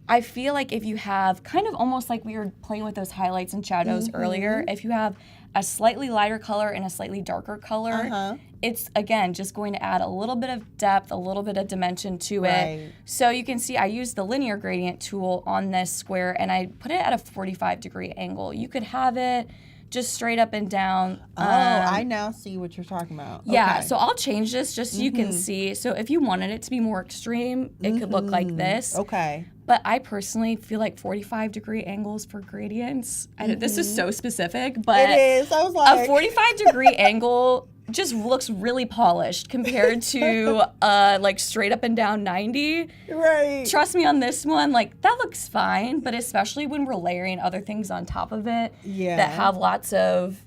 I feel like if you have, kind of almost like we were playing with those highlights and shadows earlier, if you have a slightly lighter color and a slightly darker color, it's, again, just going to add a little bit of depth, a little bit of dimension to it. So you can see I used the linear gradient tool on this square, and I put it at a 45-degree angle. You could have it just straight up and down. I now see what you're talking about. Yeah, Okay. so I'll change this just so you can see. So if you wanted it to be more extreme, it could look like this. Okay. But I personally feel like 45-degree angles for gradients. This is so specific, but it is. I was like, a 45-degree angle just looks really polished compared to like straight up and down 90. Right. Trust me on this one, like that looks fine, but especially when we're layering other things on top of it that have lots of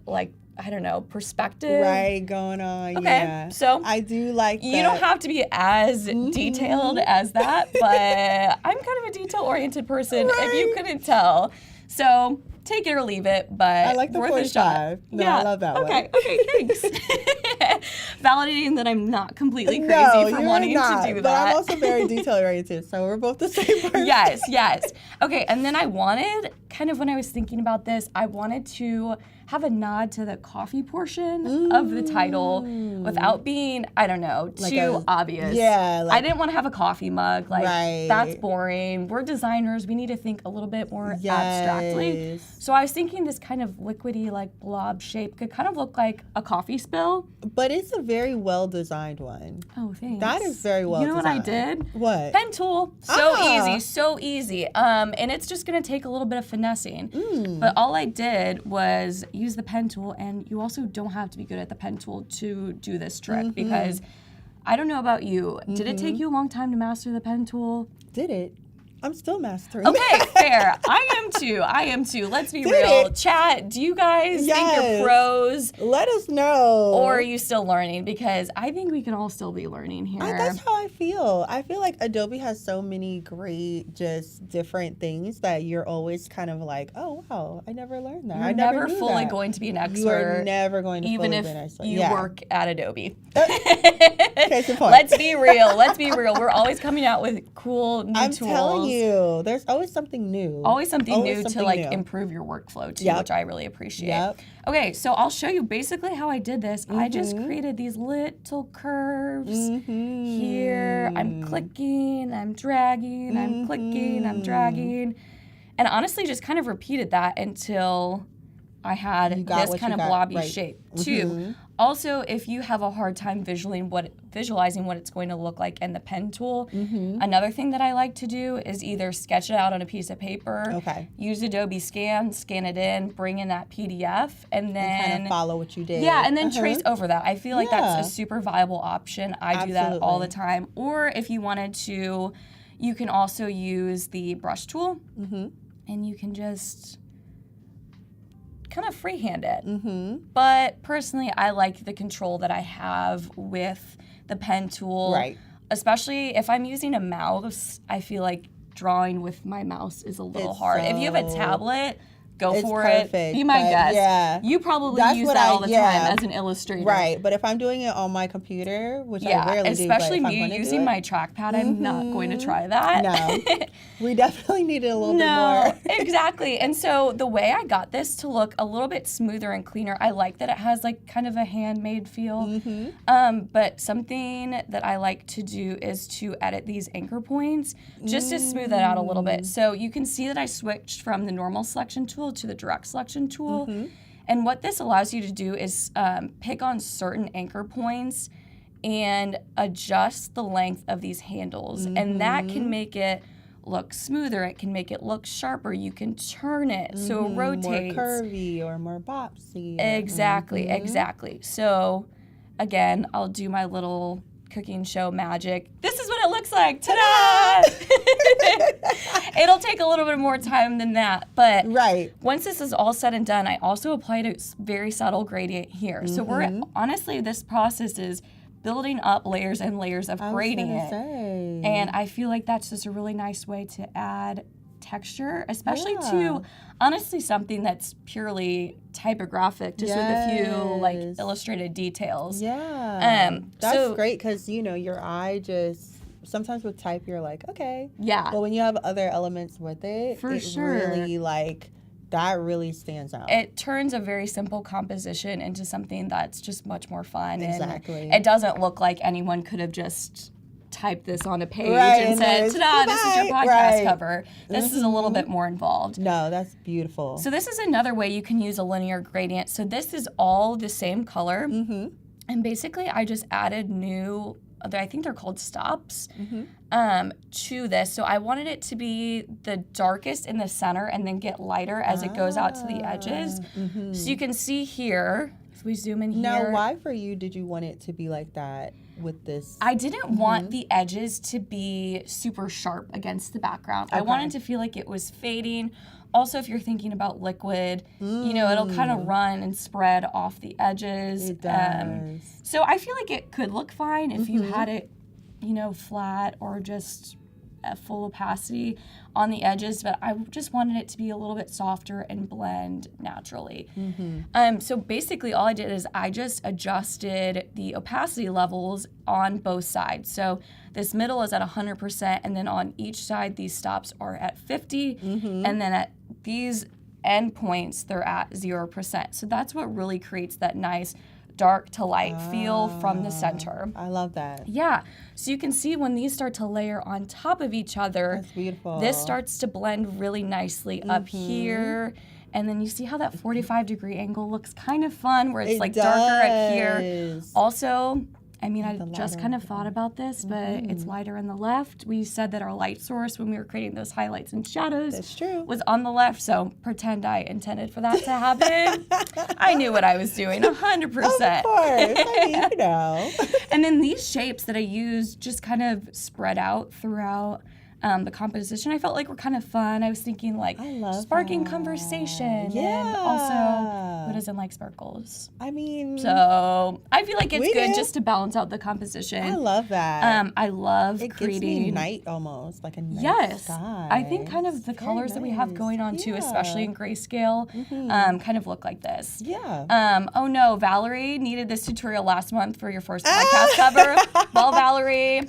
like, I don't know, perspective. Right, going on. Okay, Yeah. so I do like that. You don't have to be as detailed as that, but I'm kind of a detail-oriented person, if you couldn't tell. So take it or leave it, but I like the worth 45. a shot. No, I love that one. Okay, thanks. Validating that I'm not completely crazy No, for you're wanting not, to do but that. I'm also very detail-oriented, so we're both the same person. Yes. Okay, and then I wanted, kind of when I was thinking about this, I wanted to have a nod to the coffee portion of the title without being, I don't know, too obvious. Yeah. I didn't want to have a coffee mug. Like, Right. that's boring. We're designers. We need to think a little bit more abstractly. Yes. So I was thinking this kind of liquidy, like, blob shape could kind of look like a coffee spill. But it's a very well-designed one. Oh, thanks. That is very well You know designed. what I did? What? Pen tool. So easy. And it's just going to take a little bit of finessing. But all I did was use the pen tool, and you also don't have to be good at the pen tool to do this trick because I don't know about you. Did it take you a long time to master the pen tool? Did it? I'm still mastering. Okay, fair. I am too. Let's be real. Chat, do you guys think you're pros? Let us know. Or are you still learning? Because I think we can all still be learning here. That's how I feel. I feel like Adobe has so many great, just different things that you're always kind of like, oh, wow, I never learned that. You're I never never knew fully that. going to be an expert. You are never going to even fully if be an expert. you work at Adobe. Case in point. Let's be real. We're always coming out with cool new tools. I'm telling you, there's always something new. Always something new to like new. improve your workflow too, Yep. which I really appreciate. Yep. Okay, so I'll show you basically how I did this. I just created these little curves here. I'm clicking, I'm dragging, I'm clicking, I'm dragging. And honestly just kind of repeated that until I had this kind of blobby shape too. Also, if you have a hard time visualizing what it's going to look like in the pen tool, another thing that I like to do is either sketch it out on a piece of paper, use Adobe scan it in, bring in that PDF, and then kind of follow what you did. Yeah, and then trace over that. I feel like that's a super viable option. I do that all the time. Or if you wanted to, you can also use the brush tool, and you can just kind of freehand it. But personally, I like the control that I have with the pen tool. Right. Especially if I'm using a mouse, I feel like drawing with my mouse is a little hard. If you have a tablet, go for perfect, it. Be my guest. Yeah. You probably use that all the time as an illustrator. Right, but if I'm doing it on my computer, which I rarely especially do, but me using my trackpad, I'm not going to try that. No, we definitely need it a little bit more. Exactly. And so the way I got this to look a little bit smoother and cleaner, I like that it has like kind of a handmade feel. But something that I like to do is to edit these anchor points just to smooth it out a little bit. So you can see that I switched from the normal selection tool to the direct selection tool. And what this allows you to do is pick on certain anchor points and adjust the length of these handles. And that can make it look smoother. It can make it look sharper. You can turn it so it rotates. More curvy or more boxy. Exactly. So again, I'll do my little cooking show magic. This is what it looks like. Ta-da! It'll take a little bit more time than that, but once this is all said and done, I also applied a very subtle gradient here. So we're honestly, this process is building up layers and layers of gradient. And I feel like that's just a really nice way to add texture, especially to honestly something that's purely typographic, just with a few like illustrated details. That's great because you know your eye just sometimes with type you're like okay, but when you have other elements with it, really like that really stands out. It turns a very simple composition into something that's just much more fun. And it doesn't look like anyone could have just typed this on a page and said, ta-da, this is your podcast cover. This is a little bit more involved. No, that's beautiful. So this is another way you can use a linear gradient. So this is all the same color. And basically I just added new, I think they're called stops, to this. So I wanted it to be the darkest in the center and then get lighter as it goes out to the edges. So you can see here, if we zoom in here. Now, why for you did you want it to be like that with this? I didn't want the edges to be super sharp against the background. I wanted to feel like it was fading Also, if you're thinking about liquid, it'll kind of run and spread off the edges. It does. So I feel like it could look fine if you had it, flat or just at full opacity on the edges, but I just wanted it to be a little bit softer and blend naturally. So basically all I did is I just adjusted the opacity levels on both sides. So this middle is at 100%, and then on each side these stops are at 50, and then at these end points they're at 0%. So that's what really creates that nice dark to light feel from the center. I love that. Yeah. So you can see when these start to layer on top of each other, That's beautiful. this starts to blend really nicely up here. And then you see how that 45-degree angle looks kind of fun, where it's darker up here. Also, I just kind of thought about this, but it's lighter in the left. We said that our light source when we were creating those highlights and shadows That's true. was on the left, so pretend I intended for that to happen. I knew what I was doing, 100%. Of course. And then these shapes that I used just kind of spread out throughout the composition, I felt like were kind of fun. I was thinking like sparking conversation, and also who doesn't like sparkles? So I feel like it's good just to balance out the composition. I love that. I love it creating gives me night almost, like a night sky. I think kind of the colors that we have going on too, especially in grayscale, kind of look like this. Oh no, Valerie needed this tutorial last month for your first podcast cover. Well, Valerie,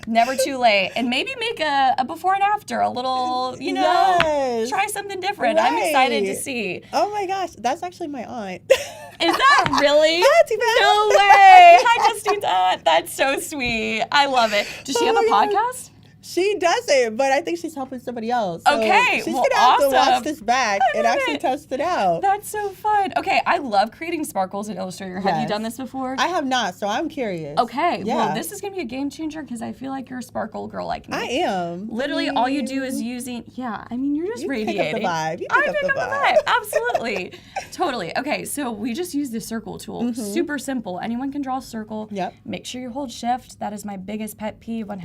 never too late. And maybe make a before and after, a little, try something different. Right. I'm excited to see. Oh my gosh, that's actually my aunt. Is that really? Yeah, no way. Hi, Justine's aunt. That's so sweet. I love it. Does she have a podcast? She doesn't, but I think she's helping somebody else. So Okay, she's well, gonna have to awesome. watch this back and actually test it out. That's so fun. Okay, I love creating sparkles in Illustrator. Have you done this before? I have not, so I'm curious. Okay, well, this is gonna be a game changer because I feel like you're a sparkle girl like me. I am. Literally, all you do is using. Yeah, you're just radiating. Pick up the vibe. You I pick up the vibe. Absolutely, totally. Okay, so we just use the circle tool. Super simple. Anyone can draw a circle. Yep. Make sure you hold Shift. That is my biggest pet peeve when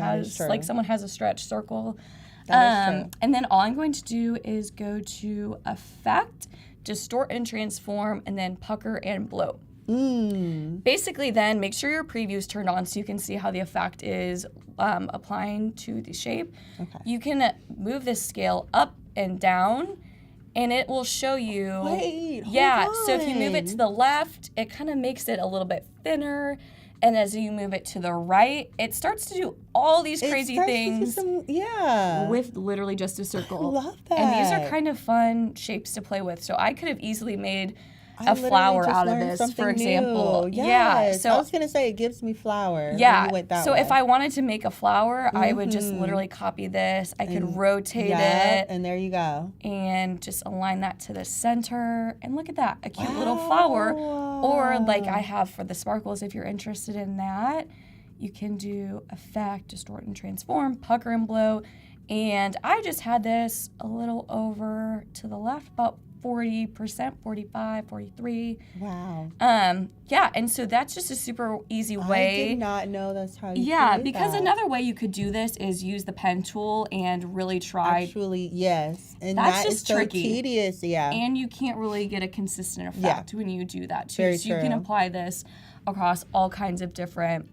someone has a stretch circle. And then all I'm going to do is go to Effect, Distort and Transform, and then Pucker and Blow. Basically then, make sure your preview is turned on so you can see how the effect is applying to the shape. Okay. You can move this scale up and down, and it will show you. Wait, hold so if you move it on. to the left, it kind of makes it a little bit thinner. And as you move it to the right, it starts to do all these crazy things with literally just a circle. I love that. And these are kind of fun shapes to play with. So I could have easily made a flower out of this, for example. Yeah. So I was gonna say it gives me flower. yeah. When you went that So way. if I wanted to make a flower, I would just literally copy this. I could rotate it and there you go. and just align that to the center. And look at that, a cute little flower. Or like I have for the sparkles, if you're interested in that, you can do Effect, Distort and Transform, Pucker and Blow. And I just had this a little over to the left, about 40%, 45, 43. Wow. And so that's just a super easy way. I did not know that's how you Yeah, did because that. another way you could do this is use the pen tool and really try. Actually, yes. And That's that just is so tricky. tedious, yeah. And you can't really get a consistent effect when you do that too. Very so you can true. apply this across all kinds of different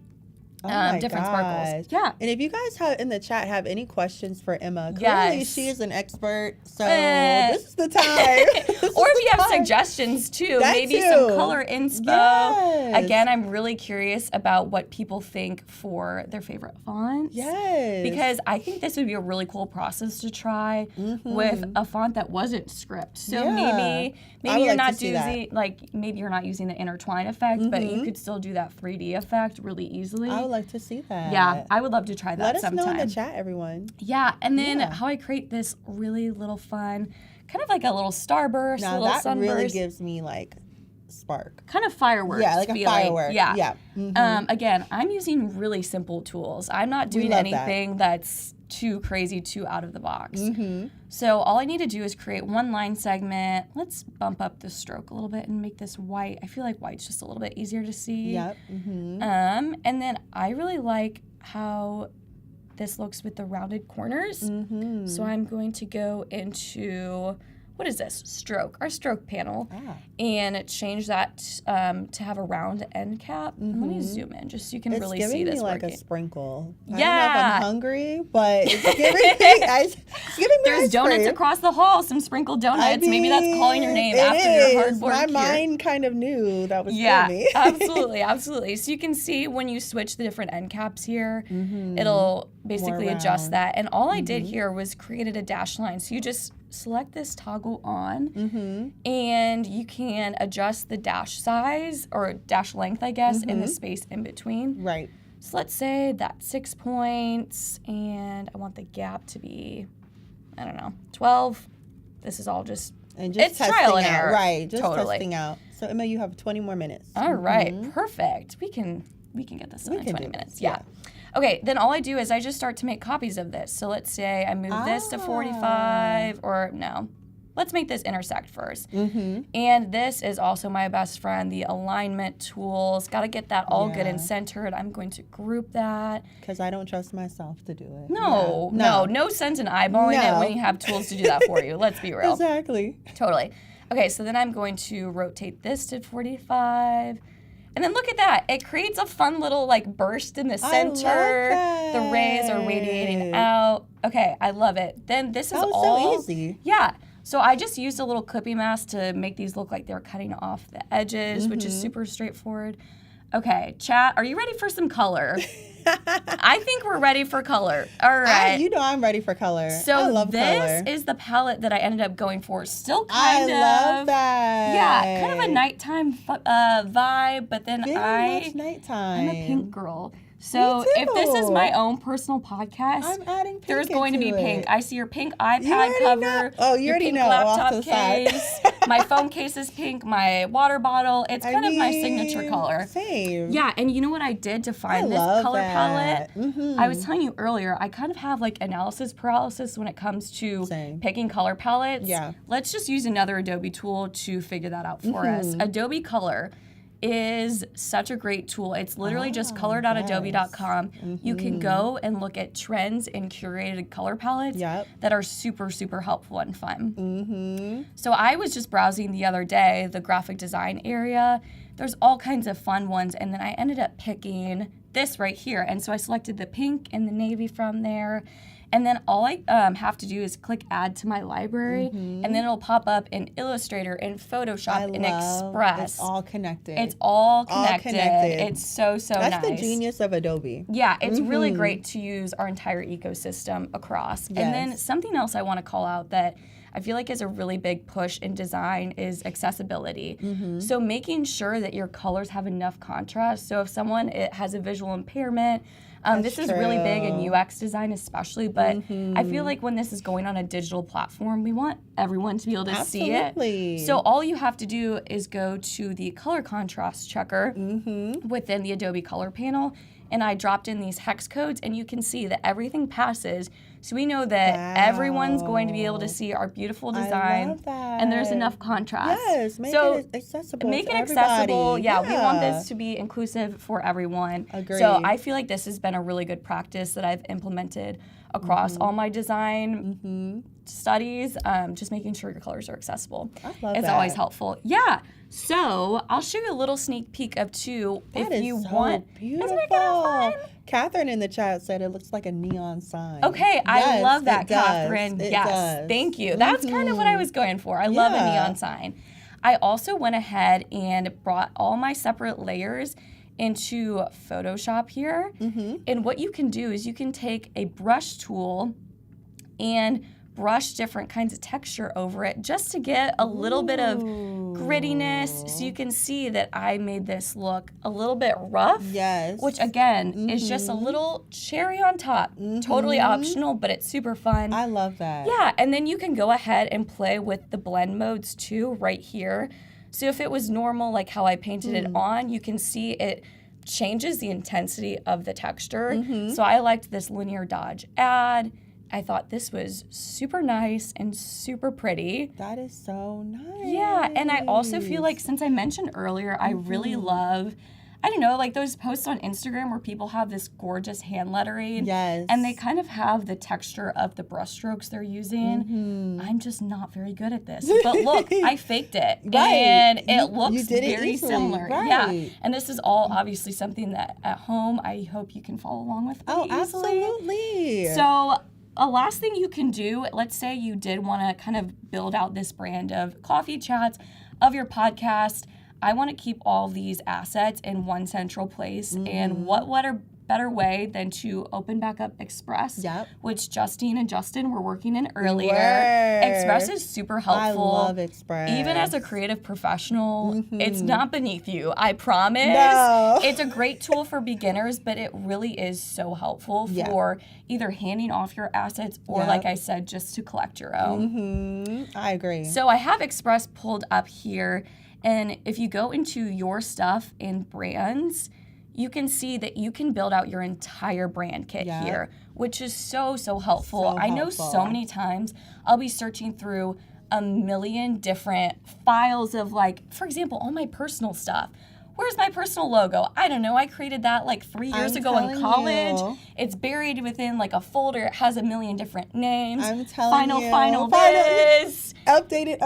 different sparkles. Yeah. And if you guys in the chat have any questions for Emma, clearly she is an expert, so this is the time. Or if you have suggestions too, maybe some color inspo. Yes. Again, I'm really curious about what people think for their favorite fonts. Yes. Because I think this would be a really cool process to try with a font that wasn't script. So maybe you're not using maybe you're not using the intertwine effect, but you could still do that 3D effect really easily. I would like to see that. Yeah, I would love to try that sometime. Let us know in the chat, everyone. Yeah, and then how I create this really little fun, kind of like a little starburst, Now a little that sunburst. really gives me like spark. Kind of fireworks. Yeah, like feeling. a firework. Yeah. Again, I'm using really simple tools. I'm not doing anything that's too crazy, too out of the box. So all I need to do is create one line segment. Let's bump up the stroke a little bit and make this white. I feel like white's just a little bit easier to see. Yep. And then I really like how this looks with the rounded corners. So I'm going to go into what is this? Stroke, our stroke panel, Ah. and change that to have a round end cap. And let me zoom in just so you can really see this It's giving me like working. a sprinkle. I Yeah. don't know if I'm hungry, but it's giving me There's ice donuts cream. across the hall, some sprinkled donuts. Maybe that's calling your name it after your is. hard work My here. mind kind of knew that was Yeah, for me. absolutely, absolutely. So you can see when you switch the different end caps here, it'll basically adjust round. that. And all I did here was created a dash line. So you just select this toggle on, and you can adjust the dash size or dash length, I guess, in the space in between. Right. So let's say that's 6 points, and I want the gap to be, I don't know, 12. This is all just, And just it's testing trial and out. error. Right. Just Totally. testing out. So Emma, you have 20 more minutes. All right, perfect. We can get this done in can 20 do minutes. this, Yeah. Okay, then all I do is I just start to make copies of this. So let's say I move this to 45, or no. Let's make this intersect first. And this is also my best friend, the alignment tools. Got to get that all good and centered. I'm going to group that. Because I don't trust myself to do it. No sense in eyeballing it when you have tools to do that for you. Let's be real. Exactly. Totally. Okay, so then I'm going to rotate this to 45. And then look at that. It creates a fun little like burst in the center. The rays are radiating out. Okay, I love it. Then this is That was all so easy. Yeah. So I just used a little clippy mask to make these look like they're cutting off the edges, which is super straightforward. Okay, chat, are you ready for some color? I think we're ready for color. All right. You know I'm ready for color. So I love this color. is the palette that I ended up going for. Still kind of. I love that. Yeah, kind of a nighttime vibe, but then Very much nighttime. I'm a pink girl. So if this is my own personal podcast, I'm adding pink there's going to be into pink. it. I see your pink You iPad already cover. know. Oh, you your already pink know. Off laptop to the side. case. My phone case is pink. My water bottle. It's kind of my signature color. Same. Yeah, and you know what I did to find this love color that. palette? I was telling you earlier, I kind of have like analysis paralysis when it comes to picking color palettes. Yeah. Let's just use another Adobe tool to figure that out for us. Adobe Color is such a great tool. It's literally just color.adobe.com. You can go and look at trends in curated color palettes that are super, super helpful and fun. So I was just browsing the other day, the graphic design area. There's all kinds of fun ones, and then I ended up picking this right here. And so I selected the pink and the navy from there. And then all I have to do is click add to my library, and then it'll pop up in Illustrator, in Photoshop, in Express. It's all connected. It's all connected. It's so nice. That's the genius of Adobe. Yeah, it's really great to use our entire ecosystem across. And then something else I want to call out that I feel like is a really big push in design is accessibility. So making sure that your colors have enough contrast. So if someone has a visual impairment, this is really big in UX design especially, but I feel like when this is going on a digital platform, we want everyone to be able to see it. So all you have to do is go to the color contrast checker within the Adobe Color panel, and I dropped in these hex codes, and you can see that everything passes. So we know that everyone's going to be able to see our beautiful design, I love that. and there's enough contrast. Yes, make it accessible. Make to it accessible. everybody. Yeah, we want this to be inclusive for everyone. Agreed. So I feel like this has been a really good practice that I've implemented across all my design studies. Just making sure your colors are accessible. I love it's that. always helpful. Yeah. So I'll show you a little sneak peek of two That if is you so want. Beautiful. Isn't it kind of fun? Catherine in the chat said it looks like a neon sign. Okay, I Yes, love that, it does. Catherine. It Yes, does. thank you. That's kind of what I was going for. I love a neon sign. I also went ahead and brought all my separate layers into Photoshop here. And what you can do is you can take a brush tool and brush different kinds of texture over it just to get a little bit of grittiness, so you can see that I made this look a little bit rough. Yes. Which again is just a little cherry on top. Totally optional, but it's super fun. I love that. Yeah, and then you can go ahead and play with the blend modes too right here. So if it was normal, like how I painted it on, you can see it changes the intensity of the texture. So I liked this linear dodge add. I thought this was super nice and super pretty. That is so nice. Yeah, and I also feel like, since I mentioned earlier, I really love I don't know, like those posts on Instagram where people have this gorgeous hand lettering. Yes. And they kind of have the texture of the brushstrokes they're using. I'm just not very good at this. But look, I faked it. Right. And it You looks did it very easily. similar. Right. Yeah. And this is all obviously something that at home I hope you can follow along with me easily. Absolutely. So a last thing you can do, let's say you did want to kind of build out this brand of coffee chats of your podcast. I want to keep all these assets in one central place. And what a better way than to open back up Express, which Justine and Justin were working in earlier. Express is super helpful. I love Express. Even as a creative professional, it's not beneath you, I promise. No. It's a great tool for beginners, but it really is so helpful for either handing off your assets or, like I said, just to collect your own. I agree. So I have Express pulled up here, and if you go into your stuff in brands, you can see that you can build out your entire brand kit here, which is so helpful. I know so many times I'll be searching through a million different files of, like, for example, all my personal stuff. Where's my personal logo? I don't know. I created that like 3 years ago in college. It's buried within like a folder. It has a million different names. I'm telling you. Final this. Update it.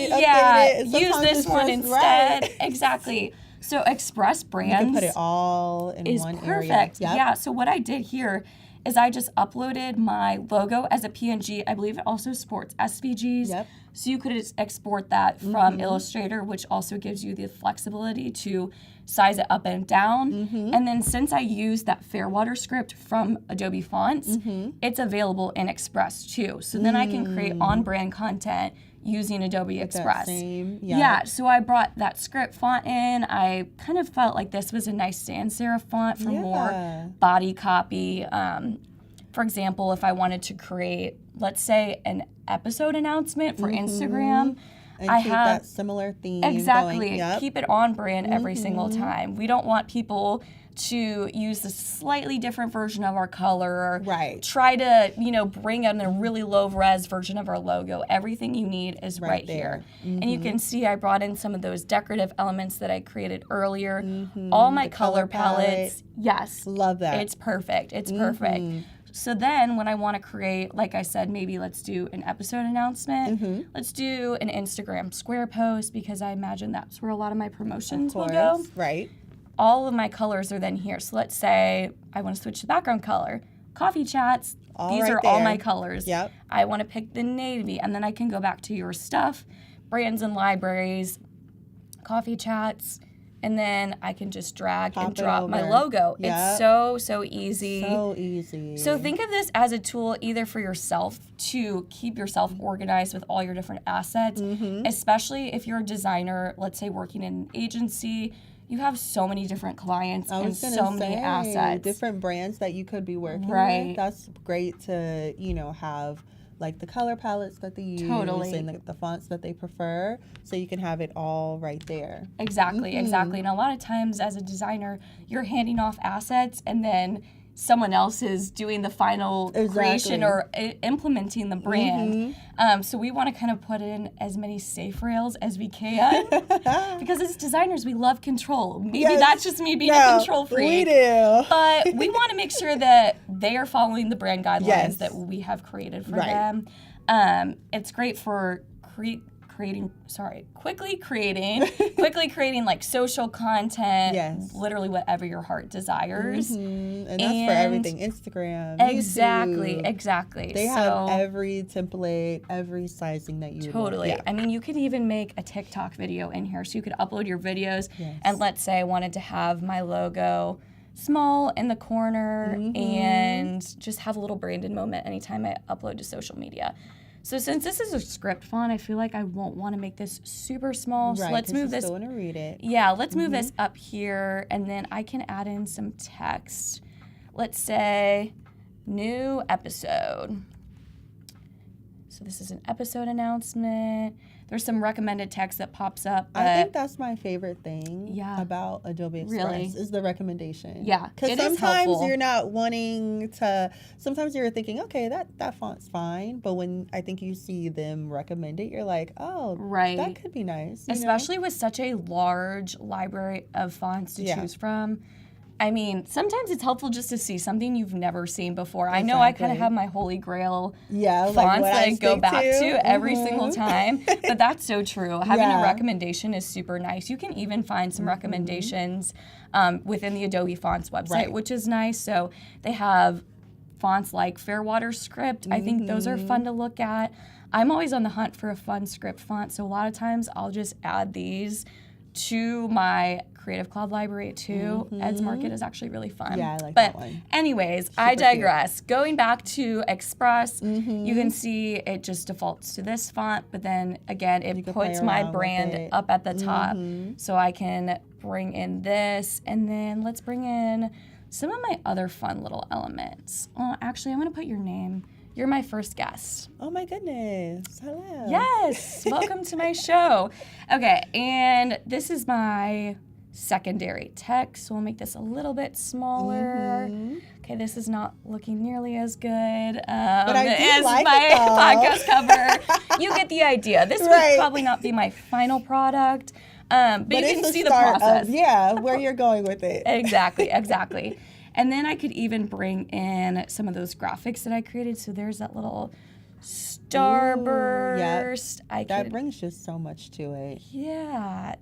Yeah, Sometimes use this it's one just instead. right. Exactly. So Express Brands You can put it all in is one perfect. area. Yeah, so what I did here is I just uploaded my logo as a PNG. I believe it also supports SVGs. So you could just export that from Illustrator, which also gives you the flexibility to size it up and down. And then since I used that Fairwater script from Adobe Fonts, it's available in Express too. So then I can create on-brand content using Adobe Express. Yeah, so I brought that script font in. I kind of felt like this was a nice sans serif font for more body copy. For example, if I wanted to create, let's say, an episode announcement for Instagram, And I keep have that similar theme exactly going. keep it on brand every single time. We don't want people to use a slightly different version of our color or try to, bring in a really low res version of our logo. Everything you need is right here. And you can see I brought in some of those decorative elements that I created earlier. All my color palettes. Yes. Love that. It's perfect. It's perfect. So then when I want to create, like I said, maybe let's do an episode announcement. Let's do an Instagram square post because I imagine that's where a lot of my promotions will go. Right. All of my colors are then here. So let's say I want to switch the background color. Coffee chats, these are all my colors. I want to pick the navy, and then I can go back to your stuff, brands and libraries, coffee chats, and then I can just drag and drop my logo. It's so easy. So easy. So think of this as a tool either for yourself to keep yourself organized with all your different assets, especially if you're a designer, let's say working in an agency. You have so many different clients and so many assets. Different brands that you could be working with. That's great to, have like the color palettes that they use and the fonts that they prefer, so you can have it all right there. Exactly. And a lot of times as a designer, you're handing off assets and then someone else is doing the final creation or implementing the brand. So we want to kind of put in as many safe rails as we can because as designers, we love control. Maybe that's just me being a control freak. We do. But we want to make sure that they are following the brand guidelines that we have created for them. It's great for quickly creating like social content, literally whatever your heart desires. And that's for everything, Instagram, YouTube. Exactly. They have every template, every sizing that you want. I mean, you could even make a TikTok video in here. So you could upload your videos and let's say I wanted to have my logo small in the corner and just have a little branded moment anytime I upload to social media. So since this is a script font, I feel like I won't want to make this super small. So let's move this. Still want to read it. Yeah, let's move this up here, and then I can add in some text. Let's say new episode. So this is an episode announcement. There's some recommended text that pops up. I think that's my favorite thing about Adobe Express Really? is the recommendation. Yeah, because it is sometimes helpful. you're not wanting to. Sometimes you're thinking, okay, that font's fine, but when I think you see them recommend it, you're like, oh, Right. that could be nice. you know? Especially with such a large library of fonts to choose from. I mean, sometimes it's helpful just to see something you've never seen before. I know I kind of have my holy grail fonts like that I go stick back to to. every single time, but that's so true. Having a recommendation is super nice. You can even find some recommendations within the Adobe Fonts website, which is nice. So they have fonts like Fairwater Script. I think those are fun to look at. I'm always on the hunt for a fun script font, so a lot of times I'll just add these to my Creative Cloud library too. Ed's Market is actually really fun. Yeah, I like that one. Anyways, I digress. Going back to Express, you can see it just defaults to this font, but then again, it puts my brand up at the top. So I can bring in this, and then let's bring in some of my other fun little elements. Actually, I'm gonna put your name. You're my first guest. Oh my goodness. Hello. Yes, welcome to my show. Okay, and this is my secondary text, so we'll make this a little bit smaller. Okay, this is not looking nearly as good but I do as like my it, though. podcast cover. You get the idea. This would probably not be my final product, but you can see the process. Where you're going with it. Exactly. And then I could even bring in some of those graphics that I created. So there's that little starburst. That brings just so much to it. Yeah,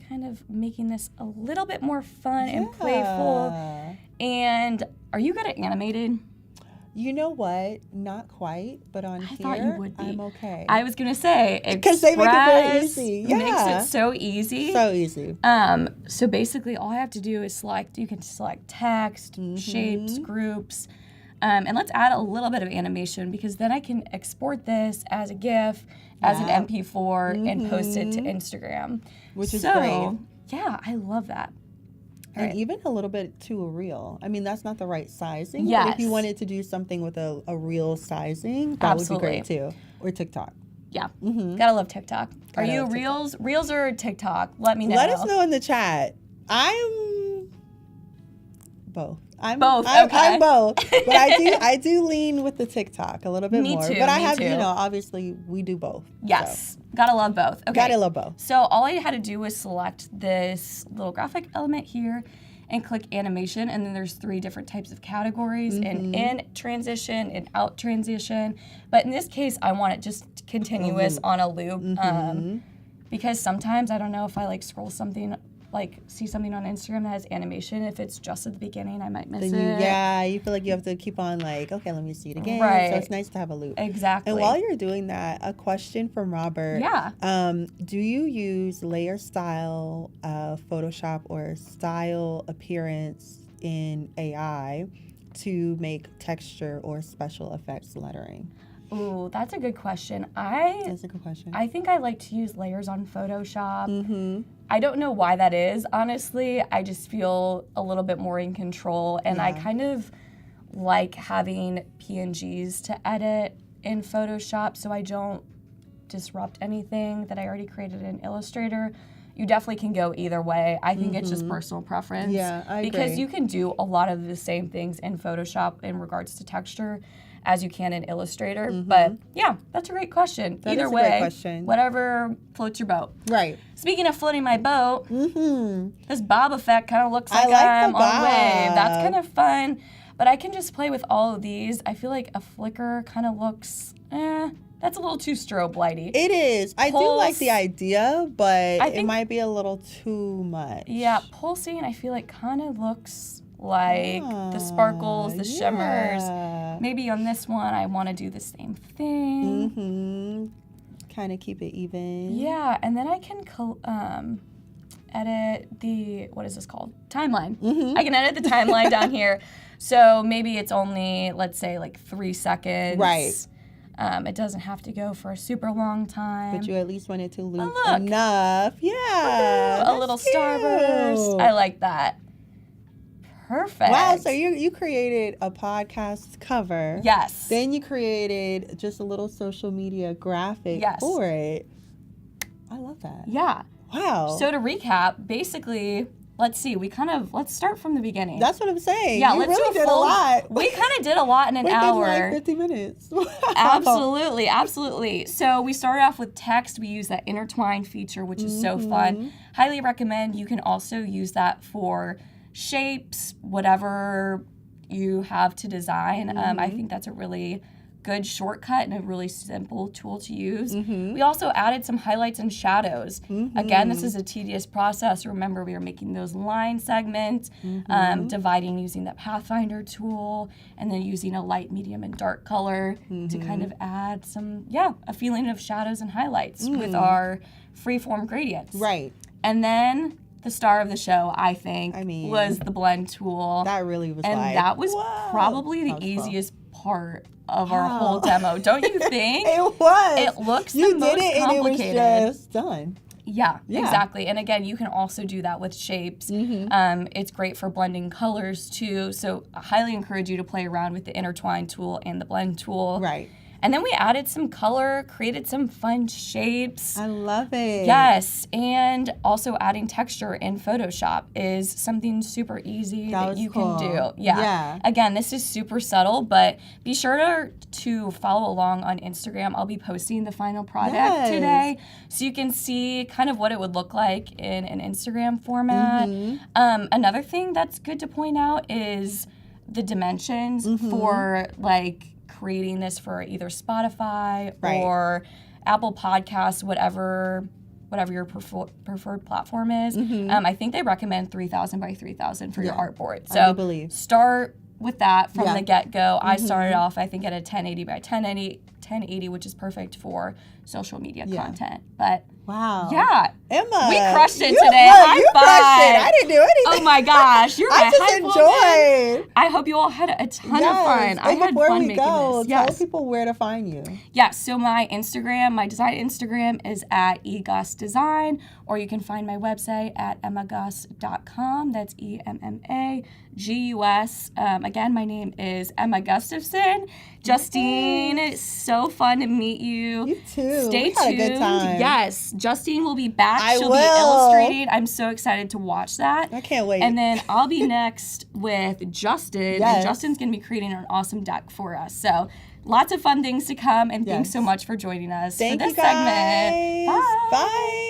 kind of making this a little bit more fun and playful. And are you good at animated? You know what? Not quite, but on here, thought you would be. I'm okay. I was gonna say because they make it very easy. Makes it so easy. So easy. So basically, all I have to do is select. You can select text, shapes, groups, and let's add a little bit of animation because then I can export this as a GIF, as an MP4, and post it to Instagram, which is great. Yeah, I love that. And even a little bit to a reel. I mean, that's not the right sizing. Yes. But if you wanted to do something with a real sizing, that would be great too. Or TikTok. Yeah. Gotta love TikTok. Are you Reels? Reels or TikTok? Let me know. Let us know in the chat. I'm both. I'm both. I'm both. But I do lean with the TikTok a little bit more. Too, but I have, too. Obviously we do both. Yes. So. Gotta love both. Okay. Gotta love both. So all I had to do was select this little graphic element here and click animation, and then there's 3 different types of categories, an in transition, an out transition. But in this case, I want it just continuous on a loop because sometimes I don't know if I scroll something, see something on Instagram that has animation. If it's just at the beginning, I might miss it. Yeah, you feel like you have to keep on okay, let me see it again. Right. So it's nice to have a loop. Exactly. And while you're doing that, a question from Robert. Yeah. Do you use layer style, Photoshop, or style appearance in AI to make texture or special effects lettering? Ooh, that's a good question. That's a good question. I think I like to use layers on Photoshop. I don't know why that is, honestly. I just feel a little bit more in control, and I kind of like having PNGs to edit in Photoshop so I don't disrupt anything that I already created in Illustrator. You definitely can go either way. I think it's just personal preference. Yeah, I agree. Because you can do a lot of the same things in Photoshop in regards to texture as you can in Illustrator. But yeah, that's a great question. Either way, great question. Whatever floats your boat. Right. Speaking of floating my boat, this bob effect kind of looks like, I like I'm the on a wave. bob. That's kind of fun. But I can just play with all of these. I feel like a flicker kind of looks, that's a little too strobe lighty. It is. I do like the idea, but it might be a little too much. Yeah, pulsing I feel like kind of looks like the sparkles, the shimmers. Maybe on this one I want to do the same thing. Kind of keep it even. Yeah, and then I can edit the, what is this called? Timeline. I can edit the timeline down here. So maybe it's only, let's say 3 seconds. Right. It doesn't have to go for a super long time. But you at least want it to loop enough. Yeah. A little starburst. I like that. Perfect. Wow, so you created a podcast cover. Yes. Then you created just a little social media graphic for it. love that. Yeah. Wow. So to recap, basically, let's start from the beginning. That's what I'm saying. Yeah, you let's really do did a lot. We kind of did a lot in an Within hour. like 50 minutes. Wow. Absolutely, absolutely. So we started off with text. We use that intertwine feature, which is so fun. Highly recommend. You can also use that for shapes, whatever you have to design. I think that's a really good shortcut and a really simple tool to use. We also added some highlights and shadows. Again, this is a tedious process. Remember, we are making those line segments, dividing using that Pathfinder tool, and then using a light, medium, and dark color to kind of add some, a feeling of shadows and highlights with our freeform gradients. Right. And then the star of the show, I think, was the blend tool. That really was and that was probably the easiest part of our whole demo. Don't you think? It was. It looks you the most did it complicated. And it was just done. Yeah, exactly. And again, you can also do that with shapes. It's great for blending colors too. So I highly encourage you to play around with the intertwine tool and the blend tool. Right. And then we added some color, created some fun shapes. I love it. Yes, and also adding texture in Photoshop is something super easy that you can do. Yeah. Again, this is super subtle, but be sure to follow along on Instagram. I'll be posting the final product today, so you can see kind of what it would look like in an Instagram format. Another thing that's good to point out is the dimensions for like creating this for either Spotify or Apple Podcasts, whatever your preferred platform is. I think they recommend 3,000 by 3,000 for your artboard. So start with that from the get-go. I started off, I think, at a 1080 by 1080, which is perfect for social media content. But wow. Yeah. Emma. We crushed it today. You crushed it. I didn't do anything. Oh my gosh. You're my I just enjoyed. I hope you all had a ton of fun. I had fun making this. Tell people where to find you. Yes. So my design Instagram is at egusdesign, or you can find my website at emmagus.com. That's EMMAGUS. Again, my name is Emma Gustafson. Justine, it's so fun to meet you. You too. Stay tuned. Had a good time. Yes, Justine will be back. She'll will. be illustrating. I'm so excited to watch that. I can't wait. And then I'll be next with Justin, and Justin's going to be creating an awesome deck for us. So lots of fun things to come, and thanks so much for joining us for this segment. Bye. Bye.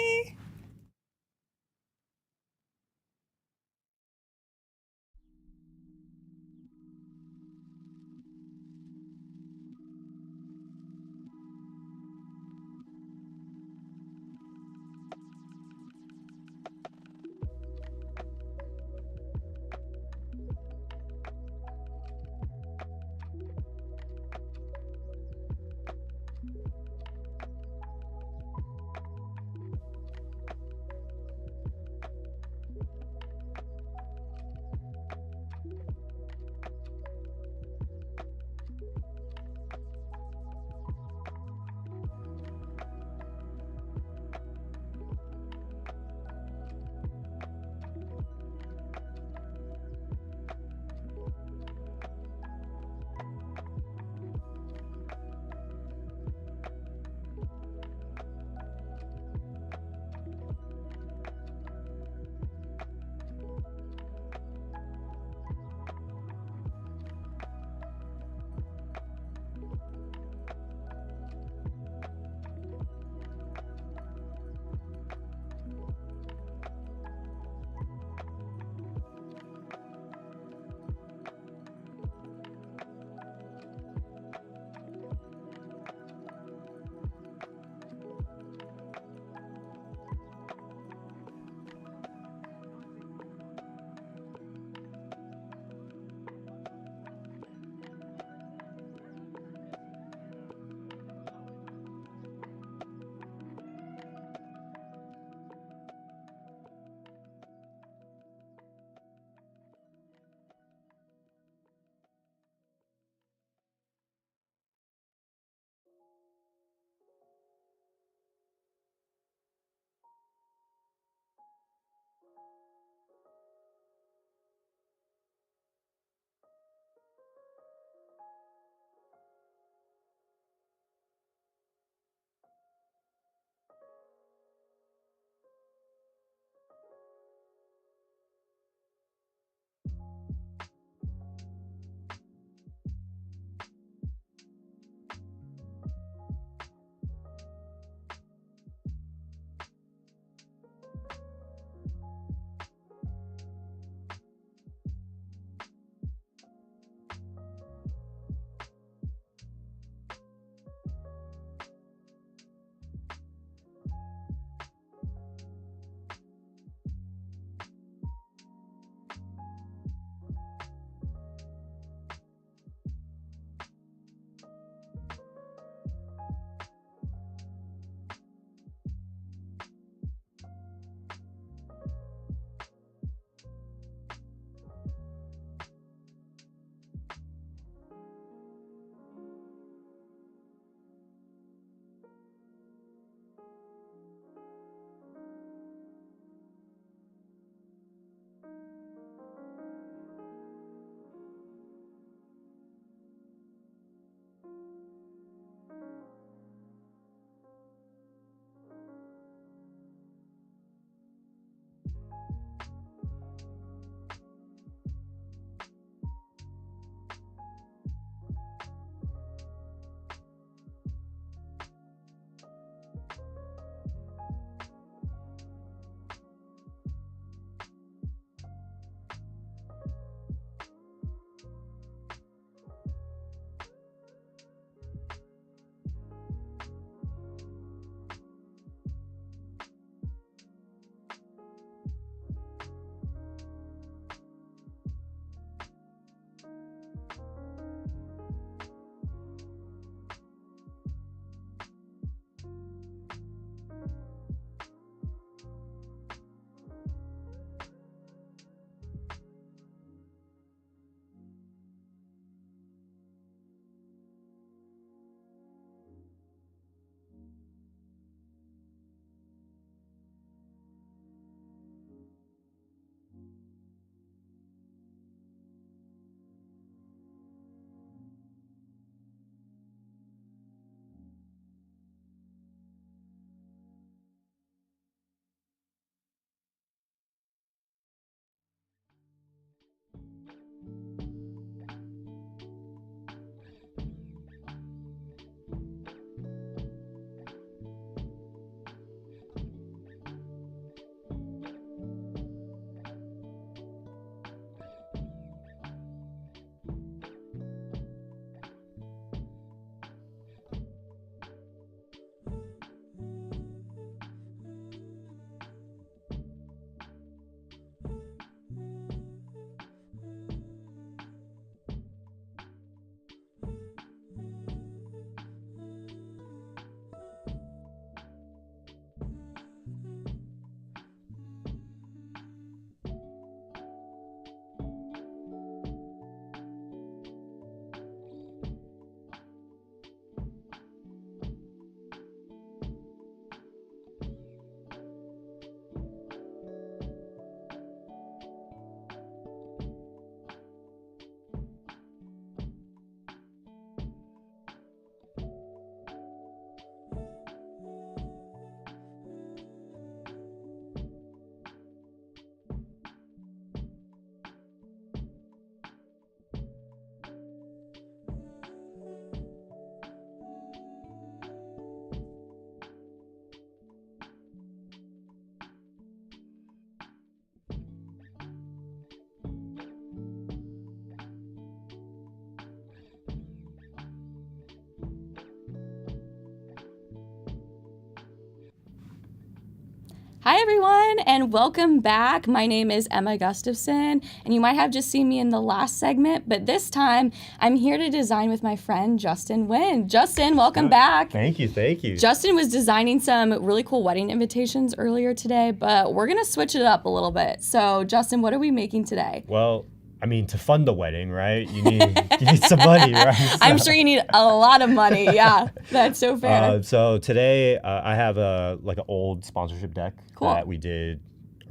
Hi, everyone, and welcome back. My name is Emma Gustafson, and you might have just seen me in the last segment, but this time I'm here to design with my friend Justine Nguyen. Justin, welcome back. Thank you. Justin was designing some really cool wedding invitations earlier today, but we're going to switch it up a little bit. So, Justin, what are we making today? Well, I mean, to fund the wedding, right? You need some money, right? So, I'm sure you need a lot of money. Yeah, that's so fair. So today I have an old sponsorship deck Cool. that we did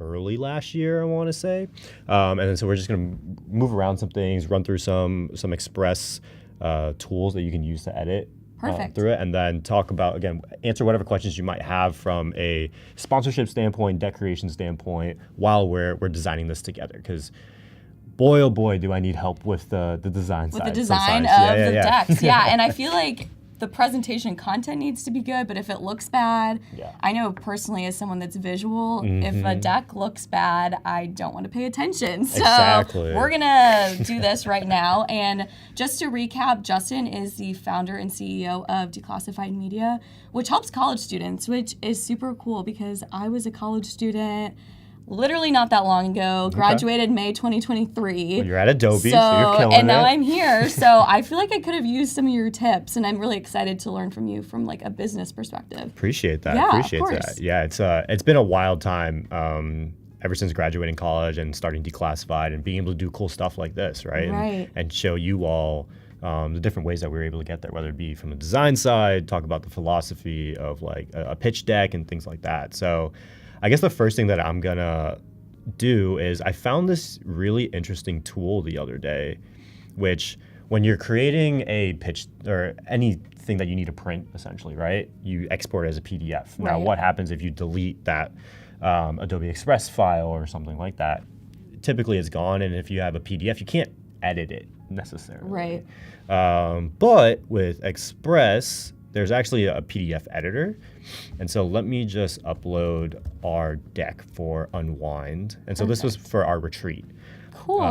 early last year, I want to say, and then so we're just gonna move around some things, run through some Express tools that you can use to edit. Perfect. Through it, and then talk about, again, answer whatever questions you might have from a sponsorship standpoint, deck creation standpoint, while we're designing this together, because boy, oh boy, do I need help with the design side. With the design sometimes. of the decks, yeah. And I feel like the presentation content needs to be good, but if it looks bad, I know personally as someone that's visual, if a deck looks bad, I don't want to pay attention. So Exactly. we're gonna do this right now. And just to recap, Justin is the founder and CEO of Declassified Media, which helps college students, which is super cool because I was a college student literally not that long ago, graduated May 2023. Well, you're at Adobe, so you're killing and now it. I'm here. So I feel like I could have used some of your tips, and I'm really excited to learn from you from like a business perspective. Appreciate that. Yeah, Appreciate of course. that. Yeah, it's been a wild time ever since graduating college and starting Declassified and being able to do cool stuff like this, right? Right. And show you all the different ways that we were able to get there, whether it be from the design side, talk about the philosophy of like a pitch deck and things like that. So I guess the first thing that I'm gonna do is I found this really interesting tool the other day, which when you're creating a pitch or anything that you need to print, essentially, right? You export it as a PDF. Now, what happens if you delete that Adobe Express file or something like that? Typically, it's gone, and if you have a PDF, you can't edit it necessarily. Right. But with Express, there's actually a PDF editor. And so let me just upload our deck for Unwind. And so this was for our retreat. Cool.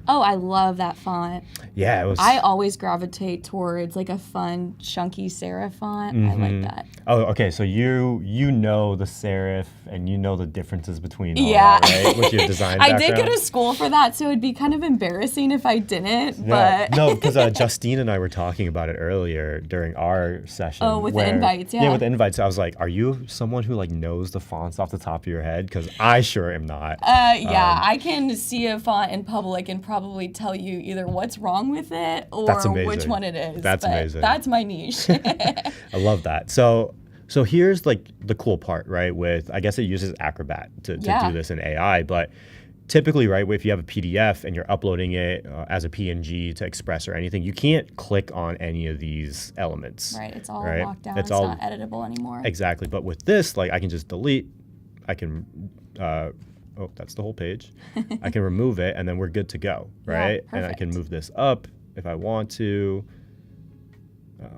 Oh, I love that font. Yeah, it was. I always gravitate towards like a fun, chunky serif font. I like that. Oh, okay. So you know the serif and you know the differences between all Yeah. that, right? With your design I background. did go to school for that, so it'd be kind of embarrassing if I didn't. Yeah. But No, because Justine and I were talking about it earlier during our session. Oh, with the invites, yeah. Yeah, with the invites. I was like, are you someone who like knows the fonts off the top of your head? Because I sure am not. yeah, I can see a font in public and probably tell you either what's wrong with it or That's amazing. which one it is. That's but amazing. That's my niche. I love that. So here's like the cool part, right? With, I guess it uses Acrobat to do this in AI, but typically, right, if you have a PDF and you're uploading it as a PNG to Express or anything, you can't click on any of these elements. Right, it's all right? locked down. It's It's all not editable anymore. Exactly. But with this, like I can just delete, I can, oh, that's the whole page. I can remove it and then we're good to go, right? And I can perfect. move this up if I want to,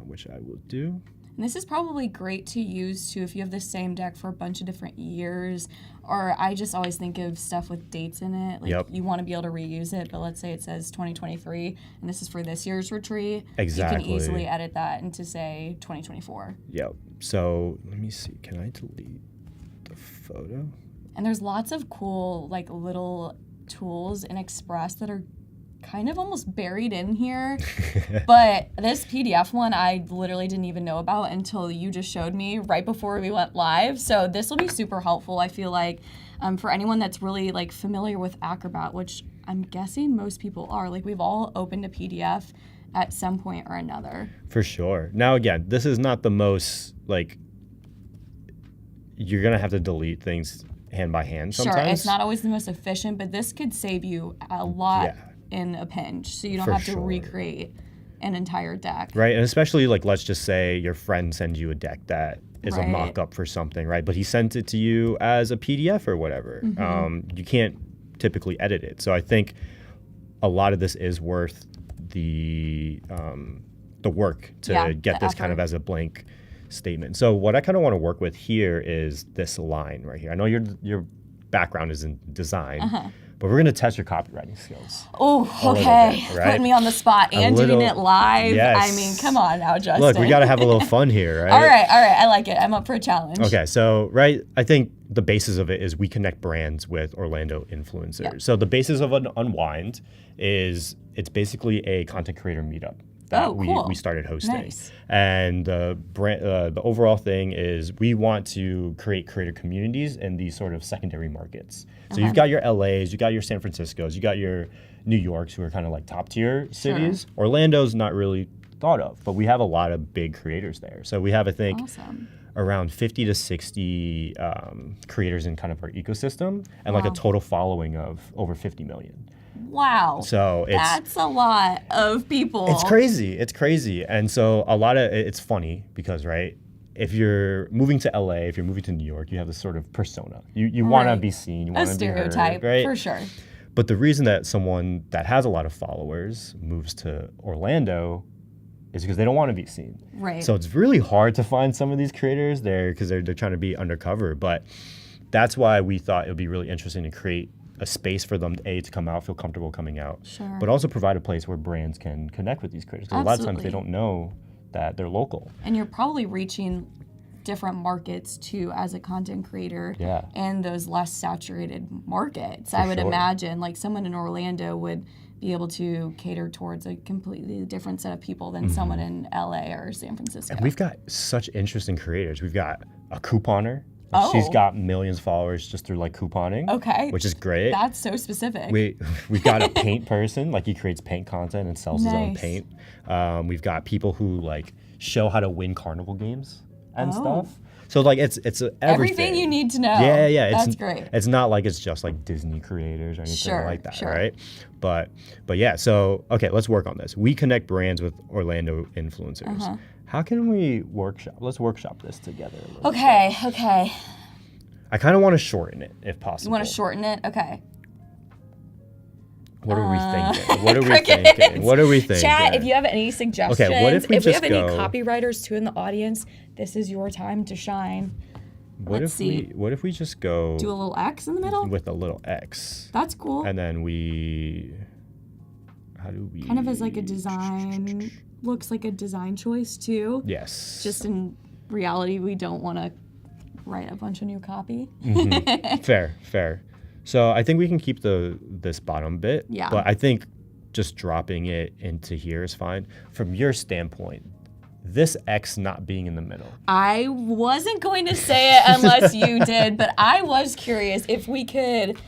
which I will do. And this is probably great to use too if you have the same deck for a bunch of different years. Or I just always think of stuff with dates in it. Like you want to be able to reuse it, but let's say it says 2023 and this is for this year's retreat. Exactly. You can easily edit that into say 2024. Yep. So let me see. Can I delete the photo? And there's lots of cool like little tools in Express that are kind of almost buried in here. But this PDF one I literally didn't even know about until you just showed me right before we went live. So this will be super helpful, I feel like, for anyone that's really like familiar with Acrobat, which I'm guessing most people are. Like we've all opened a PDF at some point or another. For sure. Now, again, this is not the most, like, you're going to have to delete things hand by hand sometimes. Sure, it's not always the most efficient, but this could save you a lot in a pinch, so you don't have to recreate an entire deck. Right, and especially, like, let's just say your friend sends you a deck that is a mock-up for something, right? But he sent it to you as a PDF or whatever. You can't typically edit it. So I think a lot of this is worth the work to get this kind of as a blank statement. So what I kind of want to work with here is this line right here. I know your background is in design, but we're going to test your copywriting skills. Oh, okay. Bit, right? Putting me on the spot and doing it live. Yes. I mean, come on now, Justin. Look, we got to have a little fun here, right? All right. I like it. I'm up for a challenge. Okay, so, right, I think the basis of it is we connect brands with Orlando influencers. Yep. So the basis of an Unwind is it's basically a content creator meetup that we started hosting. Nice. And the overall thing is we want to create creator communities in these sort of secondary markets. So you've got your LAs, you got your San Franciscos, you got your New Yorks, who are kind of like top tier cities. Sure. Orlando's not really thought of, but we have a lot of big creators there. So we have, I think, around 50 to 60 creators in kind of our ecosystem, and like a total following of over 50 million. Wow. So that's a lot of people. It's crazy. And so a lot of it's funny because, right, if you're moving to LA, if you're moving to New York, you have this sort of persona. You want to be seen, you want to be heard, stereotype, right? For sure. But the reason that someone that has a lot of followers moves to Orlando is because they don't want to be seen. Right. So it's really hard to find some of these creators there because they're trying to be undercover. But that's why we thought it would be really interesting to create a space for them to come out, feel comfortable coming out, but also provide a place where brands can connect with these creators. Because a lot of times they don't know that they're local. And you're probably reaching different markets too as a content creator in those less saturated markets. I would imagine like someone in Orlando would be able to cater towards a completely different set of people than someone in LA or San Francisco. And we've got such interesting creators. We've got a couponer. She's got millions of followers just through like couponing. Okay. Which is great. That's so specific. We've got a paint person, like he creates paint content and sells his own paint. We've got people who like show how to win carnival games and stuff. So like it's everything you need to know. Yeah. That's great. It's not like it's just like Disney creators or anything like that, right? But yeah, so okay, let's work on this. We connect brands with Orlando influencers. How can we workshop? Let's workshop this together. Okay. I kind of want to shorten it if possible. You want to shorten it? Okay. What are we thinking? What are we thinking? Chat, if you have any suggestions, okay, what if we have any copywriters too in the audience, this is your time to shine. What if we just go do a little X in the middle? With a little X. That's cool. And then how do we kind of as like a design, looks like a design choice too. Yes. Just in reality, we don't want to write a bunch of new copy. Fair. So I think we can keep this bottom bit. Yeah. But I think just dropping it into here is fine. From your standpoint, this X not being in the middle. I wasn't going to say it unless you did, but I was curious if we could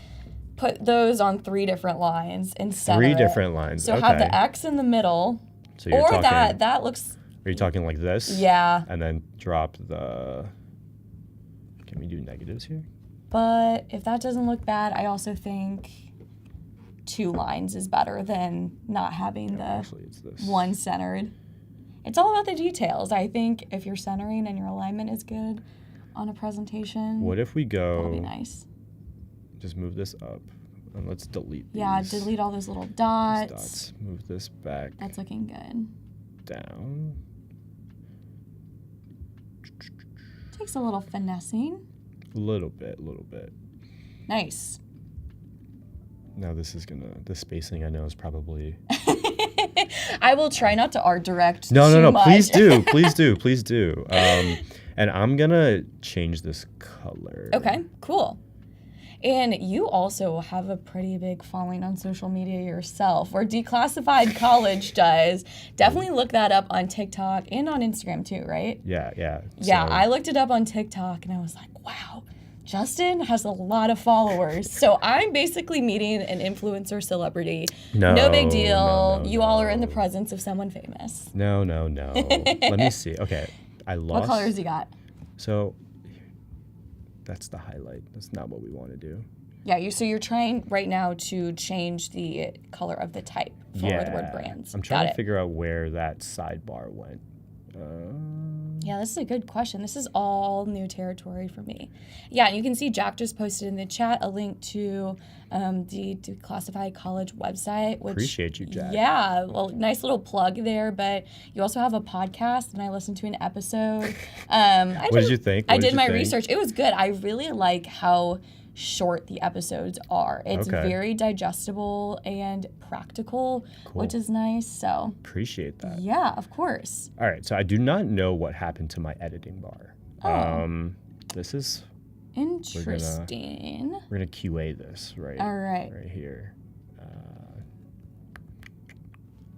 put those on 3 different lines instead of 3 different lines. So have the X in the middle. So you're talking, that looks... Are you talking like this? Yeah. And then drop the... Can we do negatives here? But if that doesn't look bad, I also think 2 lines is better than not having one centered. It's all about the details. I think if you're centering and your alignment is good on a presentation, what if we go... That'll be nice. Just move this up and let's delete these. Yeah, delete all those little dots. Move this back. That's looking good. Down. Takes a little finessing. A little bit. Nice. Now the spacing I know is probably... I will try not to art direct No, much. please do. And I'm gonna change this color. Okay, cool. And you also have a pretty big following on social media yourself, or Declassified College does. Definitely look that up on TikTok and on Instagram too, right? Yeah. Yeah, I looked it up on TikTok and I was like, wow, Justin has a lot of followers. So I'm basically meeting an influencer celebrity. No big deal. You all are in the presence of someone famous. No. Let me see. Okay, I lost. What colors you got? So that's the highlight. That's not what we want to do. Yeah, so you're trying right now to change the color of the type for the word brands. I'm trying to figure out where that sidebar went. Yeah, this is a good question. This is all new territory for me. Yeah, and you can see Jack just posted in the chat a link to the Declassified College website. Which, appreciate you, Jack. Yeah, well, nice little plug there. But you also have a podcast, and I listened to an episode. What did you think? I did my research. It was good. I really like how short the episodes are. It's Okay. very digestible and practical, which is nice. So Appreciate that. yeah, of course. All right, so I do not know what happened to my editing bar. This is Interesting. we're gonna QA this right. All right. Right here.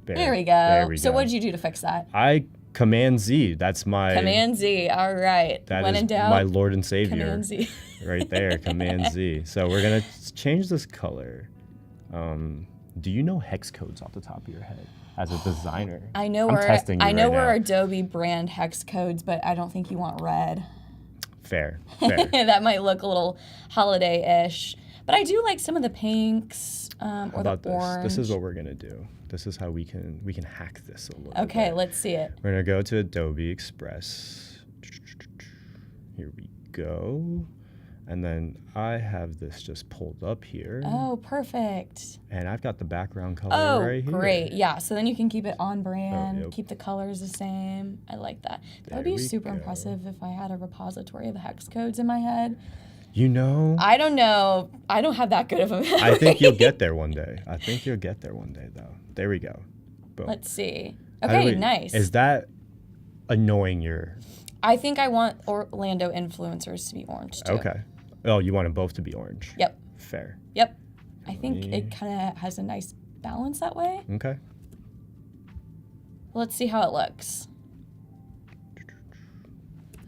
There we go. There we So go. what did you do to fix that? I Command Z. That's my Command Z. All right. That When is in doubt, my Lord and Savior. Command Z. Right there, Command Z. So we're gonna change this color. Do you know hex codes off the top of your head as a designer? I know I'm we're testing you right we're now. Adobe brand hex codes, but I don't think you want red. Fair. That might look a little holiday-ish. But I do like some of the pinks or How the about this? orange. This is what we're gonna do. This is how we can hack this a little Okay, bit. let's see it. We're gonna go to Adobe Express. Here we go. And then I have this just pulled up here. Oh, perfect. And I've got the background color Oh, right here. great. Yeah, so then you can keep it on brand, yep. keep the colors the same. I like that. That would There be we super go. impressive if I had a repository of the hex codes in my head. You know, I don't know. I don't have that good of a memory. I think you'll get there one day. I think you'll get there one day, though. There we go. Boom. Let's see. How do Okay, we- nice. Is that annoying your... I think I want Orlando influencers to be orange too. Okay. Oh, you want them both to be orange? Yep. Fair. Yep. I think it kind of has a nice balance that way. Okay. Let's see how it looks.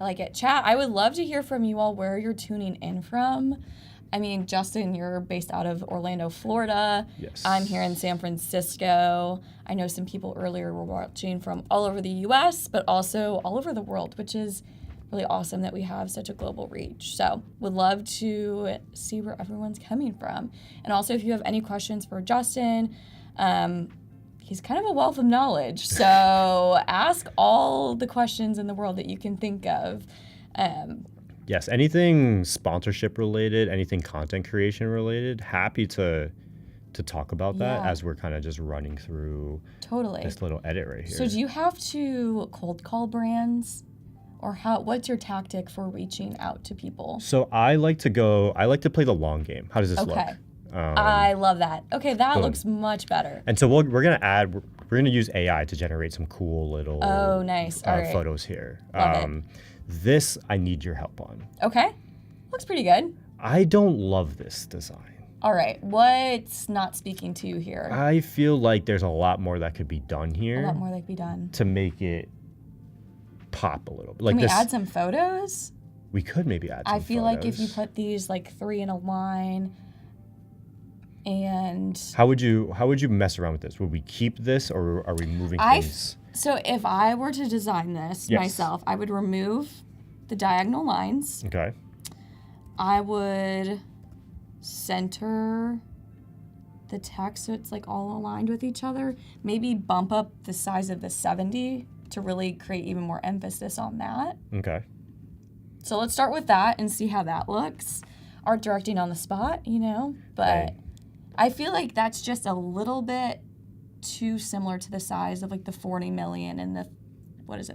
I like it. Chat, I would love to hear from you all where you're tuning in from. I mean, Justin, you're based out of Orlando, Florida. Yes. I'm here in San Francisco. I know some people earlier were watching from all over the US, but also all over the world, which is really awesome that we have such a global reach. So would love to see where everyone's coming from. And also, if you have any questions for Justin, he's kind of a wealth of knowledge. So ask all the questions in the world that you can think of. Yes, anything sponsorship related, anything content creation related, happy to talk about that Yeah. as we're kind of just running through Totally. this little edit right here. So do you have to cold call brands? Or what's your tactic for reaching out to people? So I like to play the long game. How does this look? Okay. I love that. Okay, that looks much better. And so we're gonna use AI to generate some cool little Oh, nice. All right. photos here. Love it. This I need your help on. Okay. Looks pretty good. I don't love this design. All right. What's not speaking to you here? I feel like there's a lot more that could be done A here lot more that could be done. to make it pop a little bit. Like Can we this, add some photos? we could maybe add some I feel like if you photos. put these like 3 in a line and How would you mess around with this? Would we keep this or are we moving things? so if I were to design this Yes. myself, I would remove the diagonal lines. Okay. I would center the text so it's like all aligned with each other. Maybe bump up the size of the 70 to really create even more emphasis on that. Okay. So let's start with that and see how that looks. Art directing on the spot, but Hey. I feel like that's just a little bit too similar to the size of like the 40 million and the,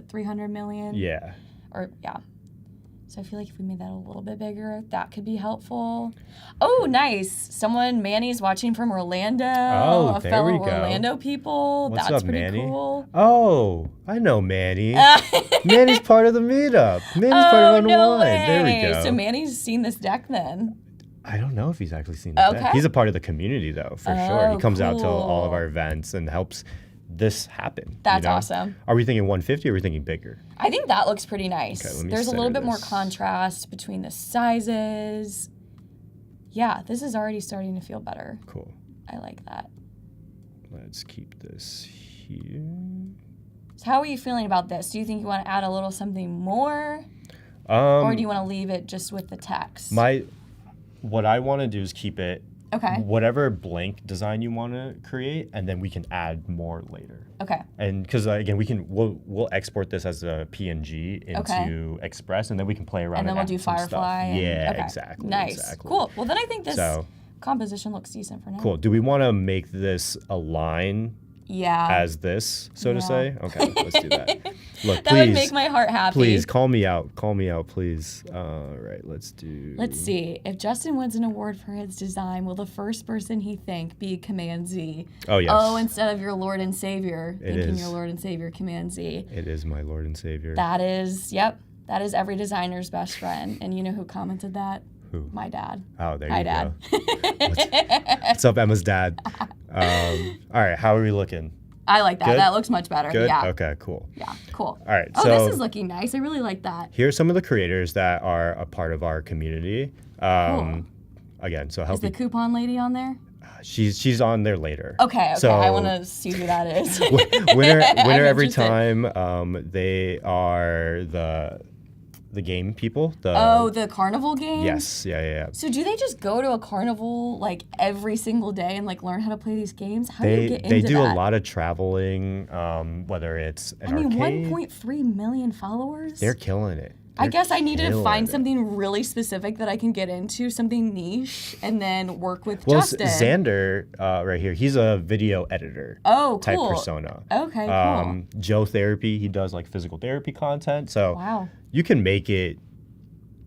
300 million? Yeah. Or, yeah. So I feel like if we made that a little bit bigger, that could be helpful. Oh, nice. Manny's watching from Orlando. Oh, a there fellow we go. Orlando people. What's That's up, pretty Manny? cool. Oh, I know Manny. Manny's part of the meetup. Manny's part of Run no Wine. There we way. go. So Manny's seen this deck then. I don't know if he's actually seen the deck. Okay. He's a part of the community though, for sure. He comes out to all of cool. our events and helps this happen. That's awesome. Are we thinking 150 or are we thinking bigger? I think that looks pretty nice. Okay, let me There's a little center bit more this. contrast between the sizes. Yeah, this is already starting to feel better. Cool. I like that. Let's keep this here. So how are you feeling about this? Do you think you want to add a little something more? Um, Or do you want to leave it just with the text? What I want to do is keep it Okay. whatever blank design you want to create, and then we can add more later. Okay. And because again, we'll export this as a PNG into Express, and then we can play around. And then we'll add do some stuff. Firefly. Yeah, okay. exactly. Nice. Exactly. Cool. Well, then I think this So composition looks decent for now. cool. Do we want to make this a line as this, so to say? Okay, let's do that. Look, That would make my heart happy. Please, call me out. Call me out, please. All right, let's see. If Justin wins an award for his design, will the first person he think be Command Z? Oh, yes. Oh, instead of your Lord and Savior, thinking is. your Lord and Savior, Command Z. It is my Lord and Savior. That is, yep. That is every designer's best friend. And you know who commented that? Who? My dad. Oh, there Hi, you Dad. go. What's up, Emma's dad? All right, how are we looking? I like that. Good? That looks much better. Good? Yeah. Okay, cool. Yeah, cool. All right, Oh, so this is looking nice. I really like that. here's some of the creators that are a part of our community. Cool. Again, so Is help the coupon lady on there? she's on there later. Okay, So I want to see who that is. winner I'm every interested. time. They are the game people. The carnival games? Yes, yeah. So do they just go to a carnival like every single day and like learn how to play these games? How do you get into They do that? a lot of traveling, whether it's an I mean, arcade. 1.3 million followers? They're killing it. I guess I needed to killing find it. something really specific that I can get into, something niche, and then work with Well, Justin. Xander, right here, he's a video editor type cool. persona. Okay, cool. Joe Therapy, he does like physical therapy content. So Wow. you can make it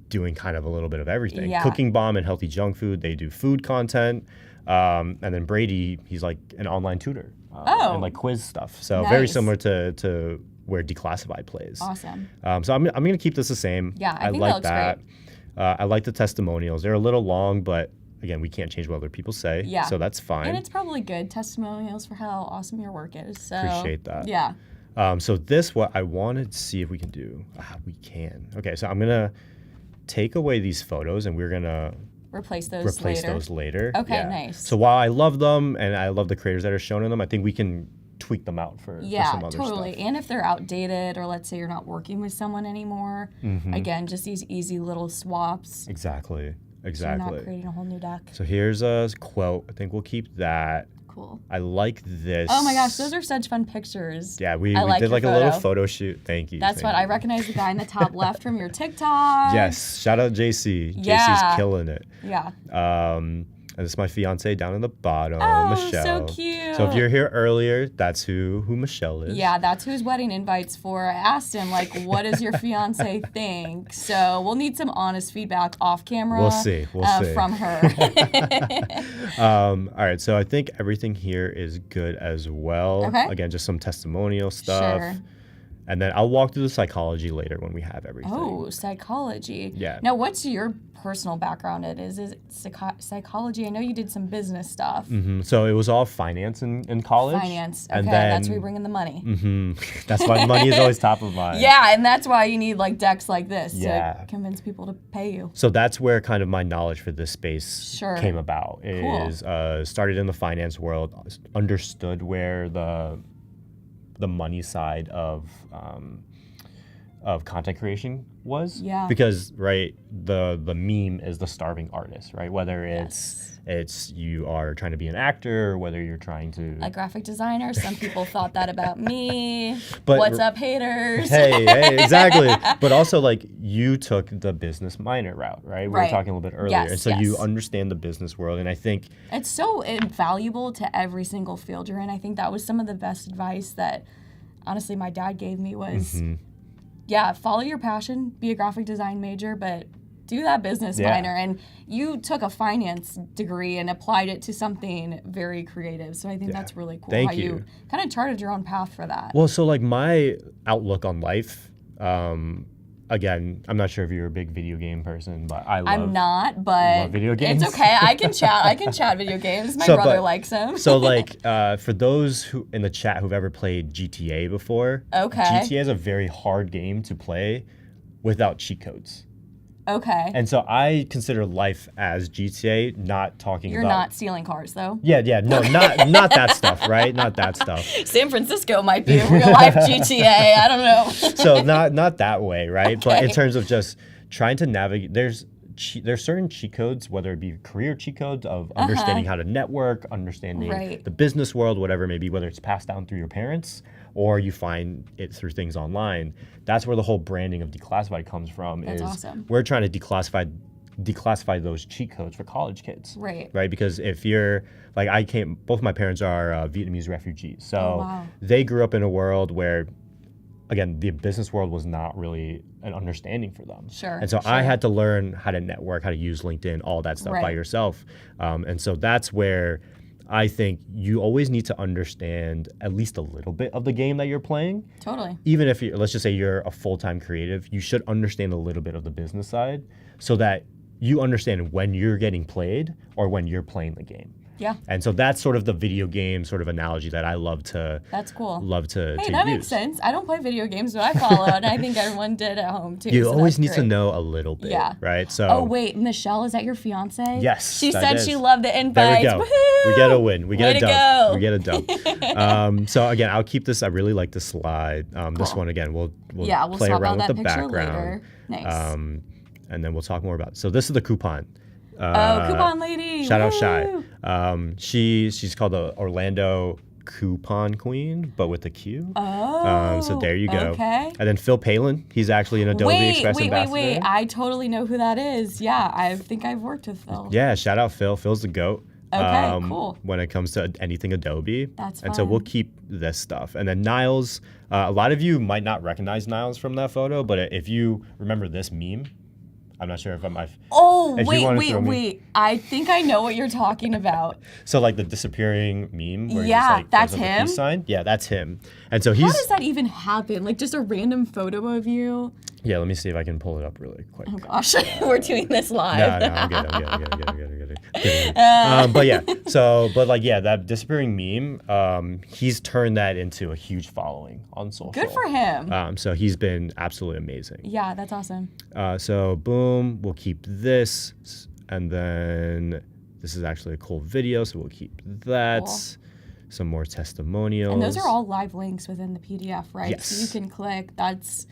doing kind of a little bit of everything. Yeah. Cooking Bomb and Healthy Junk Food, they do food content. And then Brady, he's like an online tutor and like quiz stuff. So very Nice. similar to where Declassified plays. Awesome. So I'm going to keep this the same. Yeah, I think like that looks I like the testimonials. They're a little long, but again, we can't change what other people say. Yeah. So that's fine. And it's probably good testimonials for how awesome your work is. So Appreciate that. Yeah. So this, what I wanted to see if we can do. We can. Okay, so I'm going to take away these photos and we're going to Replace those later. Okay, Yeah. nice. So while I love them and I love the creators that are shown in them, I think we can tweak them out for some other totally. stuff. And if they're outdated, or let's say you're not working with someone anymore, again, just these easy little swaps. Exactly. So you're not Exactly. creating a whole new deck. So here's a quote. I think we'll keep that. Cool. I like this. Oh my gosh, those are such fun pictures. Yeah, we I like did your like a little photo. photo shoot. Thank you. That's thank what you. I recognize the guy in the top left from your TikTok. Yes. Shout out JC. Yeah. JC's killing it. Yeah. And this is my fiance down in the bottom, Oh, Michelle. so cute. So if you're here earlier, that's who Michelle is. Yeah, that's who his wedding invite's for. I asked him, like, what does your fiance think? So we'll need some honest feedback off camera. We'll see. We'll see. From her. All right. So I think everything here is good as well. Okay. Again, just some testimonial stuff. Sure. And then I'll walk through the psychology later when we have everything. Oh, psychology. Yeah. Now, what's your personal background in? Is it psychology? I know you did some business stuff. So it was all finance in college. Finance. Okay, And that's where then- you bring in the money. That's why money is always top of mind. Yeah, and that's why you need like decks like this Yeah. to convince people to pay you. So that's where kind of my knowledge for this space Sure. came about. Is started in the finance world, understood where the money side of content creation was. Yeah. Because right, the meme is the starving artist, right? Whether it's you are trying to be an actor, or whether you're trying to A graphic designer. Some people thought that about me. But- What's up, haters? hey, exactly. But also, like, you took the business minor route, right? We were Right. talking a little bit earlier. Yes, and so you yes. understand the business world. And I think, It's so invaluable to every single field you're in. I think that was some of the best advice that, honestly, my dad gave me was, yeah, follow your passion, be a graphic design major, but do that business Yeah. minor. And you took a finance degree and applied it to something very creative. So I think that's really cool Thank how you. you kind of charted your own path for that. well, so like my outlook on life, again, I'm not sure if you're a big video game person, but I love I'm not, but love video games. it's okay. I can chat. I can chat video games. My So, brother but- likes them. So like for those who in the chat who've ever played GTA before, Okay. GTA is a very hard game to play without cheat codes. Okay. And so I consider life as GTA, not talking You're about not stealing cars, though. Yeah, no, not that stuff, right? Not that stuff. San Francisco might be a real life GTA. I don't know. So not that way, right? But in Okay. terms of just trying to navigate, there's certain cheat codes, whether it be career cheat codes of understanding how to network, understanding Right. the business world, whatever it may be, whether it's passed down through your parents or you find it through things online. That's where the whole branding of Declassified comes from. That's is awesome. we're trying to declassify declassify those cheat codes for college kids. Right. Right. Because if you're like, both my parents are Vietnamese refugees. So wow. they grew up in a world where, again, the business world was not really an understanding for them. Sure. And so sure. I had to learn how to network, how to use LinkedIn, all that stuff by yourself. And so that's where I think you always need to understand at least a little bit of the game that you're playing. Totally. Even if let's just say you're a full-time creative, you should understand a little bit of the business side so that you understand when you're getting played or when you're playing the game. Yeah. And so that's sort of the video game sort of analogy that I love to. That's cool. Love to. Hey, to that use. makes sense. I don't play video games, but I follow, and I think everyone did at home too. You so always that's need to great. know a little bit. Yeah. Right. So. Oh wait, Michelle, is that your fiance? Yes. She that said is. she loved the There invites. we go. Woohoo! We get a win. We get Way a to dub. go. We get a dub. So again, I'll keep this. I really like this slide. This Cool. one again. We'll talk play around about with that the picture background. later. Nice. And then we'll talk more about it. So this is the coupon. Coupon lady. Shout out Shy. Woo! She's called the Orlando Coupon Queen, but with a Q. Oh. So there you go. Okay. And then Phil Palin, he's actually an Adobe Express ambassador. Wait. I totally know who that is. Yeah, I think I've worked with Phil. Yeah, shout out Phil. Phil's the GOAT. Okay, cool. When it comes to anything Adobe. That's And so fun. we'll keep this stuff. And then Niles, a lot of you might not recognize Niles from that photo, but if you remember this meme, I'm not sure if I'm. Oh, if you wanna throw me- wait. I think I know what you're talking about. So like the disappearing meme. Where Yeah, he's like, that's goes up the him? peace sign. Yeah, that's him. And so How he's. does that even happen? Like just a random photo of you? Yeah, let me see if I can pull it up really quick. Oh gosh, we're doing this live. No, I'm good. But yeah, that disappearing meme, he's turned that into a huge following on social. Good for him. So he's been absolutely amazing. Yeah, that's awesome. So boom, we'll keep this, and then this is actually a cool video, so we'll keep that. Cool. Some more testimonials. And those are all live links within the PDF, right? Yes. So you can click. That's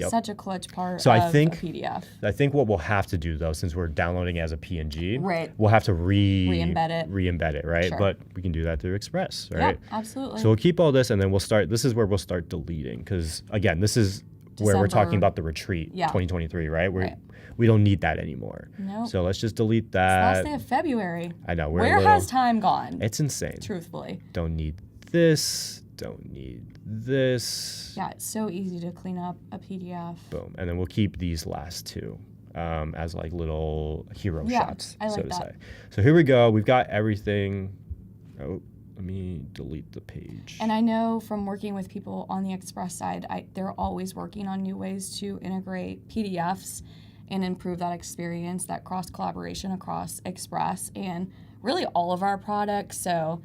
such a clutch part So of I think, a PDF. I think what we'll have to do though, since we're downloading as a PNG, Right. we'll have to Re-embed it. right? Sure. But we can do that through Express, right? Yeah, absolutely. So we'll keep all this, and then this is where we'll start deleting, because again, this is where we're talking December. about the retreat, Yeah. 2023, right? Right. We don't need that anymore. Nope. So let's just delete It's last that. day of February. I know. Where has time gone? It's insane. Truthfully. Don't need this. Don't need this. Yeah, it's so easy to clean up a PDF. Boom. And then we'll keep these last two as like little hero shots, I like so to that. say. So here we go. We've got everything. Oh, let me delete the page. And I know from working with people on the Express side, they're always working on new ways to integrate PDFs and improve that experience, that cross-collaboration across Express and really all of our products. So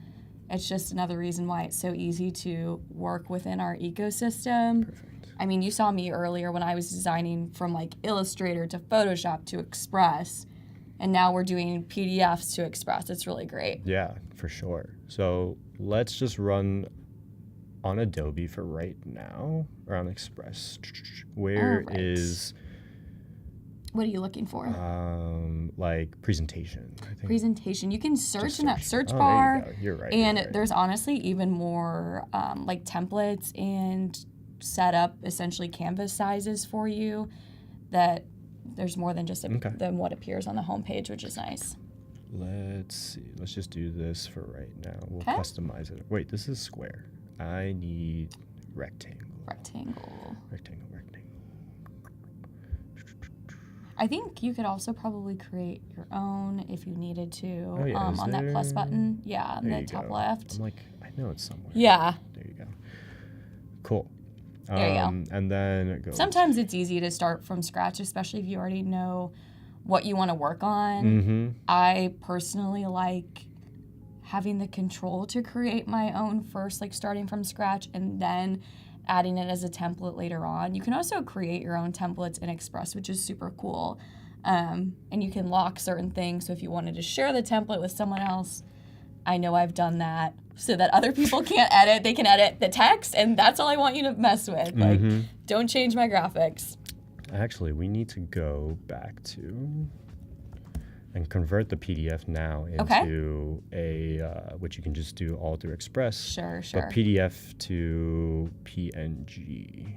it's just another reason why it's so easy to work within our ecosystem. Perfect. I mean, you saw me earlier when I was designing from like Illustrator to Photoshop to Express, and now we're doing PDFs to Express. It's really great. Yeah, for sure. So let's just run on Adobe for right now, or on Express. Where All right. is What are you looking for? like presentation? I think. Presentation. You can search Just in that search. search Oh, bar. there you go. You're right. And you're right. there's honestly even more like templates and set up essentially canvas sizes for you that there's more than just than what appears on the homepage, which is nice. Let's see. Let's just do this for right now. We'll Okay. customize it. Wait, this is square. I need rectangle. Rectangle. Rectangle. I think you could also probably create your own if you needed to Oh, yeah. Is on that plus there- button. Yeah, on There the you top go. left. I'm like, I know it's somewhere. Yeah. There you go. Cool. There you go. And then it goes. Sometimes it's easy to start from scratch, especially if you already know what you want to work on. Mm-hmm. I personally like having the control to create my own first, like starting from scratch and then adding it as a template later on. You can also create your own templates in Express, which is super cool. And you can lock certain things. So if you wanted to share the template with someone else, I know I've done that so that other people can't edit. They can edit the text, and that's all I want you to mess with. Like, don't change my graphics. Actually, we need to go back to and convert the PDF now into a, which you can just do all through Express. Sure. But PDF to PNG.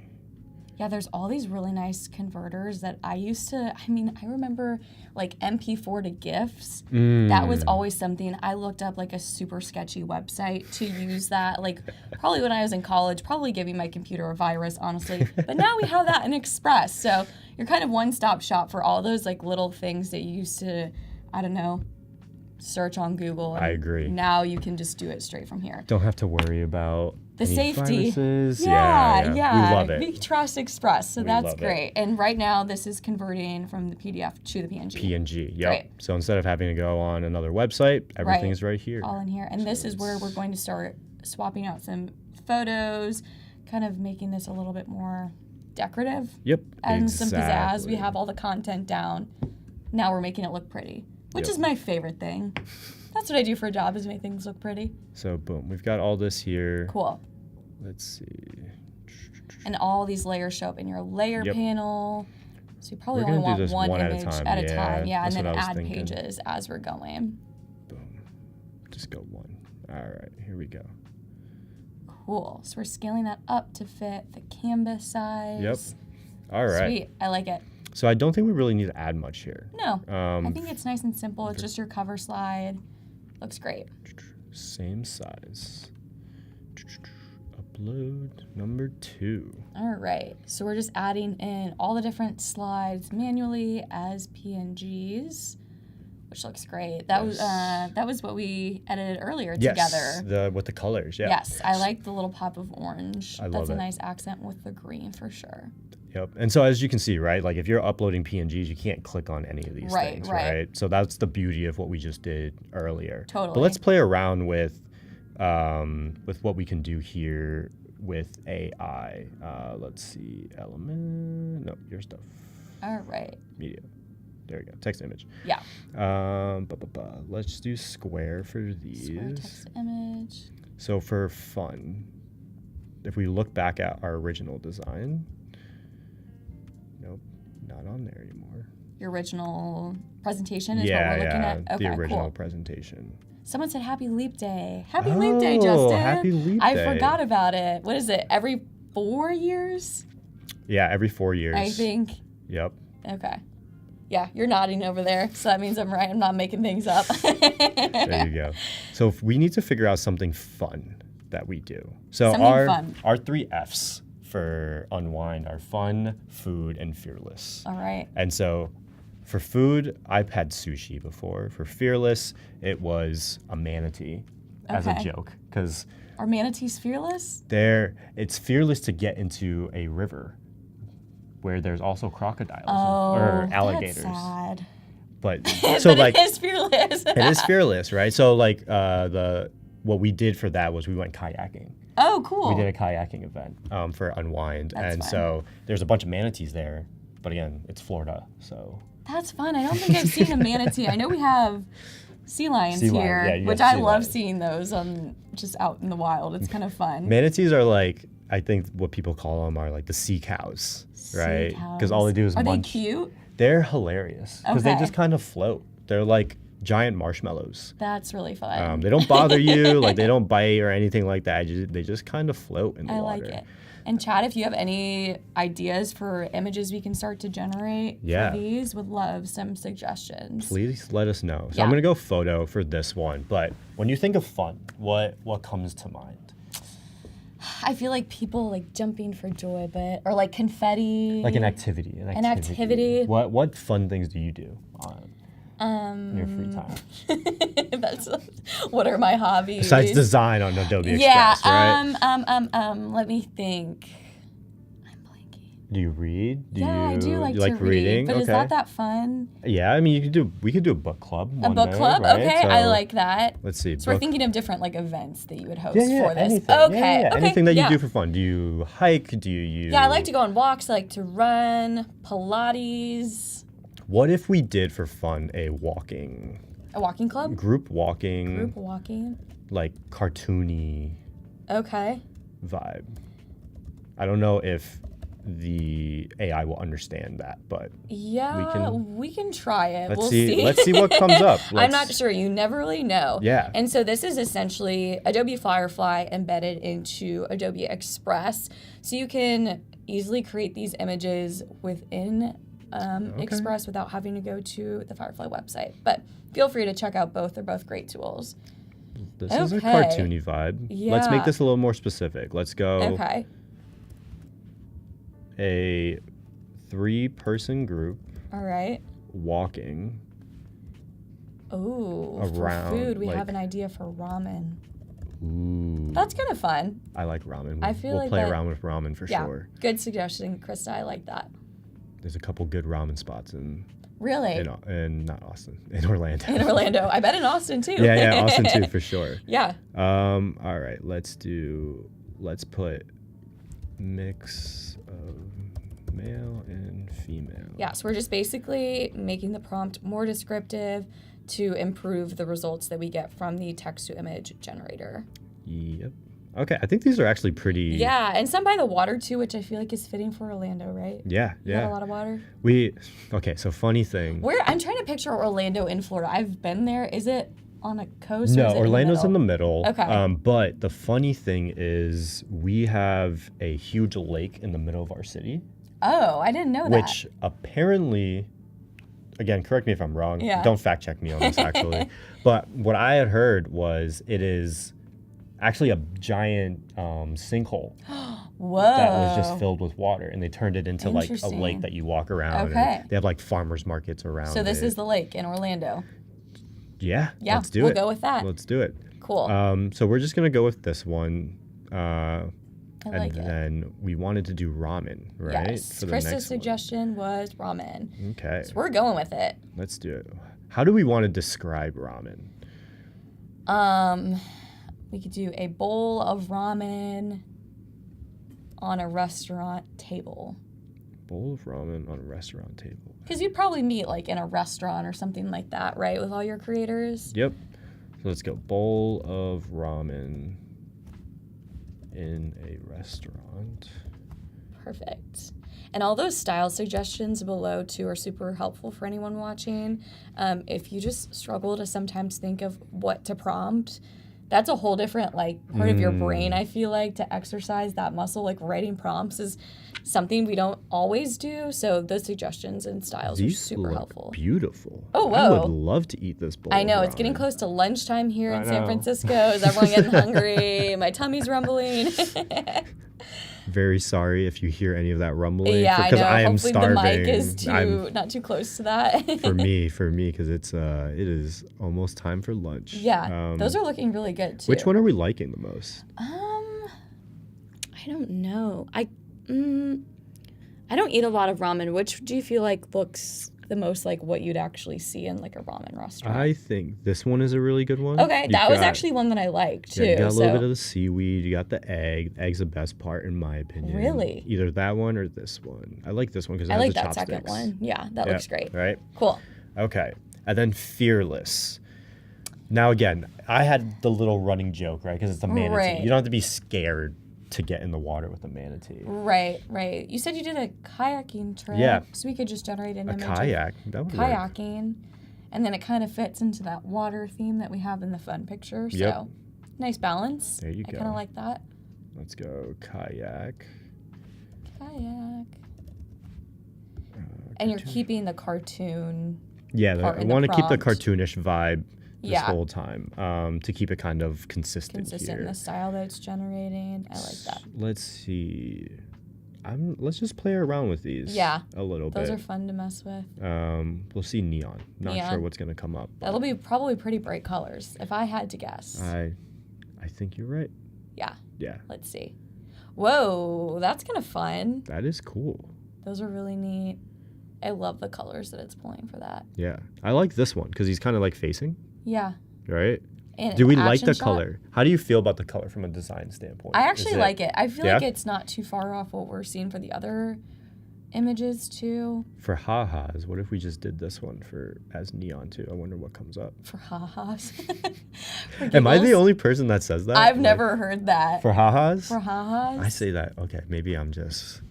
Yeah, there's all these really nice converters that I used to, I remember like MP4 to GIFs. That was always something. I looked up like a super sketchy website to use that, like probably when I was in college, probably giving my computer a virus, honestly. But now we have that in Express. So you're kind of one-stop shop for all those like little things that you used to, I don't know, search on Google. I agree. Now you can just do it straight from here. Don't have to worry about The any safety. viruses. Yeah. We love it. We trust Express, so We that's love it. great. And right now, this is converting from the PDF to the PNG. PNG, yep. Great. So instead of having to go on another website, everything's right here. All in here. And this is where we're going to start swapping out some photos, kind of making this a little bit more decorative. Yep, And some pizzazz. exactly. We have all the content down. Now we're making it look pretty, which Yep. is my favorite thing. That's what I do for a job, is make things look pretty. So boom, we've got all this here. Cool. Let's see. And all these layers show up in your layer Yep. panel. So you probably We're only gonna do want this one one at a image time. at a Yeah, time. Yeah, and that's then what I was add thinking. pages as we're going. Boom. Just go one. All right, here we go. Cool. So we're scaling that up to fit the canvas size. Yep. All right. Sweet. I like it. So I don't think we really need to add much here. No. I Um, think it's nice and simple. It's just your cover slide. Looks great. Same size. Upload number 2. All right. So we're just adding in all the different slides manually as PNGs, which looks great. That was what we edited earlier Yes, together. with the colors, yeah. Yes, I like the little pop of orange. I That's love a it. nice accent with the green for sure. Yep. And so as you can see, right, like if you're uploading PNGs, you can't click on any of these Right, things, right. right? So that's the beauty of what we just did earlier. Totally. But let's play around with what we can do here with AI. Let's see, element. No, your stuff. All right. Media. There we go. Text image. Yeah. Let's do square for these. Square text image. So for fun, if we look back at our original design, nope, not on there anymore. Your original presentation is Yeah, what we're looking yeah, at? Okay, the original cool. presentation. Someone said Happy Leap Day. Happy Leap Day, Justin. Happy Leap I Day. forgot about it. What is it? Every 4 years? Yeah, every 4 years. I think. Yep. Okay. Yeah, you're nodding over there, so that means I'm right. I'm not making things up. There you go. So if we need to figure out something fun that we do. So Something fun. our 3 F's for Unwind are fun, food, and fearless. All right. And so for food, I've had sushi before. For fearless, it was a manatee as a Okay. joke, because Are manatees fearless? it's fearless to get into a river where there's also crocodiles or alligators. That's sad. But But so like it is fearless. it is fearless, right? So like what we did for that was we went kayaking. Oh, cool. We did a kayaking event for Unwind, That's and fun. so there's a bunch of manatees there. But again, it's Florida, so That's fun. I don't think I've seen a manatee. I know we have sea lions Sea lion, here, yeah, you which have I sea love lions. seeing those just out in the wild. It's kind of fun. manatees are like, I think what people call them are like the sea cows, right? Because all they do is Are munch. they cute? They're hilarious because they Okay. just kind of float. They're like giant marshmallows. That's really fun. They don't bother you, like they don't bite or anything like that. They just kind of float in the I water. like it. And Chad, if you have any ideas for images we can start to generate Yeah. for these, would love some suggestions. Please let us know. So Yeah. I'm gonna go photo for this one. But when you think of fun, what comes to mind? I feel like people like jumping for joy, or like confetti. Like an activity. An activity. What fun things do you do in your free time? That's what are my hobbies? Besides design on Adobe Yeah. Express, right? Let me think. I'm blanking. Do you read? I do like you to like reading? read, but is that fun? Yeah, I mean, we could do a book club. A book club? Right? Okay, I So, like that. Let's see. So we're book- thinking of different like events that you would host yeah, for this. anything. Okay. Yeah, Okay. anything that you yeah. do for fun. Do you hike? Do you? Yeah, I like to go on walks. I like to run, Pilates, What if we did for fun a walking, a walking club, group walking, group walking. like cartoony Okay. vibe? I don't know if the AI will understand that, but Yeah, we can try it. let's We'll see. Let's see what comes up. I'm not sure. You never really know. Yeah. And so this is essentially Adobe Firefly embedded into Adobe Express. So you can, easily create these images within Express without having to go to the Firefly website. But feel free to check out both. They're both great tools. This is a cartoony vibe. Yeah. Let's make this a little more specific. Let's go Okay. a 3-person group All right. walking. Oh, Around, for food, we like- have an idea for ramen. Ooh. That's kind of fun. I like ramen. I feel we'll like play that- around with ramen for Yeah. sure. Good suggestion, Krista. I like that. There's a couple good ramen spots in Really? not Austin, in Orlando. In Orlando. I bet in Austin too. yeah, Austin too for sure. Yeah. All right, let's put mix of male and female. Yeah, so we're just basically making the prompt more descriptive to improve the results that we get from the text-to-image generator. Yep. Okay, I think these are actually pretty. Yeah, and some by the water too, which I feel like is fitting for Orlando, right? Yeah, You got a lot of water? Okay, so funny thing. I'm trying to picture Orlando in Florida. I've been there. Is it on a coast? Or No, is it Orlando's in in the the middle? middle. Okay. But the funny thing is, we have a huge lake in the middle of our city, Oh, I didn't know that. which apparently, again, correct me if I'm wrong. Yeah. Don't fact check me on this, actually. But what I had heard was it is actually a giant sinkhole Whoa. that was just filled with water, and they turned it into like a Interesting. lake that you walk around. Okay. And they have like farmers markets around. So this it. is the lake in Orlando. Yeah. Yeah, Let's do we'll it. go with that. Let's do it. Cool. So we're just gonna go with this one. I like it. Then we wanted to do ramen, right? Yes. For the Krista's next one. suggestion was ramen. Okay. So we're going with it. Let's do it. How do we want to describe ramen? We could do a bowl of ramen on a restaurant table. Bowl of ramen on a restaurant table. Because you'd probably meet like in a restaurant or something like that, right? With all your creators. Yep. So let's go. Bowl of ramen in a restaurant. Perfect. And all those style suggestions below too are super helpful for anyone watching. If you just struggle to sometimes think of what to prompt, that's a whole different like part of your brain. I feel like to exercise that muscle, like writing prompts is something we don't always do. So those suggestions and styles are These super look helpful. beautiful. Oh, I whoa. would love to eat this bowl. I know, of it's getting ramen. close to lunchtime here in I San know. Francisco. Is everyone getting hungry? My tummy's rumbling. Very sorry if you hear any of that rumbling. Yeah, I because know. I am Hopefully starving. the mic is not too close to that. for me, because it is almost time for lunch. Yeah, those are looking really good too. Which one are we liking the most? I don't know. I don't eat a lot of ramen. Which do you feel like looks the most like what you'd actually see in like a ramen restaurant? I think this one is a really good one. Okay, You've that was got- actually one that I liked too. Yeah, you got a little so bit of the seaweed. You got the egg. The egg's the best part, in my opinion. Really? Either that one or this one. I like this one because it I has like the that chopsticks. second one. Yeah, that looks great. Right? Cool. Okay. And then fearless. Now, again, I had the little running joke, right? Because it's a manatee. Right. You don't have to be scared to get in the water with a manatee. Right. You said you did a kayaking trip. Yeah. So we could just generate an A image kayak. That would of work. kayaking. And then it kind of fits into that water theme that we have in the fun picture. Yep. So nice balance. There you I go. kind of like that. Let's go kayak. Kayak. And you're keeping the cartoon. Yeah, part I in the want to keep the prompt. cartoonish vibe this Yeah. whole time to keep it kind of consistent Consistent here. in the style that it's generating. I like that. Let's see. Let's just play around with these Yeah. a little Those bit. are fun to mess with. We'll see neon. Not Neon. sure what's going to come up. but That'll be probably pretty bright colors, if I had to guess. I think you're right. Yeah, Yeah, let's see. Whoa, that's kind of fun. that is cool. Those are really neat. I love the colors that it's pulling for that. Yeah, I like this one because he's kind of like facing, Yeah. right? And Do we an like action the shot. color? How do you feel about the color from a design standpoint? I actually like it. I feel Yeah? like it's not too far off what we're seeing for the other images too. For ha-has, what if we just did this one as neon too? I wonder what comes up. For ha-has. For Am I the giggles. only person that says that? I've Like, never heard that. For ha-has? For ha-has? I say that. Okay, maybe I'm just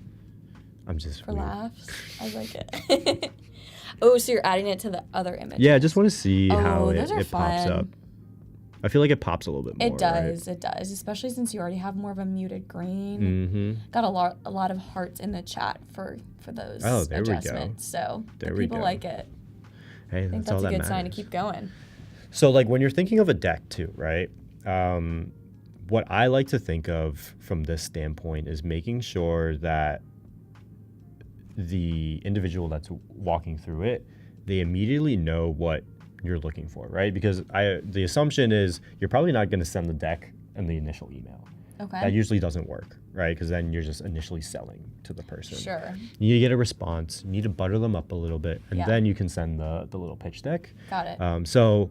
For weird. laughs? I like it. Oh, so you're adding it to the other image. Yeah, I just want to see Oh, how those are it pops fun. up. I feel like it pops a little bit more. It does. Right? It does, especially since you already have more of a muted green. Mm-hmm. Got a lot of hearts in the chat for those adjustments. So people like it. Hey, I think that's a good sign to keep going. So like when you're thinking of a deck too, right? What I like to think of from this standpoint is making sure that the individual that's walking through it, they immediately know what you're looking for, right? Because the assumption is you're probably not going to send the deck in the initial email. Okay. That usually doesn't work, right? Because then you're just initially selling to the person. Sure. You need to get a response. You need to butter them up a little bit, and then you can send the little pitch deck. Got it. So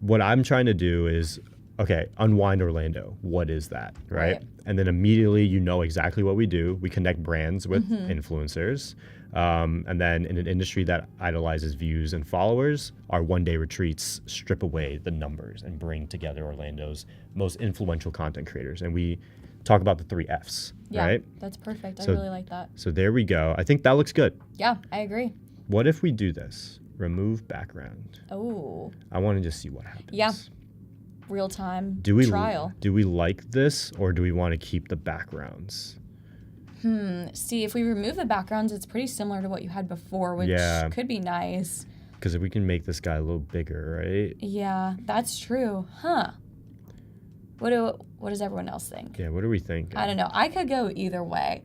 what I'm trying to do is, okay, unwind Orlando. What is that, right? And then immediately you know exactly what we do. We connect brands with influencers. And then in an industry that idolizes views and followers, our one-day retreats strip away the numbers and bring together Orlando's most influential content creators. And we talk about the 3 Fs, right? That's perfect. I really like that. So there we go. I think that looks good. Yeah, I agree. What if we do this? Remove background. Oh. I want to just see what happens. Yeah. Real-time trial. Do we like this, or do we want to keep the backgrounds? See, if we remove the backgrounds, it's pretty similar to what you had before, which could be nice. Because if we can make this guy a little bigger, right? Yeah, that's true. Huh. What does everyone else think? Yeah, what do we think? I don't know. I could go either way.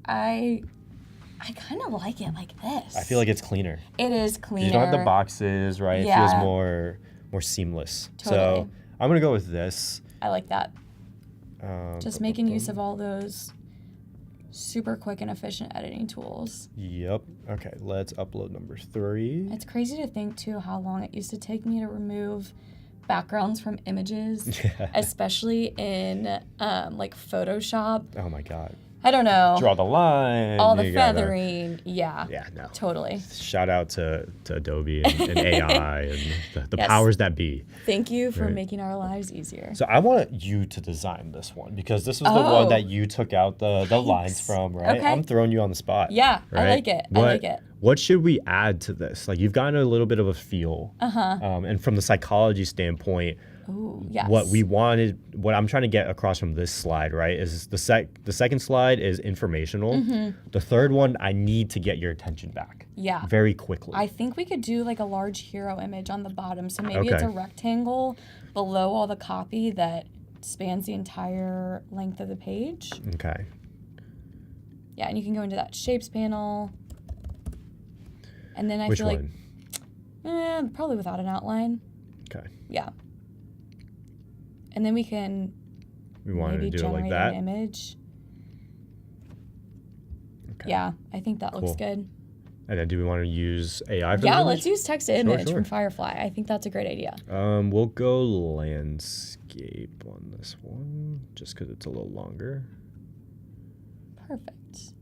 I kind of like it like this. I feel like it's cleaner. It is cleaner. You don't have the boxes, right? Yeah. It feels more seamless. Totally. So I'm going to go with this. I like that. Just making use of all those super quick and efficient editing tools. Yep. Okay, let's upload number 3. It's crazy to think, too, how long it used to take me to remove backgrounds from images, especially in like Photoshop. Oh, my God. I don't know. Draw the line. All the feathering. Yeah. Yeah, no. Totally. Shout out to Adobe and AI and the powers that be. Thank you for making our lives easier. So I want you to design this one because this was the one that you took out the lines from, right? Okay. I'm throwing you on the spot. Yeah, right? I like it. I like it. What should we add to this? Like you've gotten a little bit of a feel. And from the psychology standpoint, ooh, yes. What I'm trying to get across from this slide, right, is the second slide is informational. The third one, I need to get your attention back. Yeah. Very quickly. I think we could do like a large hero image on the bottom. So maybe it's a rectangle below all the copy that spans the entire length of the page. Okay. Yeah, and you can go into that shapes panel. And then I Which feel one? like probably without an outline. Okay. Yeah. And then we wanted maybe to do it generate like that. an image. Okay. Yeah, I think that looks good. And then do we want to use AI for Yeah, the let's use text to image Sure. from Firefly. I think that's a great idea. We'll go landscape on this one just because it's a little longer. Perfect.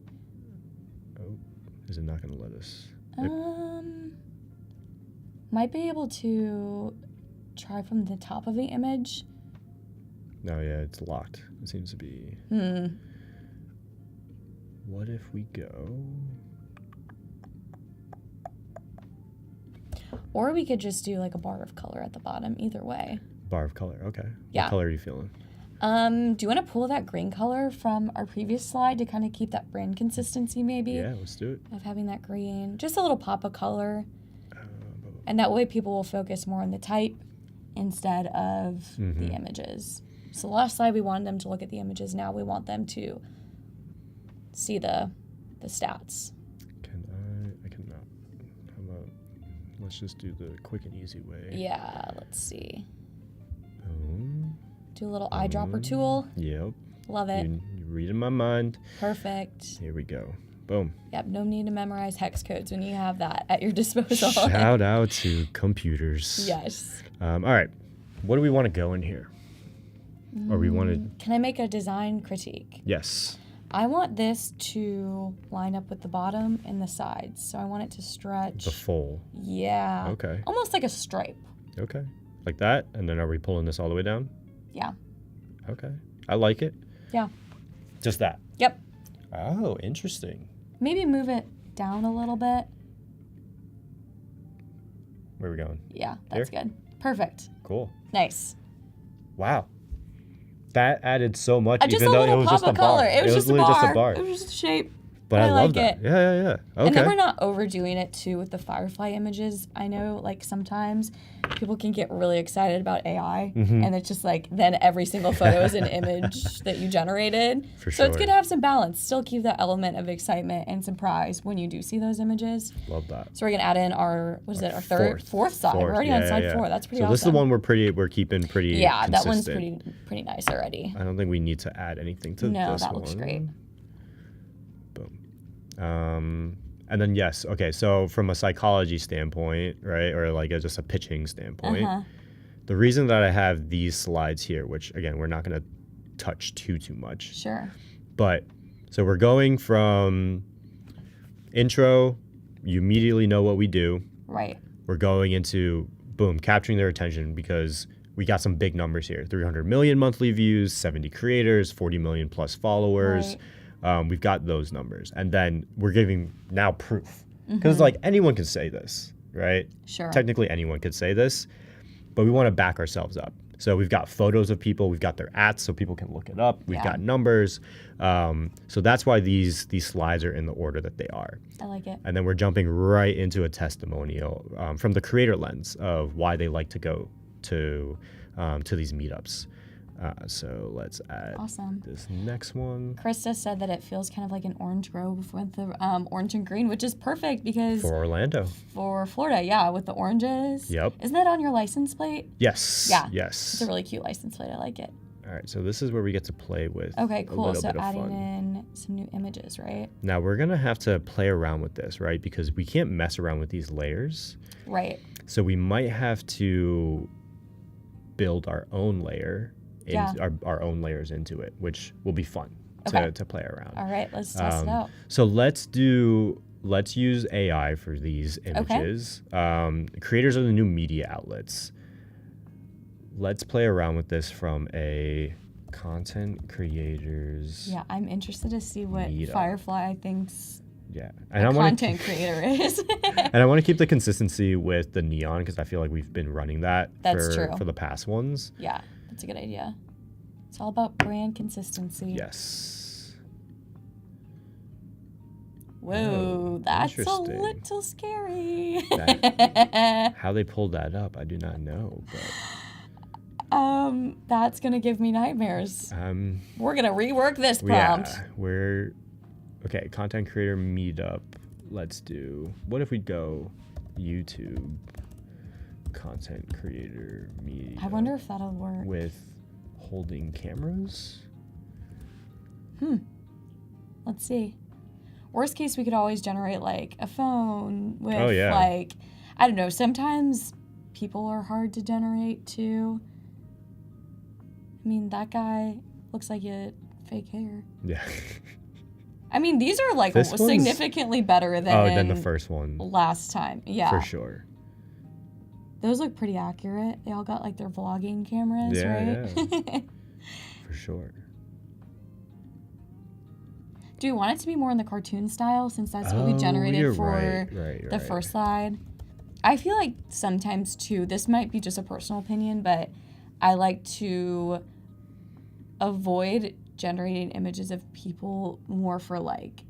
Oh, is it not going to let us? Might be able to try from the top of the image. No, yeah, it's locked. It seems to be. What if we go? Or we could just do like a bar of color at the bottom. Either way. Bar of color. Okay. Yeah. What color are you feeling? Do you want to pull that green color from our previous slide to kind of keep that brand consistency maybe? Yeah, let's do it. Of having that green. Just a little pop of color. And that way people will focus more on the type instead of the images. So last slide we wanted them to look at the images. Now we want them to see the stats. I cannot. How about, let's just do the quick and easy way. Yeah, let's see. Boom. Do a little eyedropper tool. Yep. Love it. You're reading my mind. Perfect. Here we go. Boom. Yep, no need to memorize hex codes when you have that at your disposal. Shout out to computers. Yes. All right. What do we want to go in here? Or we want to... Can I make a design critique? Yes. I want this to line up with the bottom and the sides. So I want it to stretch. The full. Yeah. Okay. Almost like a stripe. Okay. Like that? And then are we pulling this all the way down? Yeah. Okay. I like it. Yeah. Just that? Yep. Oh, interesting. Maybe move it down a little bit. Where are we going? Yeah, that's Here? good. Perfect. Cool. Nice. Wow. That added so much, Just even a though it little was pop just a of bar. color. It was just a literally bar. just a bar. It was just a shape. But I love like that. it. Yeah. Okay. And then we're not overdoing it too with the Firefly images. I know like sometimes people can get really excited about AI and it's just like then every single photo is an image that you generated. For So it's sure. good to have some balance. Still keep that element of excitement and surprise when you do see those images. Love that. So we're gonna add in our fourth slide. We're already on slide 4. That's pretty so awesome. this is the one we're keeping pretty Yeah, that one's consistent. pretty nice already. I don't think we need to add anything to this one. No, that looks great. Boom. And then yes, okay, so from a psychology standpoint, right, or like just a pitching standpoint, the reason that I have these slides here, which again, we're not gonna touch too much. Sure. But so we're going from intro, you immediately know what we do. Right. We're going into boom, capturing their attention because we got some big numbers here. 300 million monthly views, 70 creators, 40 million plus followers. Right. We've got those numbers. And then we're giving now proof. Because like anyone can say this, right? Sure. Technically anyone could say this, but we want to back ourselves up. So we've got photos of people, we've got their @s so people can look it up. We've got numbers. So that's why these slides are in the order that they are. I like it. And then we're jumping right into a testimonial from the creator lens of why they like to go to these meetups. So let's add this next one. Krista said that it feels kind of like an orange grove with the orange and green, which is perfect because For Orlando. For Florida, yeah, with the oranges. Yep. Isn't that on your license plate? Yes. Yeah. Yes. It's a really cute license plate. I like it. All right, so this is where we get to play with Okay, a cool. little So bit of adding fun. in some new images, right? Now we're gonna have to play around with this, right? Because we can't mess around with these layers. Right. So we might have to build our own layer, our own layers into it, which will be fun to play around. All right, let's test it out. So let's use AI for these images. Creators are the new media outlets. Let's play around with this from a content creators. Yeah, I'm interested to see what meetup. Firefly thinks and a content creator is. And I want to keep the consistency with the neon because I feel like we've been running that for the past ones. Yeah, that's a good idea. It's all about brand consistency. Yes. Whoa, that's a interesting. little scary. How they pulled that up, I do not know. But That's gonna give me nightmares. We're gonna rework this prompt. Yeah, okay, content creator meetup. Let's do, what if we go YouTube content creator meetup? I wonder if that'll work. With holding cameras? Let's see. Worst case, we could always generate like a phone with like, I don't know, sometimes people are hard to generate too. I mean, that guy looks like he had fake hair. Yeah. I mean, these are like This one's- significantly better than the first one. last time. Yeah. For sure. Those look pretty accurate. They all got like their vlogging cameras, right? Yeah. For sure. Do you want it to be more in the cartoon style since that's what we generated for the first slide? I feel like sometimes too, this might be just a personal opinion, but I like to avoid generating images of people more for like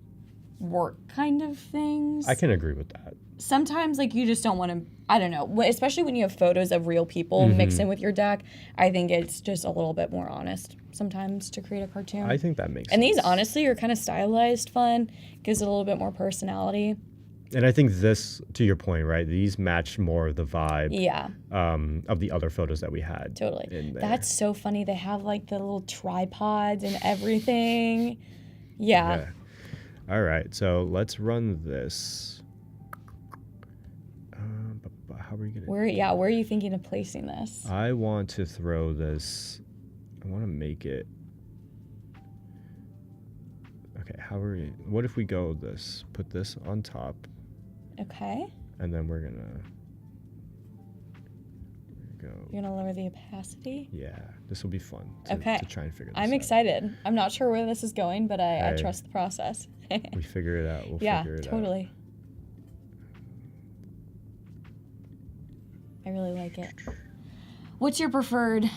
work kind of things. I can agree with that. Sometimes like you just don't want to, I don't know, especially when you have photos of real people mixed in with your deck. I think it's just a little bit more honest sometimes to create a cartoon. I think that makes sense. And these honestly are kind of stylized fun, gives it a little bit more personality. And I think this, to your point, right, these match more of the vibe of the other photos that we had. Totally. In there. That's so funny. They have like the little tripods and everything. Yeah. All right, so let's run this. How are we gonna? Where are you thinking of placing this? I want to throw this. I want to make it. Okay, what if we go this? Put this on top. Okay. And then we're gonna go. You're gonna lower the opacity? Yeah, this will be fun to try and figure this out. I'm excited. I'm not sure where this is going, but I trust the process. We figure it out. We'll figure it out. Yeah, totally. I really like it. What's your preferred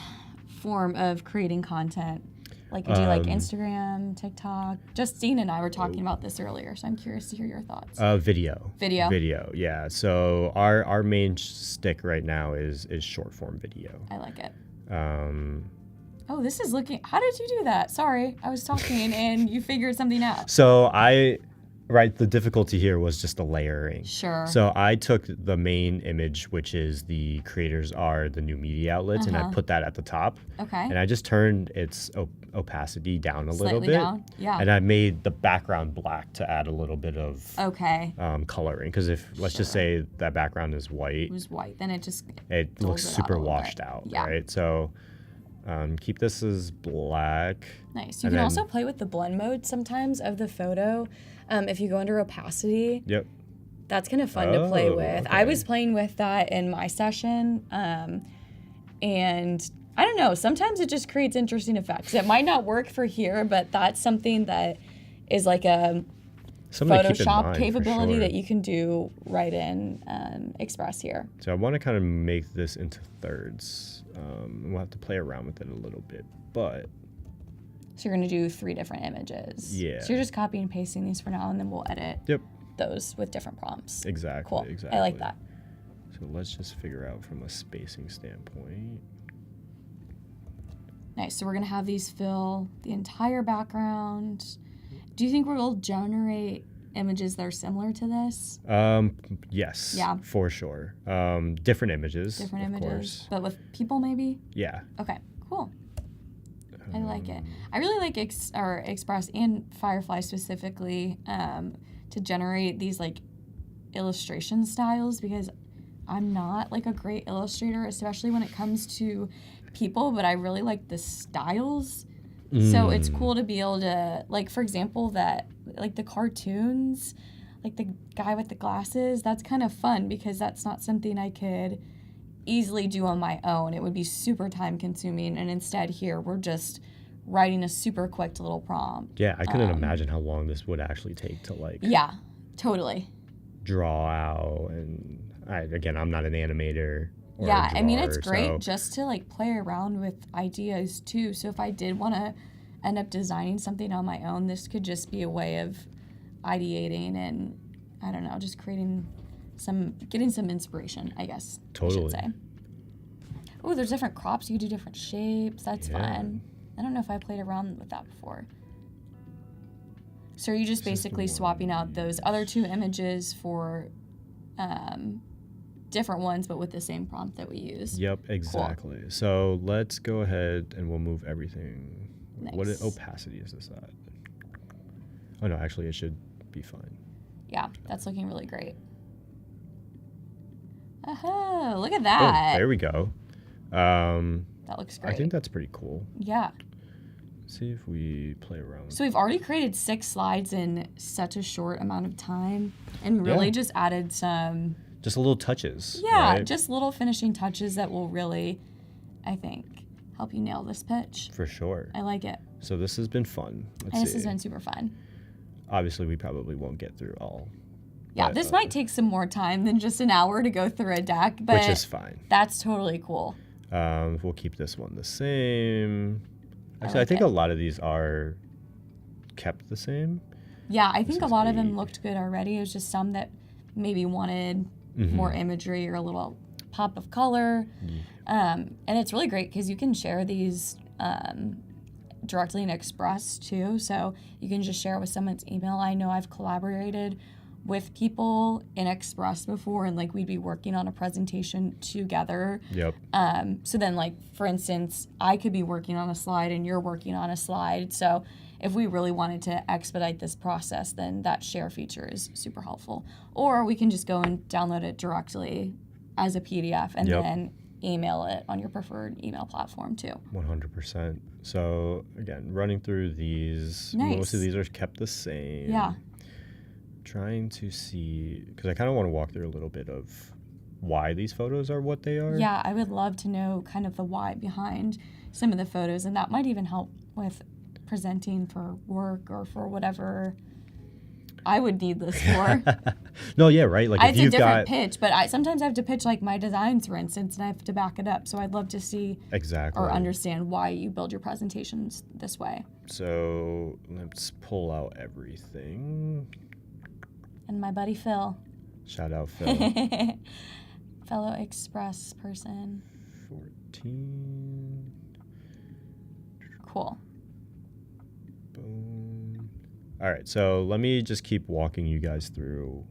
form of creating content? Like, do you like Instagram, TikTok? Justine and I were talking about this earlier, so I'm curious to hear your thoughts. Video. Video, yeah. So our main stick right now is short form video. I like it. Oh, this is looking... How did you do that? Sorry, I was talking and you figured something out. So the difficulty here was just the layering. Sure. So I took the main image, which is the creators are the new media outlets, and I put that at the top. Okay. And I just turned its opacity down a little Slightly bit. down, yeah. And I made the background black to add a little bit of coloring. Because let's just say that background is white. It was white, then it looks super washed out, yeah. right? So keep this as black. Nice. You can also play with the blend mode sometimes of the photo. If you go under opacity, yep, that's kind of fun to play with. Okay. I was playing with that in my session, and I don't know, sometimes it just creates interesting effects. It might not work for here, but that's something that is like a Photoshop capability that you can do right in Express here. So I want to kind of make this into thirds. We'll have to play around with it a little bit, but... So you're going to do 3 different images. Yeah. So you're just copying and pasting these for now, and then we'll edit those with different prompts. Exactly. Cool. Exactly. I like that. So let's just figure out from a spacing standpoint. Nice. So we're going to have these fill the entire background. Do you think we'll generate images that are similar to this? Yes. Yeah. For sure. Different images. Different of images. Course. But with people maybe? Yeah. Okay. Cool. I like it. I really like Express and Firefly specifically to generate these like illustration styles, because I'm not like a great illustrator, especially when it comes to people, but I really like the styles. So it's cool to be able to, like, for example, that like the cartoons, like the guy with the glasses, that's kind of fun because that's not something I could easily do on my own. It would be super time consuming, and instead here we're just writing a super quick little prompt. Yeah, I couldn't imagine how long this would actually take to like totally draw out. And again, I'm not an animator or yeah, a drawer, I mean, it's great so. just to like play around with ideas too. So if I did want to end up designing something on my own, this could just be a way of ideating and, I don't know, just getting some inspiration, I guess. Totally. I should say. Oh, there's different crops. You do different shapes. That's fun. I don't know if I played around with that before. So are you just basically swapping out those other 2 images for different ones, but with the same prompt that we use? Yep, exactly. Cool. So let's go ahead and we'll move everything. Nice. What opacity is this at? Oh no, actually it should be fine. Yeah, that's looking really great. Oh, look at that. Oh, there we go. That looks great. I think that's pretty cool. Yeah. Let's see if we play around with So we've already created 6 slides in such a short amount of time and really just added some... Just little touches. Yeah, right? just little finishing touches that will really, I think, help you nail this pitch. For sure. I like it. So this has been fun. This has been super fun. Obviously, we probably won't get through all. Yeah, but, this might take some more time than just an hour to go through a deck, but which is fine. That's totally cool. We'll keep this one the same. Actually, I think a lot of these are kept the same. Yeah, I think a lot of them looked good already. It was just some that maybe wanted more imagery or a little pop of color. And it's really great because you can share these directly in Express too. So you can just share it with someone's email. I know I've collaborated with people in Express before, and like we'd be working on a presentation together. Yep. So then, like, for instance, I could be working on a slide and you're working on a slide. So if we really wanted to expedite this process, then that share feature is super helpful. Or we can just go and download it directly as a PDF and then email it on your preferred email platform too. 100%. So again, running through these, most of these are kept the same. Yeah. Trying to see, because I kind of want to walk through a little bit of why these photos are what they are. Yeah, I would love to know kind of the why behind some of the photos, and that might even help with presenting for work or for whatever I would need this for. No, yeah, right. Like if It's a you've different got pitch, but sometimes I have to pitch like my designs, for instance, and I have to back it up. So I'd love to see exactly or understand why you build your presentations this way. So let's pull out everything. And my buddy Phil, Shout out Phil. fellow Express person. 14. Cool. Boom. All right, so let me just keep walking you guys through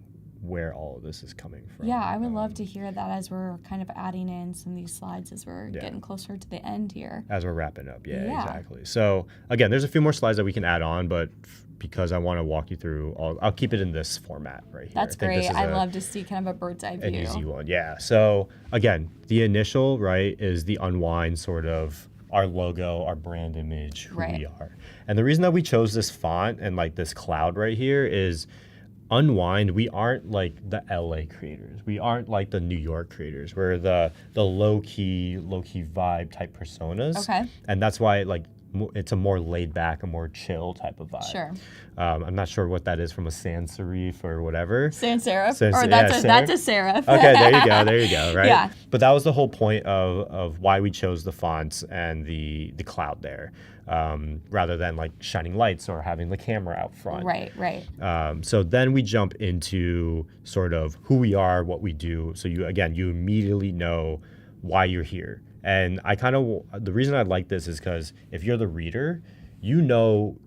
where all of this is coming from. Yeah, I would love to hear that as we're kind of adding in some of these slides as we're getting closer to the end here. As we're wrapping up, yeah, Yeah. exactly. So again, there's a few more slides that we can add on, but because I want to walk you through I'll keep it in this format right here. That's I think great. this is I love to see kind of a bird's eye an view. easy one, yeah. So again, the initial, right, is the unwind sort of our logo, our brand image, who we are. And the reason that we chose this font and like this cloud right here is unwind. We aren't like the LA creators. We aren't like the New York creators. We're the low key vibe type personas. Okay. And that's why like it's a more laid back, a more chill type of vibe. Sure. I'm not sure what that is from a sans serif or whatever. Sans serif. Sans- Or yeah, that's a serif. Okay, there you go, right? Yeah. But that was the whole point of why we chose the fonts and the cloud there, rather than like shining lights or having the camera out front. Right. So then we jump into sort of who we are, what we do. So you immediately know why you're here. And the reason I like this is because if you're the reader, you know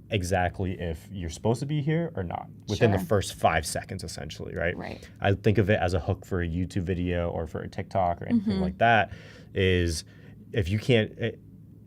exactly if you're supposed to be here or not within the first 5 seconds, essentially, right? Right. I think of it as a hook for a YouTube video or for a TikTok or anything like that. Is if you can't,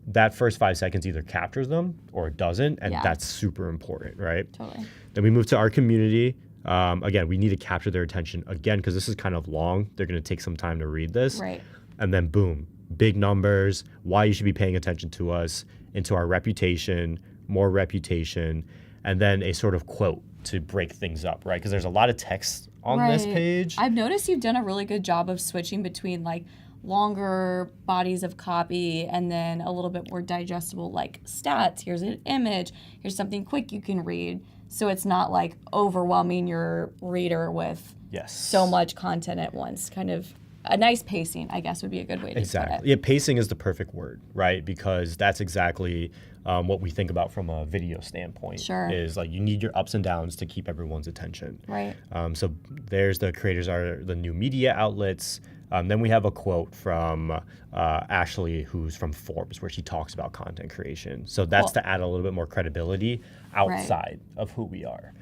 that first 5 seconds either captures them or it doesn't, and that's super important, right? Totally. Then we move to our community. Again, we need to capture their attention again because this is kind of long. They're going to take some time to read this. Right. And then boom, big numbers, why you should be paying attention to us, into our reputation, more reputation, and then a sort of quote to break things up, right? Because there's a lot of text on this page. I've noticed you've done a really good job of switching between like longer bodies of copy and then a little bit more digestible like stats. Here's an image. Here's something quick you can read. So it's not like overwhelming your reader with so much content at once. Kind of a nice pacing, I guess, would be a good way to put it. Yeah, pacing is the perfect word, right? Because that's exactly what we think about from a video standpoint. Sure. Is like you need your ups and downs to keep everyone's attention. Right. So there's the creators are the new media outlets. Then we have a quote from Ashley, who's from Forbes, where she talks about content creation. So that's to add a little bit more credibility outside of who we are.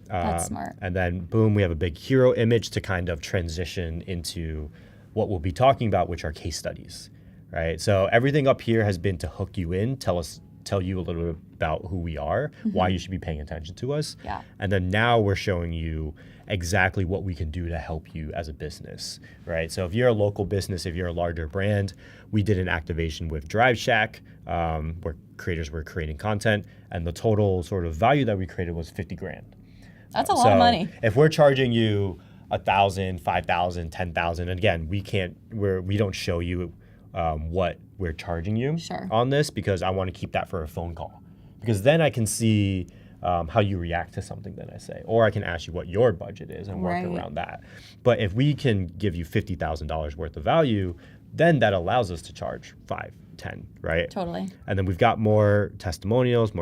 That's smart. And then, boom, we have a big hero image to kind of transition into what we'll be talking about, which are case studies, right? So everything up here has been to hook you in, tell you a little bit about who we are, why you should be paying attention to us. Yeah. And then now we're showing you exactly what we can do to help you as a business, right? So if you're a local business, if you're a larger brand, we did an activation with Drive Shack, where creators were creating content, and the total sort of value that we created was 50 grand. That's a lot of money. If we're charging you 1,000, 5,000, 10,000, again, we don't show you what we're charging you on this because I want to keep that for a phone call, because then I can see how you react to something that I say, or I can ask you what your budget is and work around that. But if we can give you $50,000 worth of value, then that allows us to charge 5, 10, right? Totally. And then we've got more testimonials.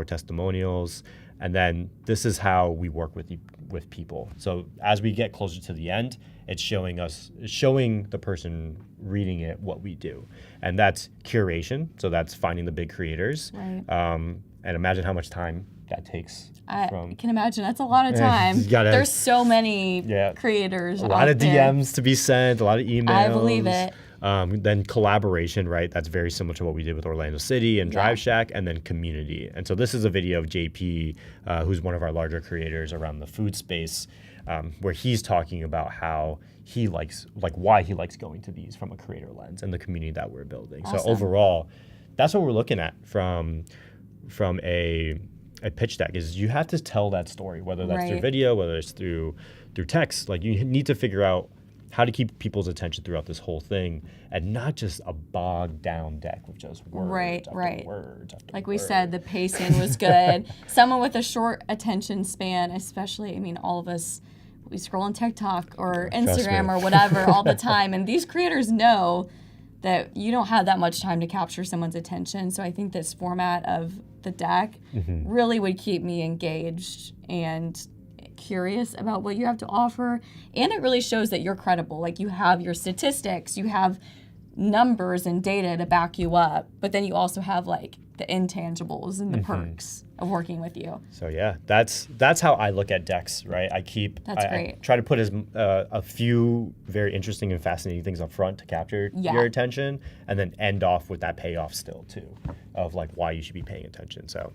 And then this is how we work with people. So as we get closer to the end, it's showing the person reading it what we do. And that's curation. So that's finding the big creators. Right. And imagine how much time that takes. I can imagine. That's a lot of time. There's so many creators. A lot of DMs to be sent, a lot of emails. I believe it. Then collaboration, right? That's very similar to what we did with Orlando City and Drive Shack, and then community. And so this is a video of JP, who's one of our larger creators around the food space, where he's talking about how he likes, why he likes going to these from a creator lens and the community that we're building. Awesome. So overall, that's what we're looking at from a pitch deck, is you have to tell that story, whether that's through video, whether it's through text. Like you need to figure out how to keep people's attention throughout this whole thing, and not just a bogged down deck with just words after words after Like we said, the pacing was good. Someone with a short attention span, especially, I mean, all of us, we scroll on TikTok or Instagram or whatever all the time, and these creators know that you don't have that much time to capture someone's attention. So I think this format of the deck really would keep me engaged and curious about what you have to offer. And it really shows that you're credible. Like, you have your statistics, you have numbers and data to back you up, but then you also have like the intangibles and the perks of working with you. So yeah, that's how I look at decks, right? I try to put a few very interesting and fascinating things up front to capture your attention, and then end off with that payoff still too, of like why you should be paying attention. So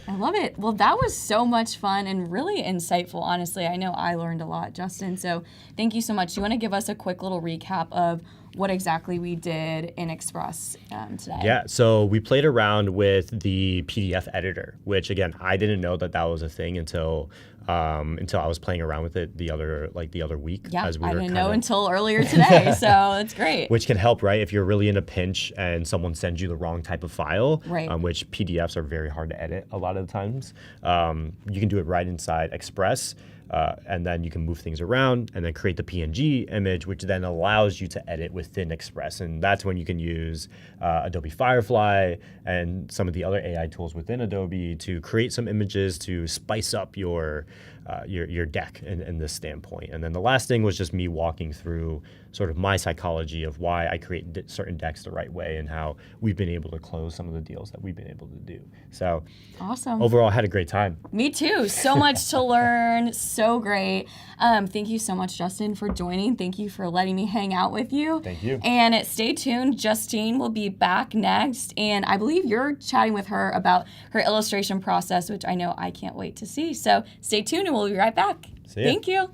I love it. Well, that was so much fun and really insightful, honestly. I know I learned a lot, Justin. So thank you so much. Do you want to give us a quick little recap of what exactly we did in Express today? Yeah, so we played around with the PDF editor, which again, I didn't know that was a thing until I was playing around with it the other week. Yeah, I didn't know until earlier today, so that's great. Which can help, right? If you're really in a pinch and someone sends you the wrong type of file, which PDFs are very hard to edit a lot of the times, you can do it right inside Express. And then you can move things around and then create the PNG image, which then allows you to edit within Express. And that's when you can use Adobe Firefly and some of the other AI tools within Adobe to create some images to spice up your deck in this standpoint. And then the last thing was just me walking through sort of my psychology of why I create certain decks the right way and how we've been able to close some of the deals that we've been able to do. So awesome. Overall, I had a great time. Me too. So much to learn. So great. Thank you so much, Justin, for joining. Thank you for letting me hang out with you. Thank you. And stay tuned. Justine will be back next. And I believe you're chatting with her about her illustration process, which I know I can't wait to see. So stay tuned and we'll be right back. See ya. Thank you.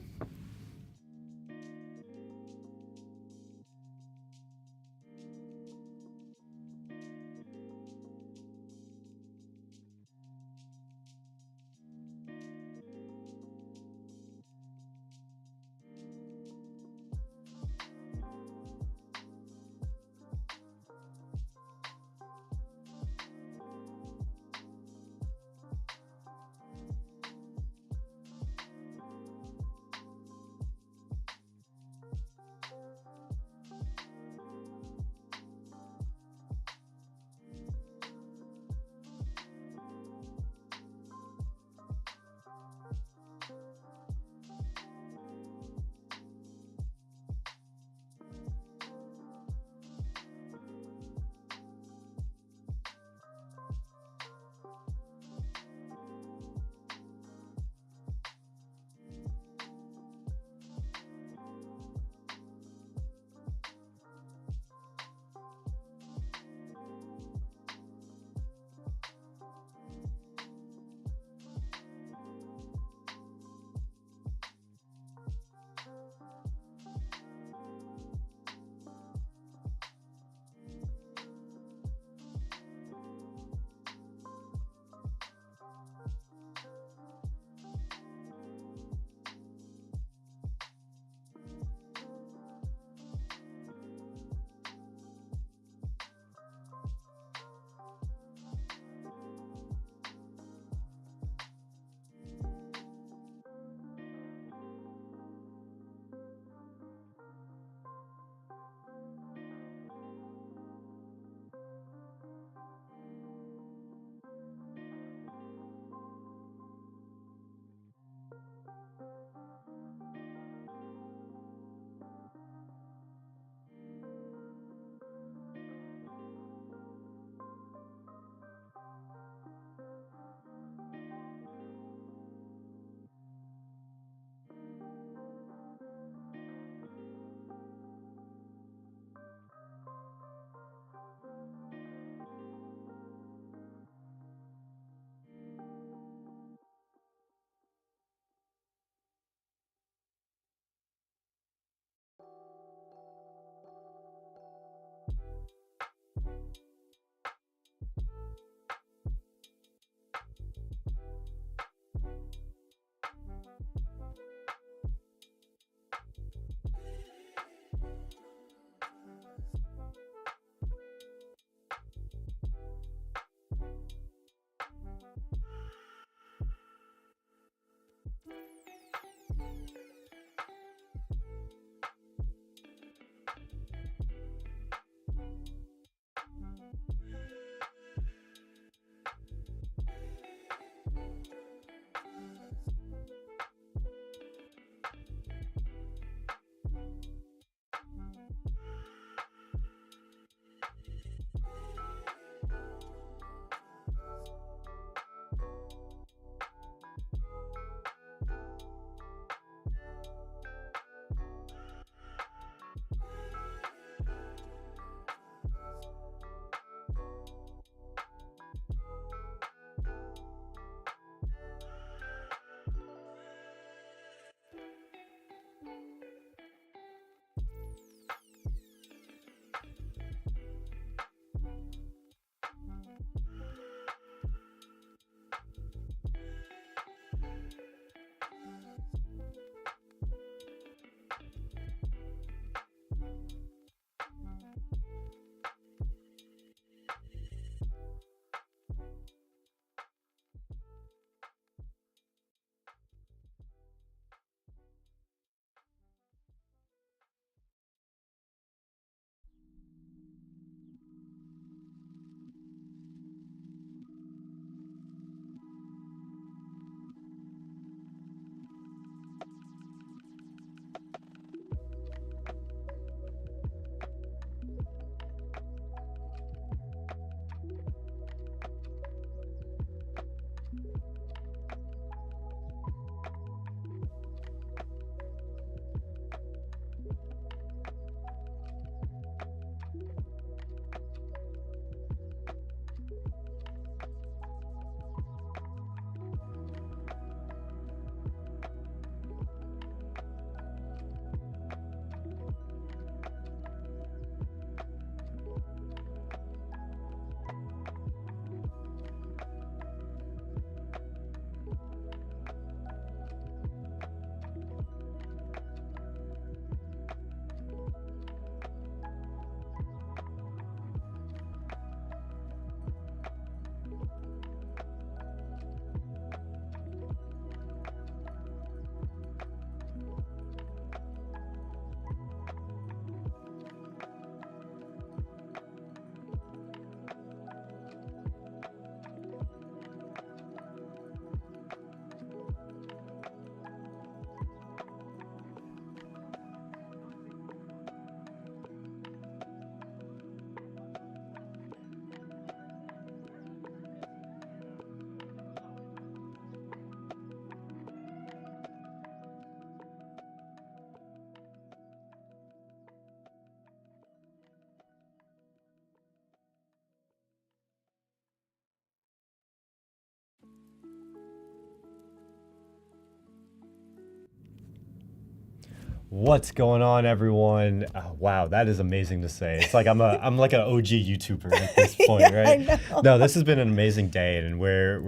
What's going on, everyone? Wow, that is amazing to say. It's like I'm like an OG YouTuber at this point, Yeah, I right? know. No, this has been an amazing day, and we're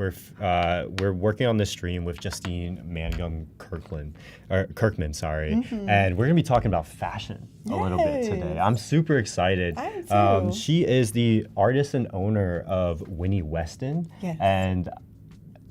working on this stream with Justine Mangum Kirkman, sorry, and we're gonna be talking about fashion a little bit today. Yes. I'm super excited. I am too. She is the artist and owner of Winnie Weston, Yes. and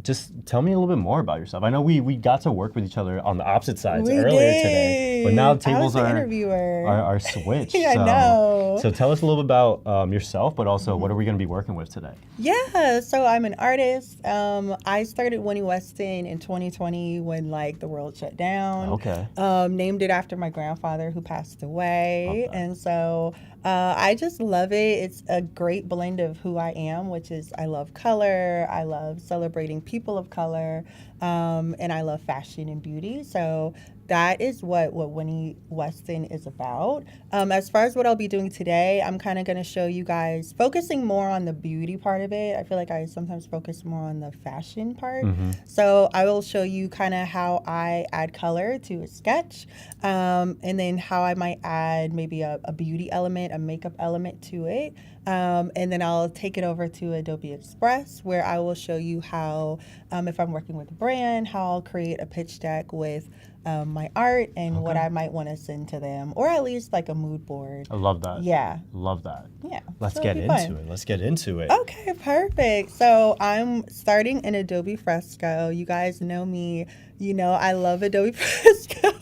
just tell me a little bit more about yourself. I know we got to work with each other on the opposite sides We earlier today, but now did. the I tables was the are interviewer. switched. I know. So tell us a little bit about yourself, but also what are we going to be working with today? Yeah, so I'm an artist. I started Winnie Weston in 2020 when like the world shut down. Okay. Named it after my grandfather who passed away, Love that. and so I just love it. It's a great blend of who I am, which is I love color, I love celebrating people of color, and I love fashion and beauty. So that is what Winnie Weston is about. As far as what I'll be doing today, I'm kind of going to show you guys focusing more on the beauty part of it. I feel like I sometimes focus more on the fashion part. So I will show you kind of how I add color to a sketch, and then how I might add maybe a beauty element, a makeup element to it. And then I'll take it over to Adobe Express where I will show you how, if I'm working with a brand, how I'll create a pitch deck with my art and what I might want to send to them, or at least like a mood board. I love that. Yeah. Love that. Yeah. Let's So get it'll be into fun. it. Let's get into it. Okay, perfect. So I'm starting in Adobe Fresco. You guys know me. You know I love Adobe Fresco.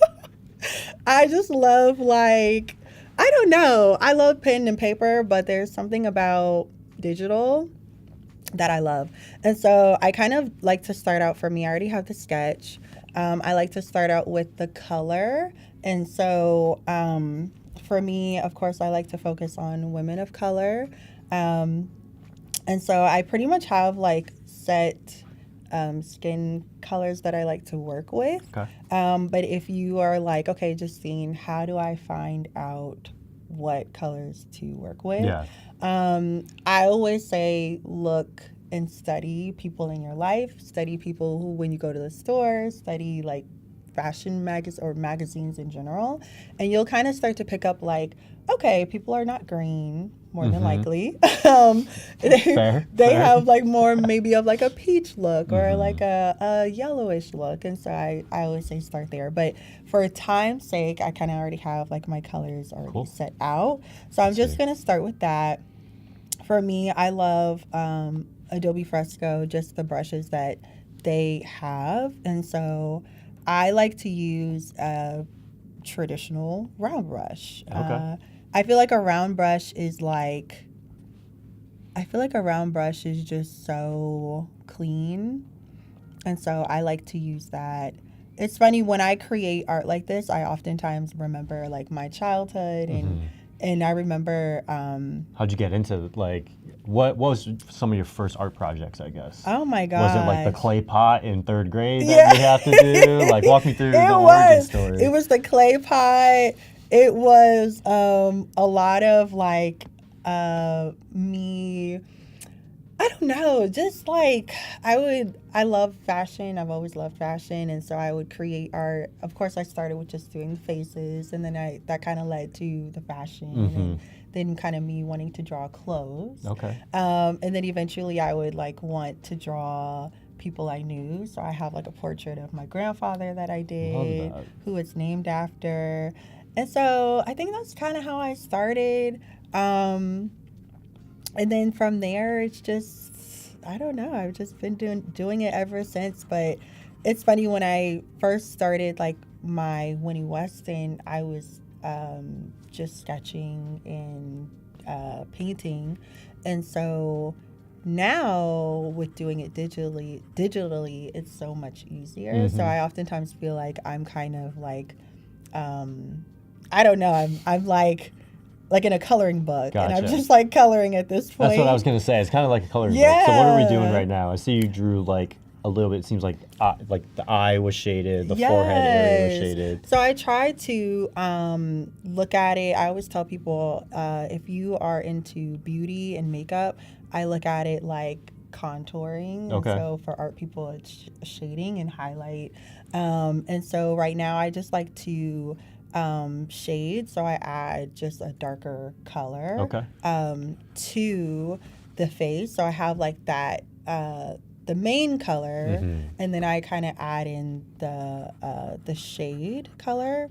I just love like, I don't know. I love pen and paper, but there's something about digital that I love. And so I kind of like to start out, for me, I already have the sketch. I like to start out with the color. And so for me, of course, I like to focus on women of color. And so I pretty much have like set skin colors that I like to work with. Okay. But if you are like, okay, Justine, how do I find out what colors to work with? Yeah. I always say, look and study people in your life, study people who, when you go to the store, study like fashion magazines in general, and you'll kind of start to pick up like, okay, people are not green more than likely. Fair. They have like more maybe of like a peach look or like a yellowish look, and so I always say start there. But for time's sake, I kind of already have like my colors already set out, so I'm just gonna start with that. For me, I love Adobe Fresco, just the brushes that they have, and so I like to use a traditional round brush. Okay. I feel like a round brush is just so clean, and so I like to use that. It's funny, when I create art like this, I oftentimes remember like my childhood, and I remember How'd you get into like what was some of your first art projects, I guess? oh my god, Was it like the clay pot in third grade that you have to do? Like walk me through the origin story. It was the clay pot. It was a lot of like me, I don't know, just like I love fashion. I've always loved fashion, and so I would create art. Of course, I started with just doing faces, and then that kind of led to the fashion, and then kind of me wanting to draw clothes. Okay. And then eventually I would like want to draw people I knew. So I have like a portrait of my grandfather that I did, that. who it's named after. And so I think that's kind of how I started. And then from there, it's just, I don't know, I've just been doing it ever since. But it's funny, when I first started like my Winnie Weston, I was just sketching and painting. And so now with doing it digitally, it's so much easier. So I oftentimes feel like I'm kind of like, I don't know, I'm like in a coloring book, and I'm Gotcha. just like coloring at this point. That's what I was gonna say. It's kind of like a coloring book. So what are we doing right now? I see you drew like a little bit. It seems like the eye was shaded, the forehead area was shaded. So I try to look at it. I always tell people, if you are into beauty and makeup, I look at it like contouring. Okay. And so for art people, it's shading and highlight. And so right now I just like to shade, so I add just a darker color Okay. to the face. So I have like that the main color, and then I kind of add in the shade color,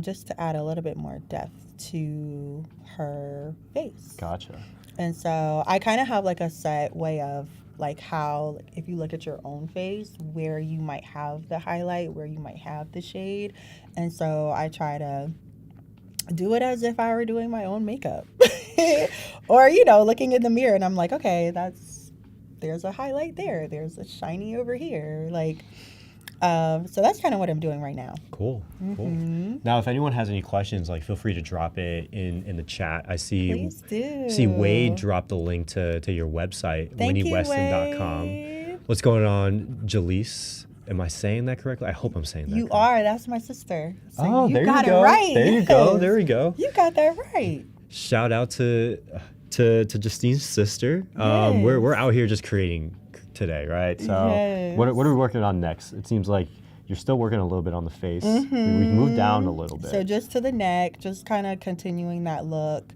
just to add a little bit more depth to her face. Gotcha. And so I kind of have like a set way of like how, if you look at your own face, where you might have the highlight, where you might have the shade. And so I try to do it as if I were doing my own makeup. Or, looking in the mirror and I'm like, okay, there's a highlight there. There's a shiny over here. Like, so that's kind of what I'm doing right now. Cool. Now, if anyone has any questions, like feel free to drop it in the chat. I see. Please do. See Wade dropped the link to your website, Thank you, winnyweston.com. Wade. What's going on, Jalise? Am I saying that correctly? I hope I'm saying that. You correctly. are. That's my sister. So Oh, there you got go. it right. There you go. There we go. You got that right. Shout out to Justine's sister. Yes. We're out here just creating today, right? So Yes. what are we working on next? It seems like you're still working a little bit on the face. We've moved down a little bit. So just to the neck, just kind of continuing that look.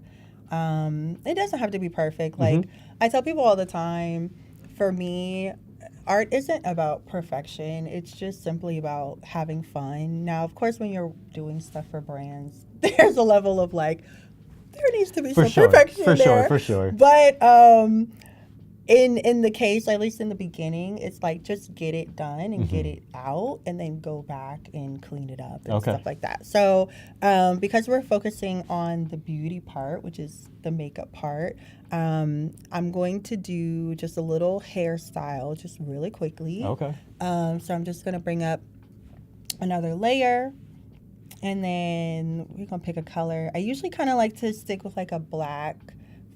It doesn't have to be perfect. Like I tell people all the time, for me, art isn't about perfection. It's just simply about having fun. Now, of course, when you're doing stuff for brands, there's a level of like, there needs to be some perfection there. For sure. But in the case, at least in the beginning, it's like just get it done and get it out, and then go back and clean it up and stuff like that. So because we're focusing on the beauty part, which is the makeup part, I'm going to do just a little hairstyle just really quickly. Okay. So I'm just going to bring up another layer, and then we're going to pick a color. I usually kind of like to stick with like a black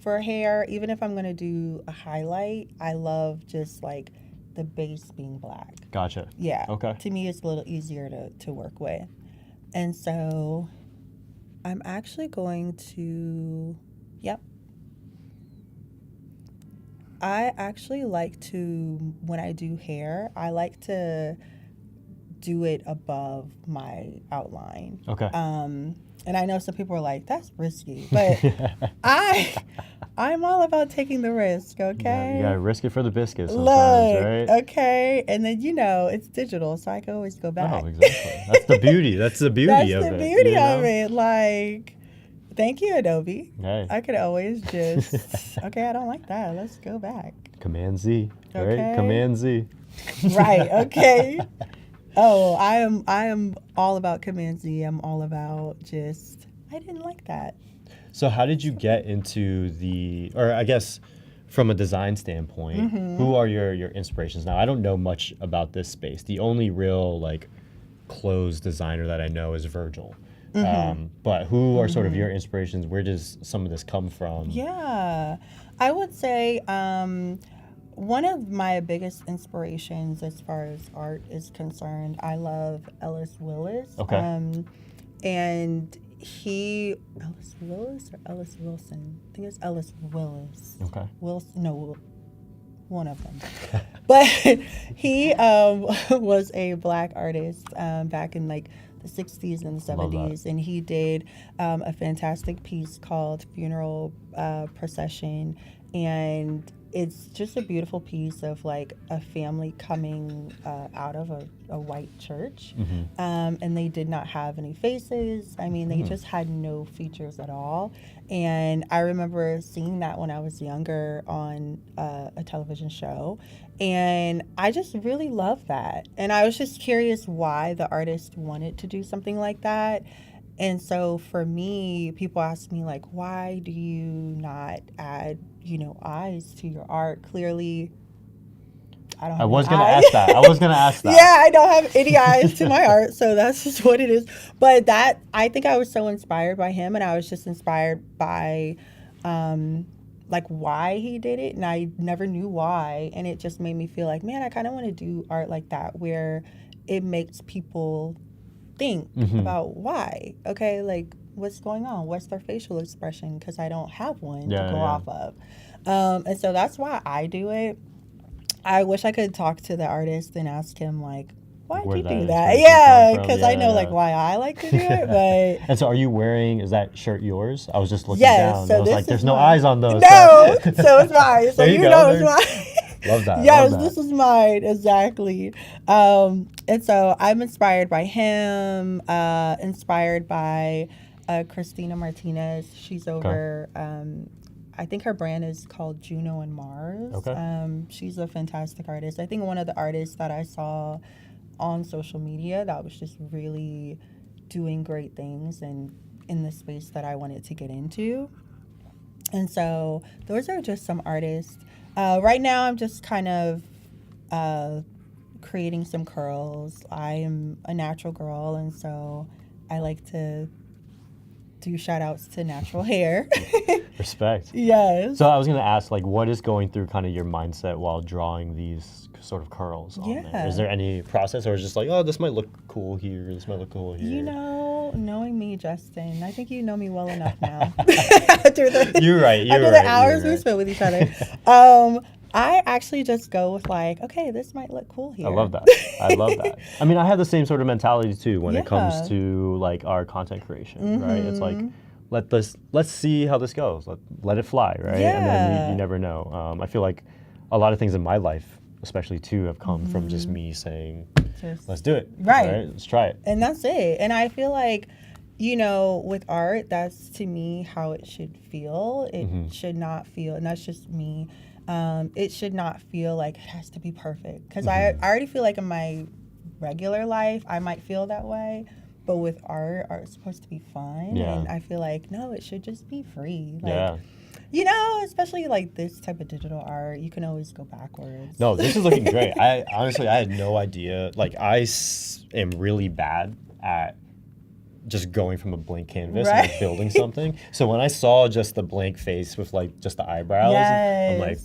for hair. Even if I'm going to do a highlight, I love just like the base being black. Gotcha. Yeah. Okay. To me, it's a little easier to work with. And so I'm actually going to, I actually like to, when I do hair, I like to do it above my outline. Okay. And I know some people are like, that's risky, but I'm all about taking the risk, okay? You gotta risk it for the biscuit sometimes, Look, right? okay, and then it's digital, so I can always go back. Oh, exactly. That's the beauty. That's the beauty That's of the it. beauty of it. Like, thank you, Adobe. Hey. I could always just, okay, I don't like that. Let's go back. Command Z. Okay. Right? Command Z. Right. Okay. Oh, I am all about Command Z. I'm all about just, I didn't like that. So how did you get into or I guess from a design standpoint, who are your inspirations? Now, I don't know much about this space. The only real like clothes designer that I know is Virgil. But who are sort of your inspirations? Where does some of this come from? Yeah, I would say one of my biggest inspirations as far as art is concerned, I love Ellis Willis. Okay. And Ellis Willis or Ellis Wilson? I think it's Ellis Willis. Okay. One of them. But he was a Black artist back in like the 60s and the 70s, and he did a fantastic piece called Funeral Procession, and it's just a beautiful piece of like a family coming out of a white church, and they did not have any faces. I mean, they just had no features at all. And I remember seeing that when I was younger on a television show, and I just really loved that. And I was just curious why the artist wanted to do something like that. And so for me, people ask me like, why do you not add, eyes to your art? Clearly, I don't have I was any gonna eyes. ask that. Yeah, I don't have any eyes to my art, so that's just what it is. But I think I was so inspired by him, and I was just inspired by like why he did it, and I never knew why, and it just made me feel like, man, I kind of want to do art like that, where it makes people think about why. Okay, like what's going on? What's their facial expression? Because I don't have one to go off of. And so that's why I do it. I wish I could talk to the artist and ask him like, why'd where you that do that? inspiration Yeah, come from. because I know like why I like to do it, but And so are you wearing, is that shirt yours? I was just looking yes. down. So I was this like, is there's no mine. eyes on those. No, so it's mine. So There you you go. know it's There's- mine. Love that. Yes, love that. this is mine, exactly. And so I'm inspired by him, inspired by Christina Martinez. She's over, I think her brand is called Juno and Mars. Okay. She's a fantastic artist. I think one of the artists that I saw on social media that was just really doing great things and in the space that I wanted to get into. And so those are just some artists. Right now, I'm just kind of creating some curls. I am a natural girl, and so I like to do shout outs to natural hair. Respect. Yes. So I was going to ask, like, what is going through kind of your mindset while drawing these sort of curls on there? Yeah. Is there any process, or is it just like, oh, this might look cool here, this might look cool here? You know, knowing me, Justin, I think you know me well enough now. After the, You're right. You're after right. the hours you're we right. spent with each other. I actually just go with like, okay, this might look cool here. I love that. I love that. I mean, I have the same sort of mentality too when it comes Yeah. to like our content creation, right? It's like, let's see how this goes. Let it fly, right? And then Yeah. you never know. I feel like a lot of things in my life, especially too, have come from just me saying, Just- let's do it. Right. Let's try it. And that's it. And I feel like, you know, with art, that's to me how it should feel. It should not feel, and that's just me. It should not feel like it has to be perfect. Because I already feel like in my regular life, I might feel that way. But with art's supposed to be fun. Yeah. And I feel like, no, it should just be free. Like, Yeah. you know, especially like this type of digital art, you can always go backwards. No, this is looking great. I honestly, I had no idea. Like, am really bad at just going from a blank canvas and like Right. building something. So when I saw just the blank face with like just the eyebrows, I'm like,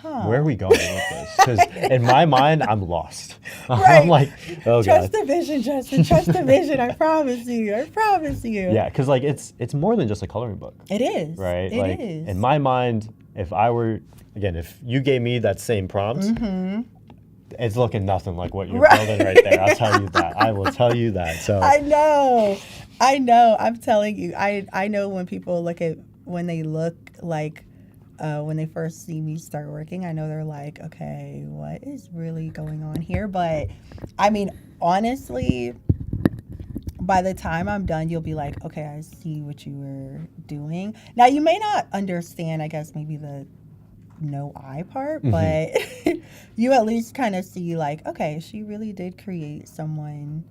where are we going with this? Because in my mind, I'm lost. Right. I'm like, oh Trust god. the vision, Justin. Trust the vision. I promise you. I promise you. Yeah, because like it's more than just a coloring book, It is. right? It like is. in my mind, if you gave me that same prompt, it's looking nothing like what you're Right. building right there. I'll tell you that. I will tell you that. So I know. I'm telling you. I know when people when they look like when they first see me start working, I know they're like, okay, what is really going on here? But I mean, honestly, by the time I'm done, you'll be like, okay, I see what you were doing. Now, you may not understand, I guess, maybe the no eye part, but you at least kind of see like, okay, she really did create someone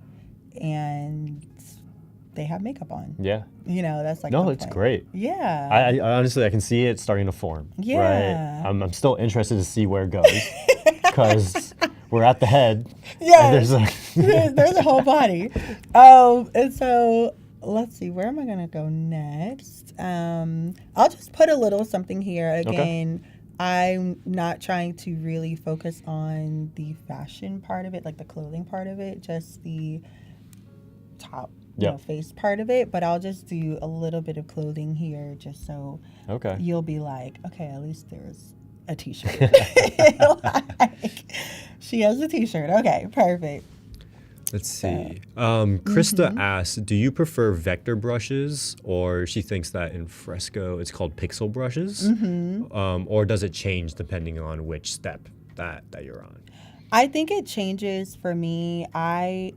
and they have makeup on. yeah. You know, that's like No, the it's point. great. Yeah. I honestly, I can see it starting to form. Yeah. Right? I'm still interested to see where it goes because we're at the head. Yeah. And there's There's a whole body. And so let's see, where am I gonna go next? I'll just put a little something here. Again, I'm not trying to really focus on the fashion part of it, like the clothing part of it, just the top face part of it. But I'll just do a little bit of clothing here just so you'll be like, okay, at least there's a t-shirt. Like, she has a t-shirt. Okay, perfect. Let's see. Krista asks, do you prefer vector brushes, or she thinks that in Fresco it's called pixel brushes, or does it change depending on which step that you're on? I think it changes for me. I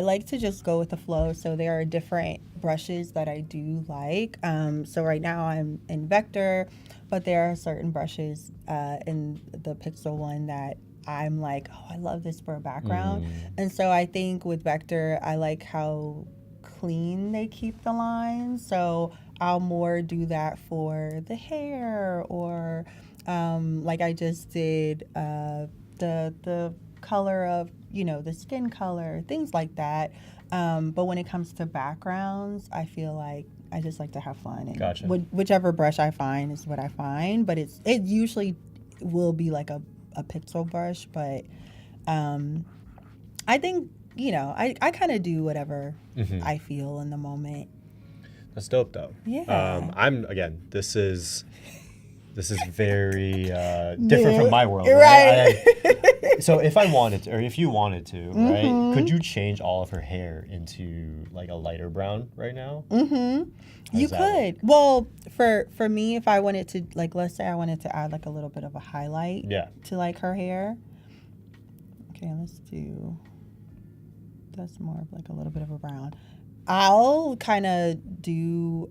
like to just go with the flow. So there are different brushes that I do like. So right now I'm in vector, but there are certain brushes in the pixel one that I'm like, oh, I love this for a background. And so I think with vector, I like how clean they keep the lines. So I'll more do that for the hair, or like I just did the color of, the skin color, things like that. But when it comes to backgrounds, I feel like I just like to have fun. And Gotcha. Whichever brush I find is what I find. But it usually will be like a pixel brush. But I think, I kind of do whatever I feel in the moment. That's dope, though. Yeah. This is This is very different from my world, Right. So if I wanted to, or if you wanted to, right, could you change all of her hair into like a lighter brown right now? You could. Well, for me, if I wanted to, like, let's say I wanted to add like a little bit of a highlight to like her hair. Okay, let's do, that's more of like a little bit of a brown. I'll kind of do,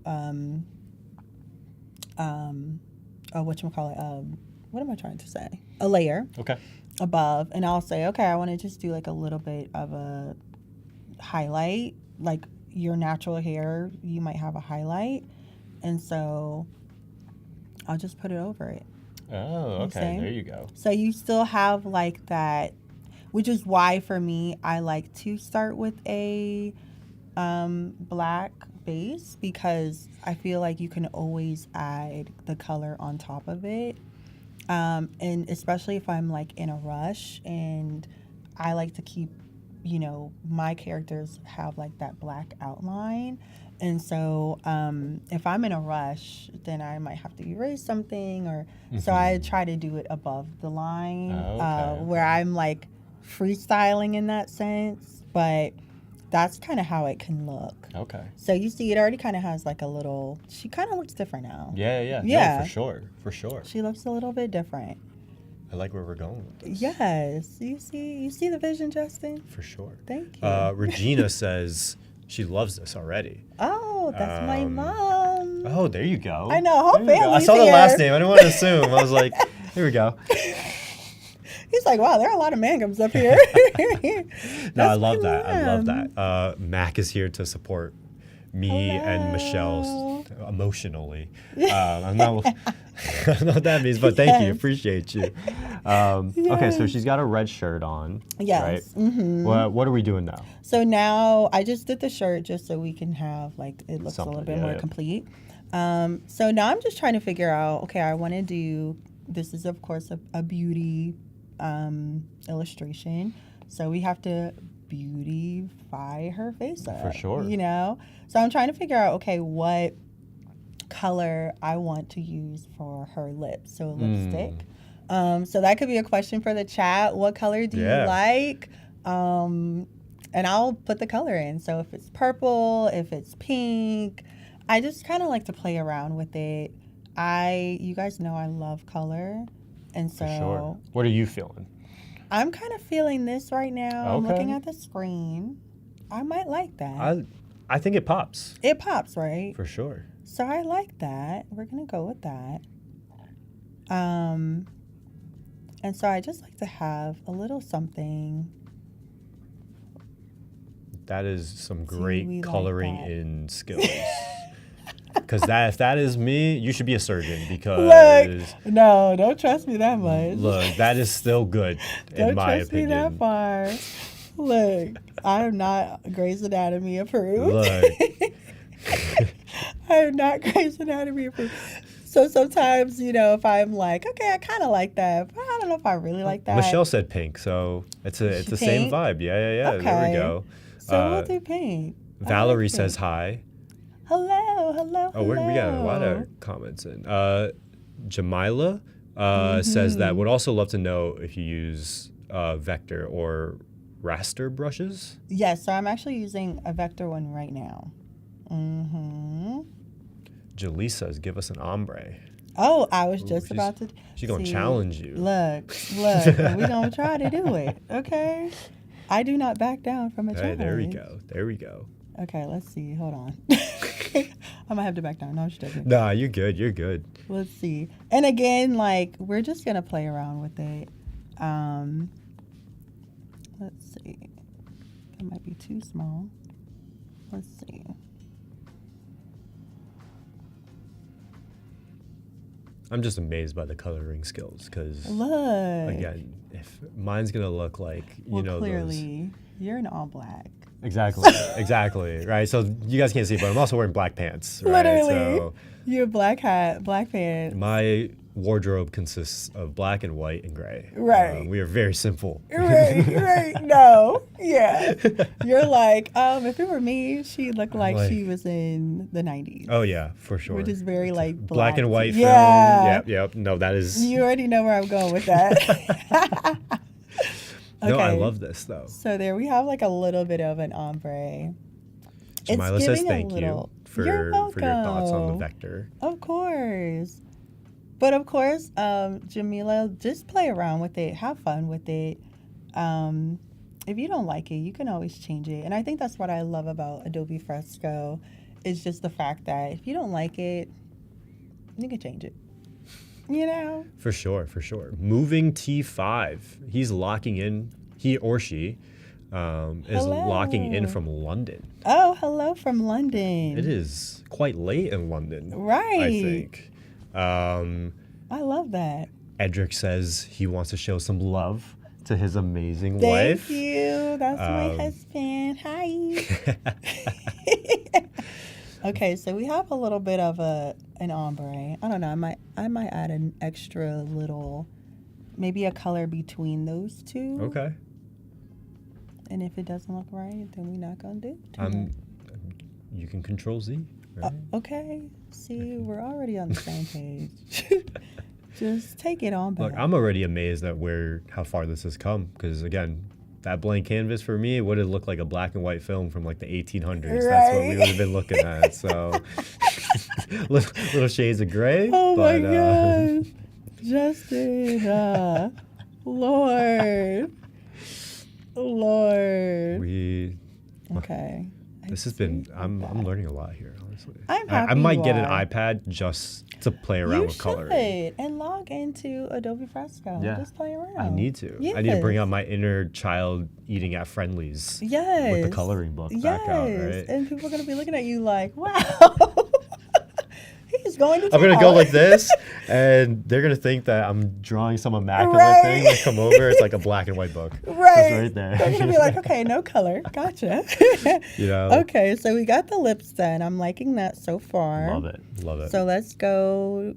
whatchamacallit, what am I trying to say? A layer. Okay. Above, and I'll say, okay, I want to just do like a little bit of a highlight, like your natural hair, you might have a highlight, and so I'll just put it over it. Oh, okay, there you go. So you still have like that, which is why for me, I like to start with a black base, because I feel like you can always add the color on top of it. And especially if I'm like in a rush and I like to keep, my characters have like that black outline. And so if I'm in a rush, then I might have to erase something, or so I try to do it above the line, where I'm like freestyling in that sense. But that's kind of how it can look. Okay. So you see, it already kind of has like a little, she kind of looks different now. Yeah. No, for sure. She looks a little bit different. I like where we're going with this. Yes. You see the vision, Justin? For sure. Thank you. Regina says she loves this already. Oh, that's my mom. Oh, there you go. I know, whole family's I saw the here. last name. I didn't want to assume. I was like, here we go. He's like, wow, there are a lot of Mangums up here. No, I love that. I love that. Mac is here to support me and Michelle emotionally. I don't know what that means, but thank you. Appreciate you. Okay, so she's got a red shirt on. Yes. Right? What are we doing now? So now I just did the shirt just so we can have, like, it looks Something, a little bit more complete. So now I'm just trying to figure out, okay, I want to do, this is, of course, a beauty illustration. So we have to beautify her face up. For sure. So I'm trying to figure out, okay, what color I want to use for her lips. So lipstick. So that could be a question for the chat. What color do you like? And I'll put the color in. So if it's purple, if it's pink, I just kind of like to play around with it. You guys know I love color. And so, for sure. What are you feeling? I'm kind of feeling this right now. Okay. I'm looking at the screen. I might like that. I think it pops. It pops, right? For sure. So I like that. We're going to go with that. And so I just like to have a little something. That is some great coloring like in skills. Because if that is me, you should be a surgeon, because no, don't trust me that much. Look, that is still good in my opinion. Don't trust me that far. Look, I am not Grey's Anatomy approved. Look. I am not Grey's Anatomy approved. So sometimes, if I'm like, okay, I kind of like that, but I don't know if I really like that. Michelle said pink, so it's the same vibe. Yeah. Okay. There we go. So we'll do pink. Valerie says hi. Hello. Oh, we got a lot of comments in. Jamila says that would also love to know if you use vector or raster brushes. Yes, so I'm actually using a vector one right now. Jalisa says, give us an ombre. Oh, I was just about to. She's going to challenge you. Look, we're going to try to do it, okay? I do not back down from a challenge. There we go. Okay, let's see. Hold on. I might have to back down. No, I'm just joking. Nah, you're good. Let's see. And again, we're just going to play around with it. Let's see. That might be too small. Let's see. I'm just amazed by the coloring skills, because look, again, if mine's gonna look like clearly you're in all black. Exactly, right? So you guys can't see, but I'm also wearing black pants, right? Literally, so you're black hat, black pants. My wardrobe consists of black and white and gray. Right. We are very simple. Right. No. Yeah. You're like, if it were me, she'd look like she was in the 90s. Oh, yeah, for sure. Which is very like black and white film. Yeah. Yep. No, that is. You already know where I'm going with that. No, I love this, though. So there we have like a little bit of an ombre. Jamila says thank you for You're your thoughts on the welcome. vector. Of course. But of course, Jamila, just play around with it. Have fun with it. If you don't like it, you can always change it. And I think that's what I love about Adobe Fresco is just the fact that if you don't like it, you can change it. You know? For sure. Moving T5. He's locking in, he or she is locking in from London. Oh, hello from London. It is quite late in London. Right. I think. I love that. Edric says he wants to show some love to his amazing wife. Thank you. That's my husband. Hi. Okay, so we have a little bit of an ombre. I don't know. I might add an extra little, maybe a color between those two. Okay. And if it doesn't look right, then we're not gonna do it. You can Control Z. Right? Okay. See, we're already on the same page. Just take it on back. Look, I'm already amazed at how far this has come. Because again, that blank canvas for me would have looked like a black and white film from like the 1800s. Right. That's what we would have been looking at. So little shades of gray. Oh my gosh. Justin. Lord. Okay. This has been, I'm learning a lot here, honestly. I'm happy I might you get an are. iPad just to play around with coloring. You should, and log into Adobe Fresco. Yeah. Just play around. I need to. Yes. I need to bring out my inner child eating at Friendlies. Yes. With the coloring book back out, right? And people are going to be looking at you like, wow. He's going to I'm going to town. go like this, and they're going to think that I'm drawing some immaculate thing. They come over, it's like a black and white book. Right. Just right there. They're going to be like, okay, no color. Gotcha. You know? Okay, so we got the lips done. I'm liking that so far. Love it. So let's go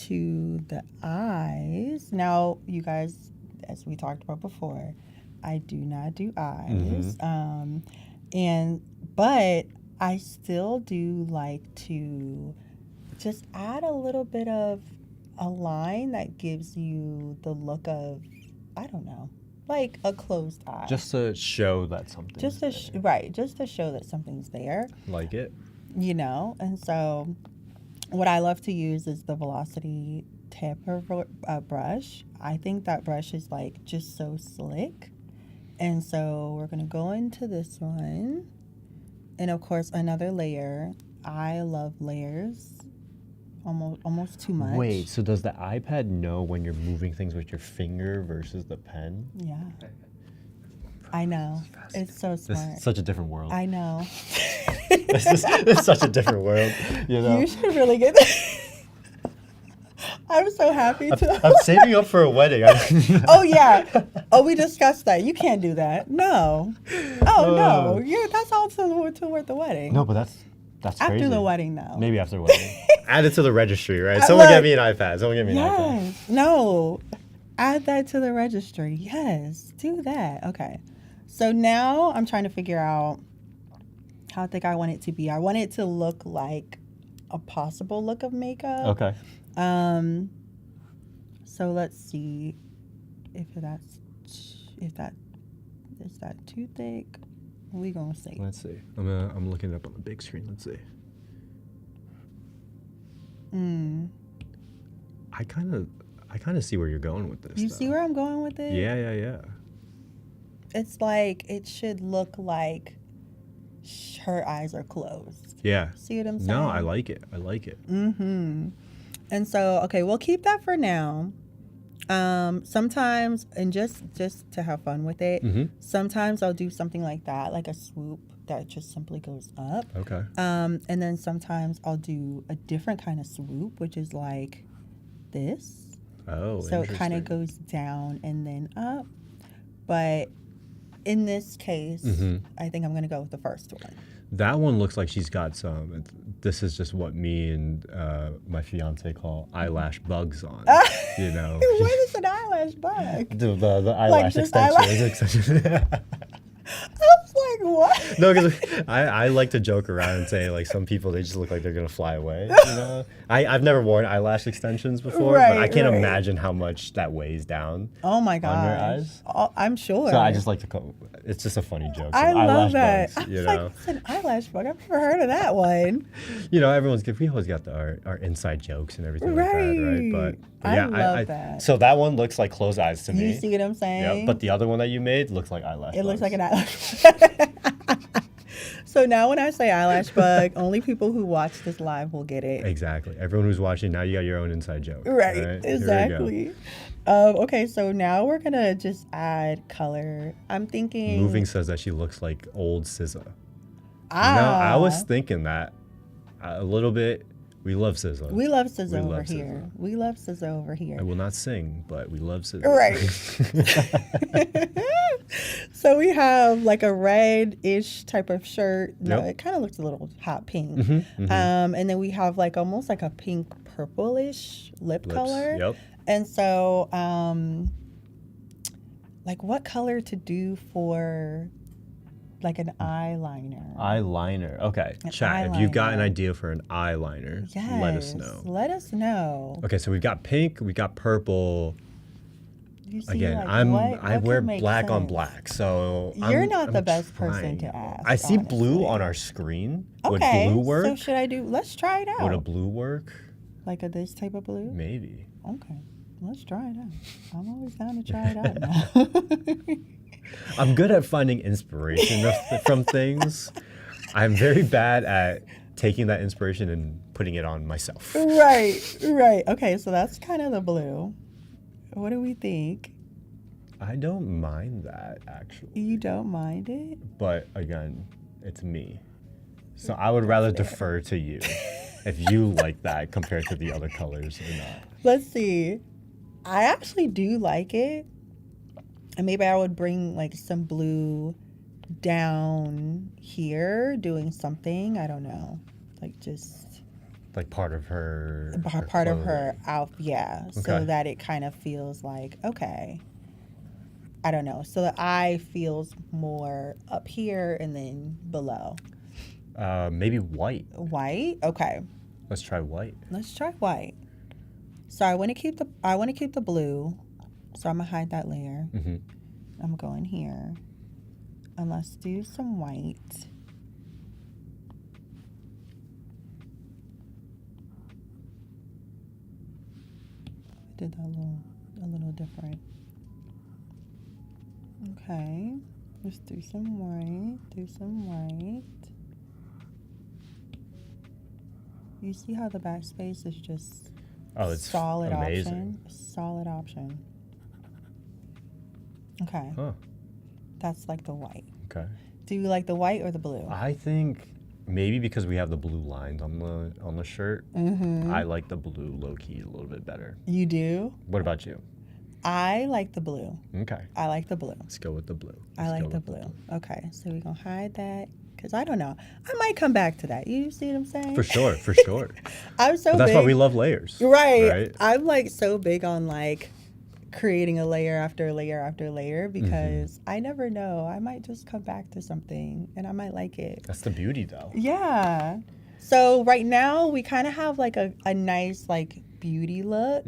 to the eyes. Now, you guys, as we talked about before, I do not do eyes. But I still do like to just add a little bit of a line that gives you the look of, I don't know, like a closed eye. Just to show that something. Just to show that something's there. Like it. You know, and so what I love to use is the Velocity Tamper brush. I think that brush is like just so slick. And so we're going to go into this one. And of course, another layer. I love layers. Almost too much. Wait, so does the iPad know when you're moving things with your finger versus the pen? Yeah. I know. It's so smart. This is such a different world. I know. This is such a different world. You know? You should really get that. I'm so happy to. I'm saving up for a wedding. Oh, yeah. Oh, we discussed that. You can't do that. No. Oh, no. That's all toward the wedding. No, but that's after crazy. the wedding, though. Maybe after the wedding. Add it to the registry, right? Someone get me an iPad. Yes. No. Add that to the registry. Yes. Do that. Okay. So now I'm trying to figure out how thick I want it to be. I want it to look like a possible look of makeup. Okay. So let's see if that is that too thick. We gonna see. Let's see. I'm looking it up on the big screen. Let's see. I kind of see where you're going with this. You see where I'm going with it? Yeah. It's like it should look like her eyes are closed. Yeah. See what I'm saying? No, I like it. Mm-hmm. And so, okay, we'll keep that for now. Sometimes, and just to have fun with it, sometimes I'll do something like that, like a swoop that just simply goes up. Okay. And then sometimes I'll do a different kind of swoop, which is like this. Oh, So it kind of goes down and then up. But in this case, I think I'm going to go with the first one. That one looks like she's got some. This is just what me and my fiance call eyelash bugs on. You know, What is an eyelash bug? the eyelash just extension. I was like, what? No, because I like to joke around and say like some people they just look like they're gonna fly away. You know, I've never worn eyelash extensions before, but I can't imagine how much that weighs down. Oh my god! On your eyes. Oh, I'm sure. So I just like to call. It's just a funny joke. I love that. Bugs, I was like, what's an eyelash bug? I've never heard of that one. You know, we always got our inside jokes and everything like that, right? But yeah, I love that. So that one looks like closed eyes to me. You see what I'm saying? Yeah, but the other one that you made looks like eyelash. It looks bugs. like an eyelash. So now when I say eyelash bug, only people who watch this live will get it. Exactly. Everyone who's watching, now you got your own inside joke. Right. Exactly. Okay, so now we're going to just add color. I'm thinking... Moving says that she looks like old SZA. Ah. No, I was thinking that a little bit. We love SZA. We love SZA over here. We love SZA over here. I will not sing, but we love SZA. Right. So we have like a red-ish type of shirt. No, it kind of looks a little hot pink. And then we have like almost like a pink purplish lip color. Yep. And so like what color to do for like an eyeliner? Eyeliner. Okay. Chat, if you've got an idea for an eyeliner, let us know. Let us know. Okay, so we've got pink, we got purple. You see, Again, like, I wear black sense? on black, so You're not the best trying. person to ask. I see honestly. blue on our screen. Okay, Would blue work? so should I do? Let's try it out. Would a blue work? Like this type of blue? Maybe. Okay, let's try it out. I'm always down to try it out now. I'm good at finding inspiration from things. I'm very bad at taking that inspiration and putting it on myself. Right. Okay, so that's kind of the blue. What do we think? I don't mind that, actually. You don't mind it? But again, it's me. So I would rather defer to you if you like that compared to the other colors or not. Let's see. I actually do like it. And maybe I would bring like some blue down here doing something. I don't know. Like just... Like part of her outfit, yeah. Okay. So that it kind of feels like, okay. I don't know. So the eye feels more up here and then below. Maybe white. White? Okay. Let's try white. Let's try white. So I want to keep the blue. So I'm gonna hide that layer. I'm going here. And let's do some white. Did that a little different. Okay, let's do some white. You see how the backspace is just it's solid amazing. Solid option. Okay. Huh. That's like the white. Okay. Do you like the white or the blue? I think maybe because we have the blue lines on the shirt, I like the blue low key a little bit better. You do? What about you? I like the blue. Okay. I like the blue. Let's go with the blue. I like the blue. Okay, so we're gonna hide that because I don't know. I might come back to that. You see what I'm saying? For sure. I'm so but that's big. why we love layers. Right. I'm like so big on like creating a layer after layer after layer because I never know. I might just come back to something and I might like it. That's the beauty though. Yeah. So right now we kind of have like a nice like beauty look.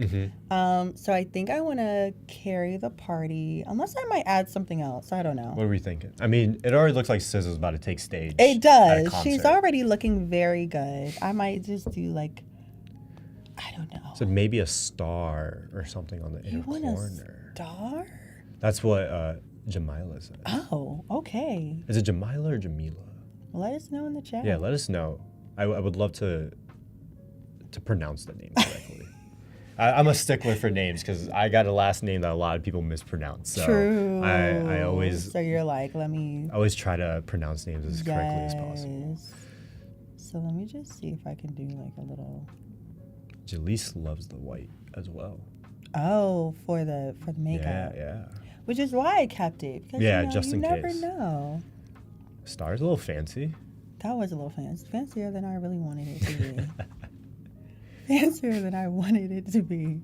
So I think I want to carry the party unless I might add something else. I don't know. What are we thinking? I mean, it already looks like SZA's about to take stage. It does. She's already looking very good. I might just do like, I don't know. So maybe a star or something on the inner want corner. A star? That's what Jamila said. Oh, okay. Is it Jamila or Jamila? Let us know in the chat. Yeah, let us know. I would love to pronounce the name correctly. I'm a stickler for names because I got a last name that a lot of people mispronounce. So True. I always. So you're like, let me. I always try to pronounce names as correctly as possible. So let me just see if I can do like a little. Jaleese loves the white as well. Oh, for the makeup. Yeah. which is why I kept it. Because, Yeah, you know, just you in never case. know. Star's a little fancy. That was a little fancier than I really wanted it to be. Fancier than I wanted it to be.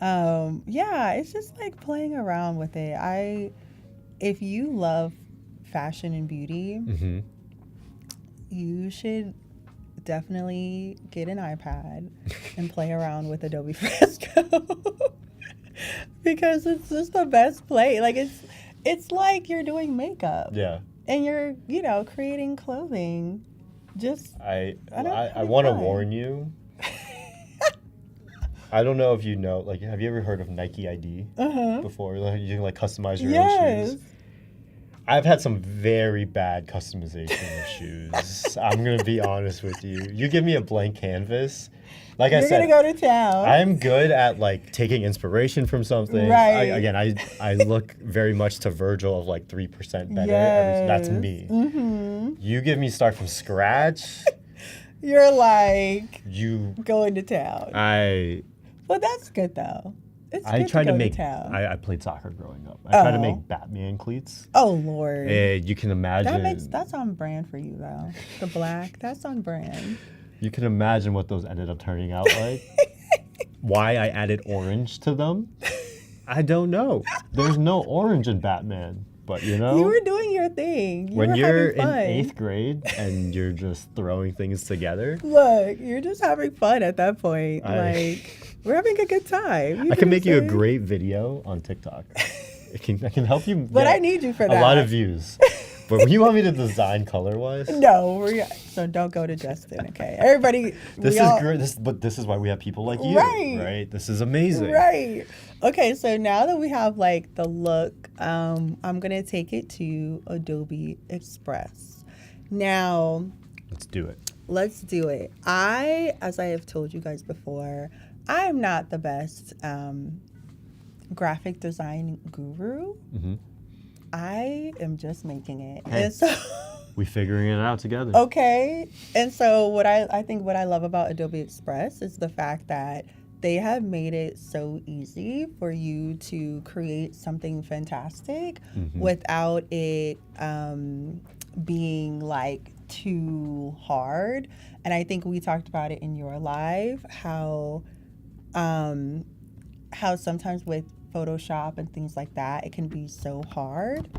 Yeah, it's just like playing around with it. If you love fashion and beauty, Mm-hmm. you should definitely get an iPad and play around with Adobe Fresco. Because it's just the best play. Like it's like you're doing makeup. Yeah. And you're, you know, creating clothing. Just I having want to fun. warn you. I don't know if you know, like, have you ever heard of Nike ID before? Like, you can like customize your own shoes. I've had some very bad customization of shoes. I'm gonna be honest with you. You give me a blank canvas, like I said, You're gonna go to town. I'm good at like taking inspiration from something. Right. I look very much to Virgil of like 3% better. That's me. Mm-hmm. You give me start from scratch. You're like You, going to town. But that's good though. It's I good tried to to go make. to town. I played soccer growing up. I tried to Oh. make Batman cleats. Oh Lord. You can imagine. That's on brand for you though. The black, that's on brand. You can imagine what those ended up turning out like. Why I added orange to them, I don't know. There's no orange in Batman, but you know, You were doing your thing. when you're in having fun. 8th grade and you're just throwing things together, Look, you're just having fun at that point. We're having a good time. I can make you a great video on TikTok. I can help you. But get I need you for a that. lot of views. But when you want me to design color-wise, No, so don't go to Justin, okay? Everybody. this is great. But this is why we have people like you, right? This is amazing. Right. Okay, so now that we have like the look, I'm gonna take it to Adobe Express. Now, Let's do it. let's do it. As I have told you guys before, I'm not the best graphic design guru. Mm-hmm. I am just making it. Hey. And so We figuring it out together. okay. And so what I think what I love about Adobe Express is the fact that they have made it so easy for you to create something fantastic without it being like too hard. And I think we talked about it in your live, how sometimes with Photoshop and things like that, it can be so hard.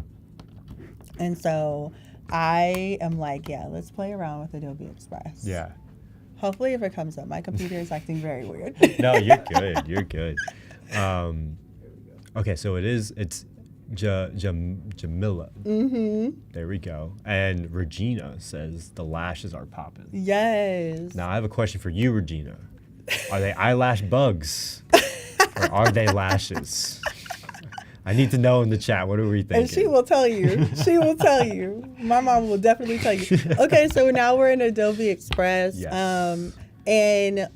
And so I am like, yeah, let's play around with Adobe Express. Yeah. Hopefully if it comes up. My computer is acting very weird. No, you're good. You're good. Okay, so it's Jamila. Mm-hmm. There we go. And Regina says the lashes are popping. Yes. Now I have a question for you, Regina. Are they eyelash bugs or are they lashes? I need to know in the chat. What are we thinking? And she will tell you. She will tell you. My mom will definitely tell you. Okay, so now we're in Adobe Express. Yes. And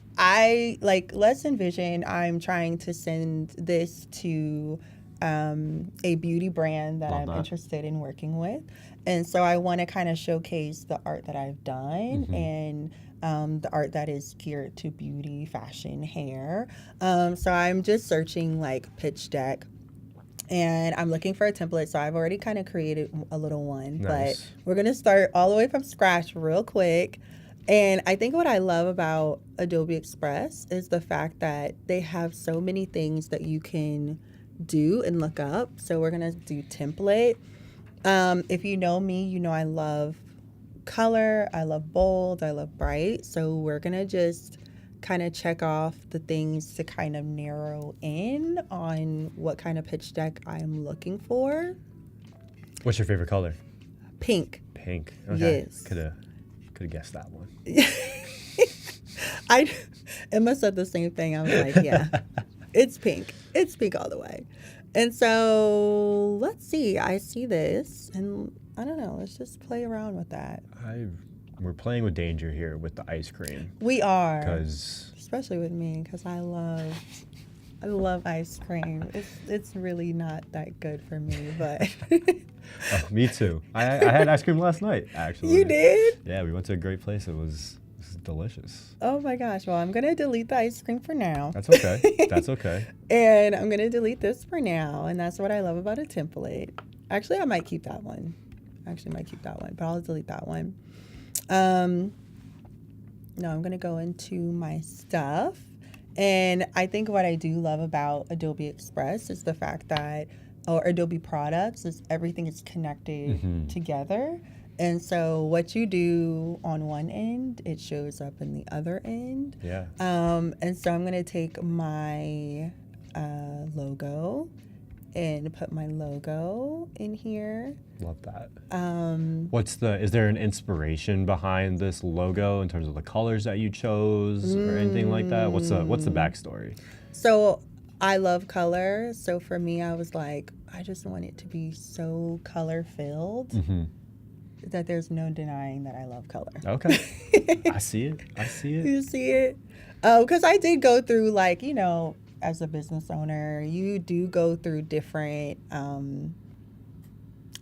let's envision I'm trying to send this to a beauty brand that I'm interested in working with. And so I want to kind of showcase the art that I've done and the art that is geared to beauty, fashion, hair. So I'm just searching like pitch deck. And I'm looking for a template, so I've already kind of created a little one. Nice. But we're going to start all the way from scratch real quick. And I think what I love about Adobe Express is the fact that they have so many things that you can do and look up. So we're going to do template. If you know me, you know I love color, I love bold, I love bright. So we're going to just kind of check off the things to kind of narrow in on what kind of pitch deck I'm looking for. What's your favorite color? Pink. Pink. Okay. Yes. Could have guessed that one. Emma said the same thing. I was like, yeah, it's pink. It's pink all the way. And so let's see. I see this and I don't know. Let's just play around with that. We're playing with danger here with the ice cream. We are. Because especially with me, because I love ice cream. It's really not that good for me, but me too. I had ice cream last night, actually. You did? Yeah, we went to a great place. It was delicious. Oh my gosh. Well, I'm going to delete the ice cream for now. That's okay. That's okay. And I'm going to delete this for now. And that's what I love about a template. Actually, I might keep that one. But I'll delete that one. No, I'm going to go into my stuff. And I think what I do love about Adobe Express is the fact that, or Adobe products, is everything is connected together. And so what you do on one end, it shows up in the other end. Yeah. And so I'm going to take my logo and put my logo in here. Love that. Is there an inspiration behind this logo in terms of the colors that you chose or anything like that? What's the backstory? So I love color. So for me, I was like, I just want it to be so color filled that there's no denying that I love color. Okay. I see it. You see it? Because I did go through, like, you know, as a business owner, you do go through different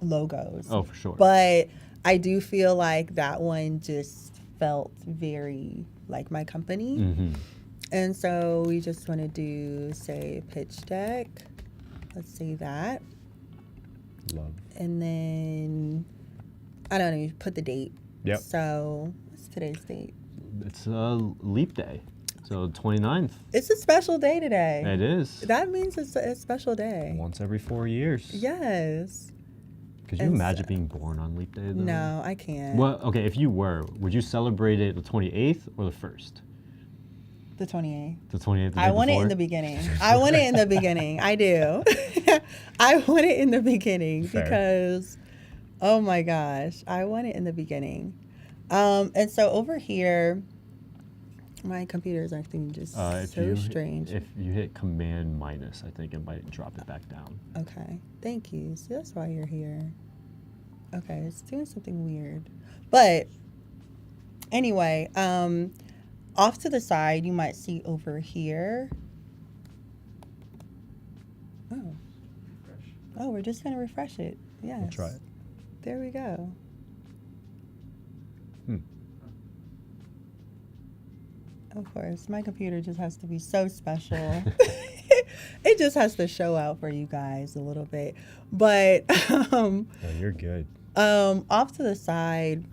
logos. Oh, for sure. But I do feel like that one just felt very like my company. And so we just want to do, say, pitch deck. Let's say that. Love. And then, I don't know, you put the date. Yep. So what's today's date? It's a leap day. So 29th. It's a special day today. It is. That means it's a special day. Once every 4 years. Yes. Could you imagine being born on leap day, though? No, I can't. Well, okay, if you were, would you celebrate it the 28th or the 1st? The 28th. The 28th. I want it in the beginning. I want it in the beginning. I do. I want it in the beginning. Fair. Because, oh my gosh, I want it in the beginning. And so over here, my computer is acting just so strange. If you hit Command minus, I think it might drop it back down. Okay. Thank you. See, that's why you're here. Okay, it's doing something weird. But anyway, off to the side, you might see over here. Oh. Oh, we're just going to refresh it. Yes. We'll try it. There we go. Of course, my computer just has to be so special. It just has to show out for you guys a little bit. But No, you're good. Off to the side,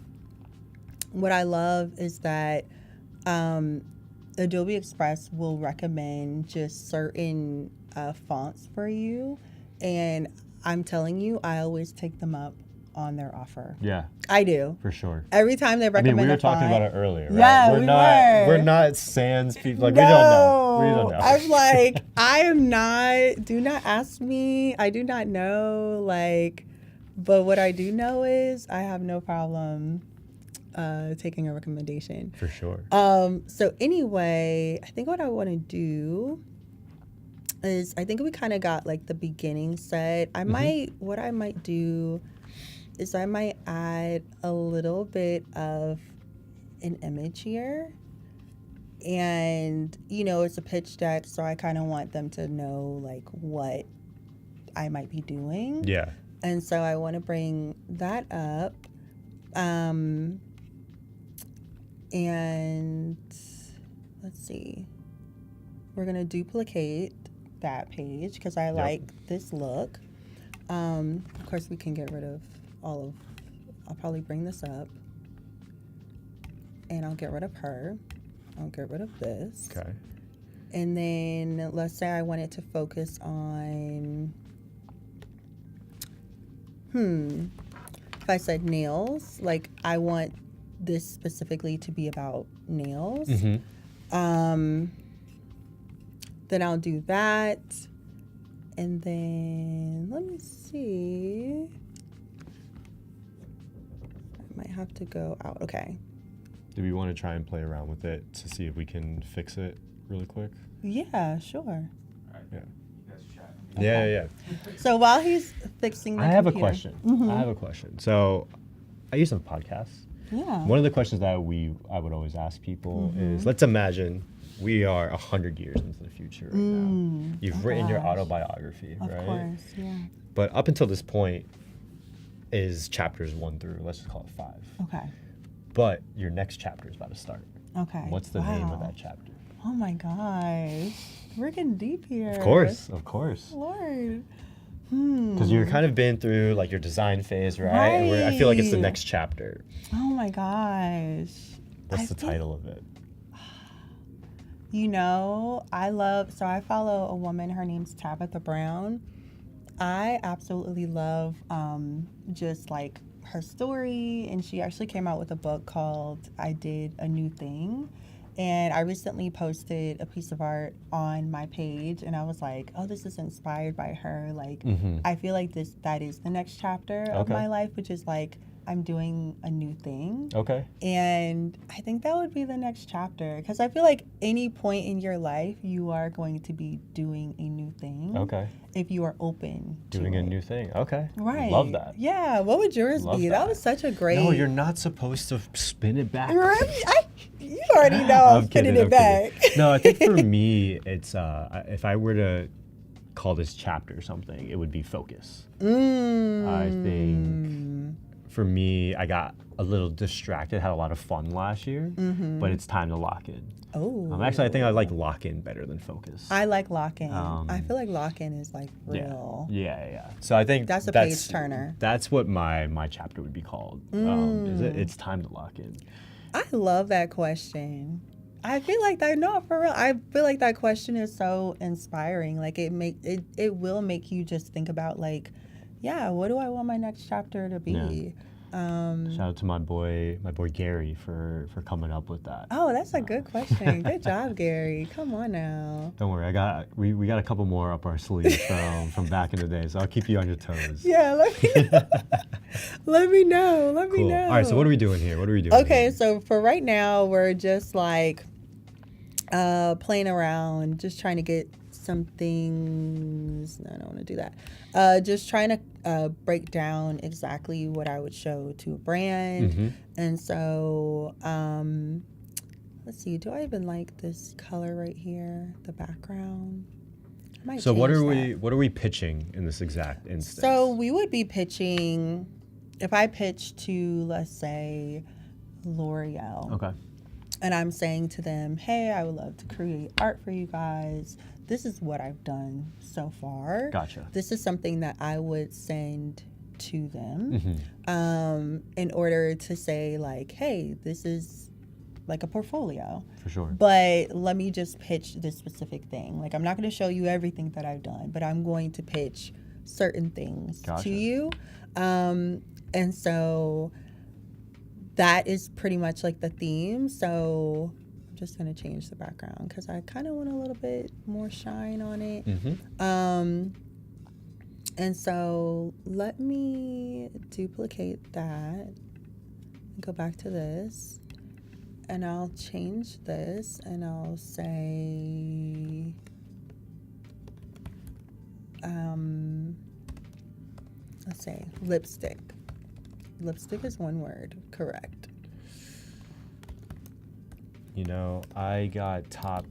what I love is that Adobe Express will recommend just certain fonts for you. And I'm telling you, I always take them up on their offer. Yeah. I do. For sure. Every time they recommend we were a font, talking about it earlier, right? Yeah, We're not sans people. Like, no, we don't know. I'm like, I am not, do not ask me. I do not know. Like, but what I do know is I have no problem taking a recommendation. For sure. So anyway, I think what I want to do is, I think we kind of got like the beginning set. What I might do is I might add a little bit of an image here. And, you know, it's a pitch deck, so I kind of want them to know, like, what I might be doing. Yeah. And so I want to bring that up. And let's see. We're going to duplicate that page because I like this look. Of course, we can get rid of I'll probably bring this up. And I'll get rid of her. I'll get rid of this. Okay. And then let's say I wanted to focus on, if I said nails, like I want this specifically to be about nails. Then I'll do that. And then let me see. I might have to go out. Okay. Do we want to try and play around with it to see if we can fix it really quick? Yeah, sure. All right. Yeah. You guys chat. Okay. Yeah. So while he's fixing the I have a computer- question. I have a question. So I used to have podcasts. Yeah. One of the questions that I would always ask people is, let's imagine we are 100 years into the future right now. You've written your autobiography, Of right? course, yeah. But up until this point is chapters 1 through, let's just call it 5. Okay. But your next chapter is about to start. Okay. What's the name of that chapter? Oh my gosh. We're getting deep here. Of course. Lord. Because you're kind of been through like your design phase, right? And I feel like it's the next chapter. Oh my gosh. What's the title of it? You know, I follow a woman, her name's Tabitha Brown. I absolutely love just like her story, and she actually came out with a book called I Did a New Thing. And I recently posted a piece of art on my page, and I was like, oh, this is inspired by her. Like, I feel like that is the next chapter of my life, which is like, I'm doing a new thing. Okay. And I think that would be the next chapter, because I feel like any point in your life, you are going to be doing a new thing. Okay. If you are open to doing a it. new thing. Okay. Right. Love that. Yeah. What would yours be? That was such a great. No, you're not supposed to spin it back. You already know I'm spinning it back. No, I think for me, it's if I were to call this chapter something, it would be focus. I think for me, I got a little distracted, had a lot of fun last year, but it's time to lock in. Oh. Actually, I think I like lock in better than focus. I like lock in. I feel like lock in is like real. Yeah. So I think that's a page turner. That's what my chapter would be called. It's time to lock in. I love that question. I feel like that. No, for real. I feel like that question is so inspiring. Like it will make you just think about like, yeah, what do I want my next chapter to be? Yeah. Shout out to my boy Gary for coming up with that. Oh, that's a good question. Good job, Gary. Come on now. Don't worry, we got a couple more up our sleeves from back in the day, so I'll keep you on your toes. Yeah, let me know. Let me know. All right, so what are we doing here? Okay, so for right now, we're just like playing around, just trying to get some things. No, I don't want to do that. Just trying to break down exactly what I would show to a brand. And so, let's see. Do I even like this color right here? The background. So what are we pitching in this exact instance? So we would be pitching. If I pitch to, let's say, L'Oreal. Okay. And I'm saying to them, hey, I would love to create art for you guys. This is what I've done so far. Gotcha. This is something that I would send to them in order to say, like, hey, this is like a portfolio. For sure. But let me just pitch this specific thing. Like, I'm not going to show you everything that I've done, but I'm going to pitch certain things to you. And so that is pretty much like the theme. So I'm just going to change the background because I kind of want a little bit more shine on it. And so let me duplicate that, go back to this, and I'll change this, and I'll say, let's say lipstick. Lipstick is one word, correct. You know, I got top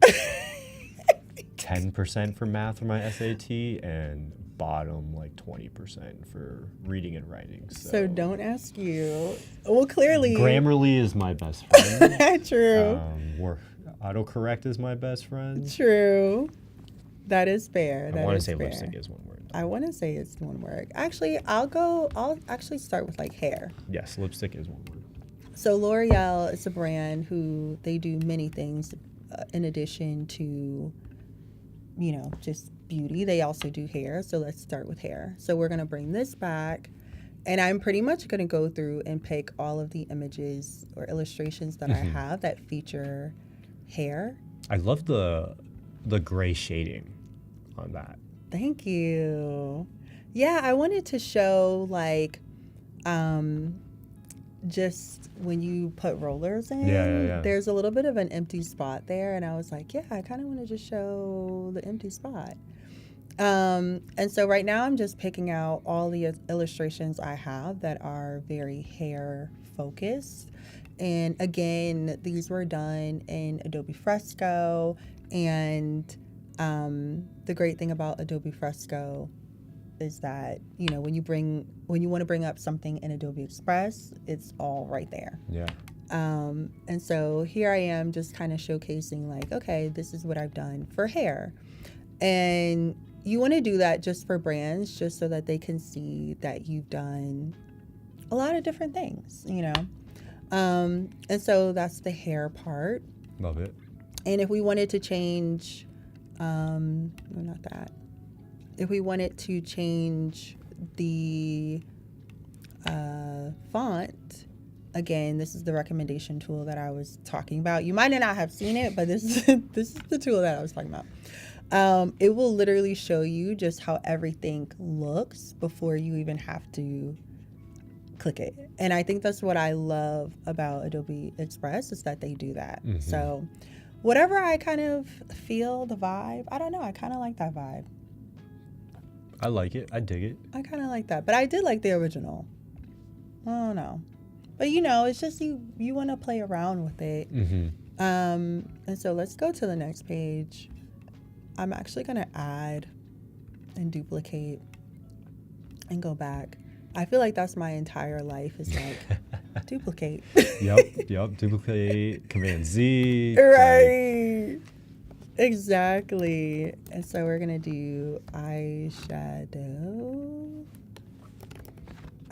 10% for math for my SAT and bottom like 20% for reading and writing. So don't ask you. Well, clearly. Grammarly is my best friend. True. Autocorrect is my best friend. True. That is fair. I want to say lipstick is one word. I want to say it's one word. Actually, I'll actually start with like hair. Yes, lipstick is one word. So L'Oreal is a brand who they do many things in addition to, you know, just beauty. They also do hair. So let's start with hair. So we're going to bring this back, and I'm pretty much going to go through and pick all of the images or illustrations that I have that feature hair. I love the gray shading on that. Thank you. Yeah, I wanted to show like just when you put rollers in, there's a little bit of an empty spot there, and I was like, yeah, I kind of want to just show the empty spot. And so right now I'm just picking out all the illustrations I have that are very hair focused. And again, these were done in Adobe Fresco, and the great thing about Adobe Fresco is that, when you want to bring up something in Adobe Express, it's all right there. Yeah. And so here I am just kind of showcasing like, okay, this is what I've done for hair. And you want to do that just for brands, just so that they can see that you've done a lot of different things, you know? And so that's the hair part. Love it. And if we wanted to change, no, not that. If we wanted to change the font, again, this is the recommendation tool that I was talking about. You might not have seen it, but this is the tool that I was talking about. It will literally show you just how everything looks before you even have to click it. And I think that's what I love about Adobe Express, is that they do that. Mm-hmm. So whatever I kind of feel, the vibe, I don't know, I kind of like that vibe. I like it. I dig it. I kind of like that. But I did like the original. I don't know. But, you know, it's just you want to play around with it. Mm-hmm. And so let's go to the next page. I'm actually going to add and duplicate and go back. I feel like that's my entire life, is like duplicate. Yep. Duplicate, Command Z. Right. Exactly. And so we're going to do eyeshadow.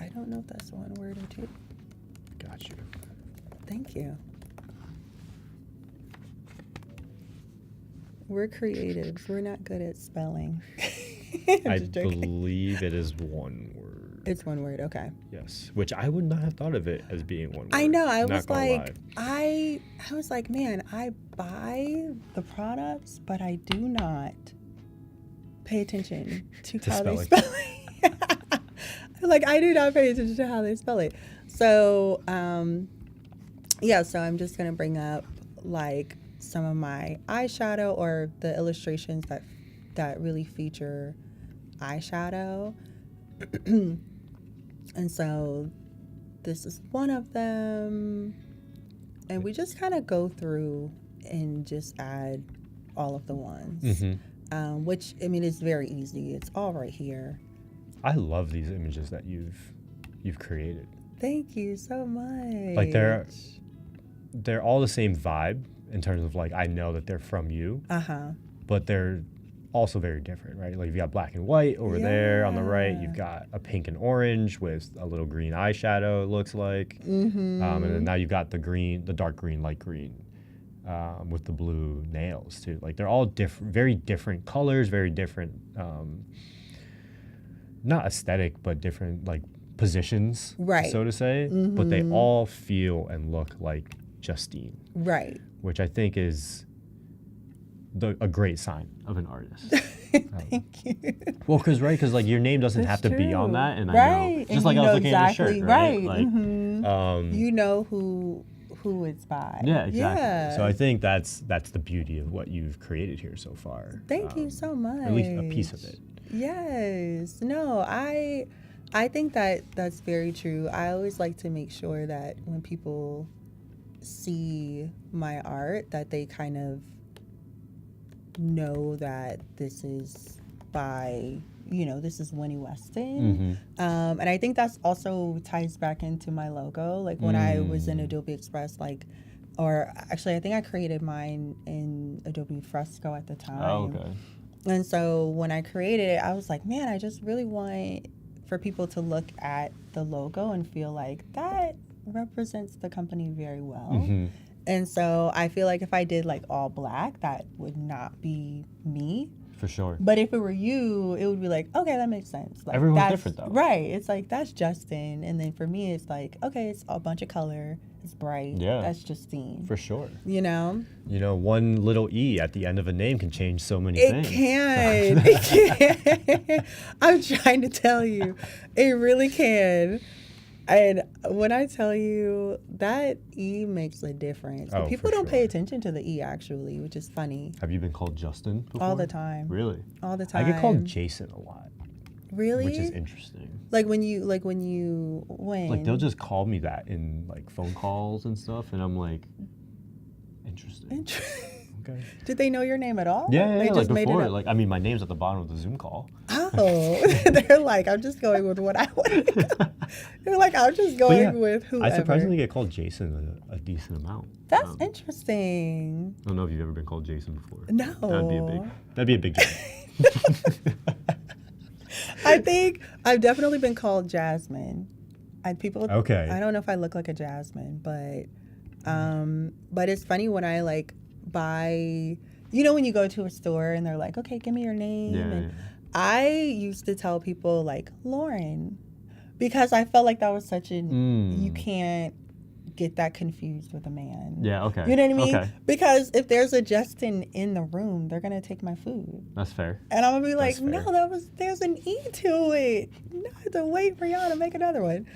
I don't know if that's one word or two. Got you. Thank you. We're creatives. We're not good at spelling. I believe it is one word. It's one word, okay. Yes, which I would not have thought of it as being one word. I know. I Not was gonna like, lie. I was like, man, I buy the products, but I do not pay attention to how they spell it. Like, I do not pay attention to how they spell it. So, yeah, so I'm just going to bring up, like, some of my eyeshadow, or the illustrations that really feature eyeshadow. And so this is one of them. And we just kind of go through and just add all of the ones. Mm-hmm. Which, I mean, is very easy. It's all right here. I love these images that you've created. Thank you so much. Like they're all the same vibe in terms of, like, I know that they're from you. Uh-huh. But they're also very different, right? Like, you've got black and white over there on the right. You've got a pink and orange with a little green eyeshadow, it looks like. Mm-hmm. And then now you've got the dark green, light green, with the blue nails too. Like, they're all different, very different colors, very different, not aesthetic, but different, like, positions, right, so to say. Mm-hmm. But they all feel and look like Justine. Right. Which I think is a great sign of an artist. Thank you. Well, because like, your name doesn't have to be on that, and right. I know, just and like I was looking exactly, at your shirt, right? Like, mm-hmm. You know who it's by. Yeah, exactly. Yeah. So I think that's the beauty of what you've created here so far. Thank you so much. At least a piece of it. Yes. No, I think that's very true. I always like to make sure that when people see my art, that they kind of know that this is by, this is Winnie Weston. Mm-hmm. And I think that's also ties back into my logo. Like, when I was in Adobe Express, or actually I think I created mine in Adobe Fresco at the time. Oh, okay. And so when I created it, I was like, man, I just really want for people to look at the logo and feel like that represents the company very well. Mm-hmm. And so I feel like if I did, like, all black, that would not be me. For sure. But if it were you, it would be like, okay, that makes sense. Like, everyone's different, though. Right. It's like, that's Justin. And then for me, it's like, okay, it's a bunch of color. It's bright. Yeah. That's Justine. For sure. One little E at the end of a name can change so many things. It can. I'm trying to tell you. It really can. And when I tell you, that E makes a difference. Oh, People don't sure. pay attention to the E, actually, which is funny. Have you been called Justin before? All the time. Really? All the time. I get called Jason a lot. Really? Which is interesting. When? Like, they'll just call me that in, like, phone calls and stuff, and I'm like, interesting. Okay. Did they know your name at all? Yeah, They like just made it before, up? like I mean, my name's at the bottom of the Zoom call. Oh, they're like, I'm just going with what I want. They're like, I'm just But going yeah, with whoever. I surprisingly get called Jason a decent amount. That's interesting. I don't know if you've ever been called Jason before. No. That'd be a big jump. I think I've definitely been called Jasmine. Okay. I don't know if I look like a Jasmine, but it's funny when I like buy, when you go to a store and they're like, okay, give me your name. Yeah. I used to tell people like Lauren, because I felt like that was such you can't get that confused with a man. Yeah, okay. You know what I mean? Okay. Because if there's a Justin in the room, they're gonna take my food. That's fair. And I'm gonna be like, That's fair. no, there's an E to it. No, I have to wait for y'all to make another one.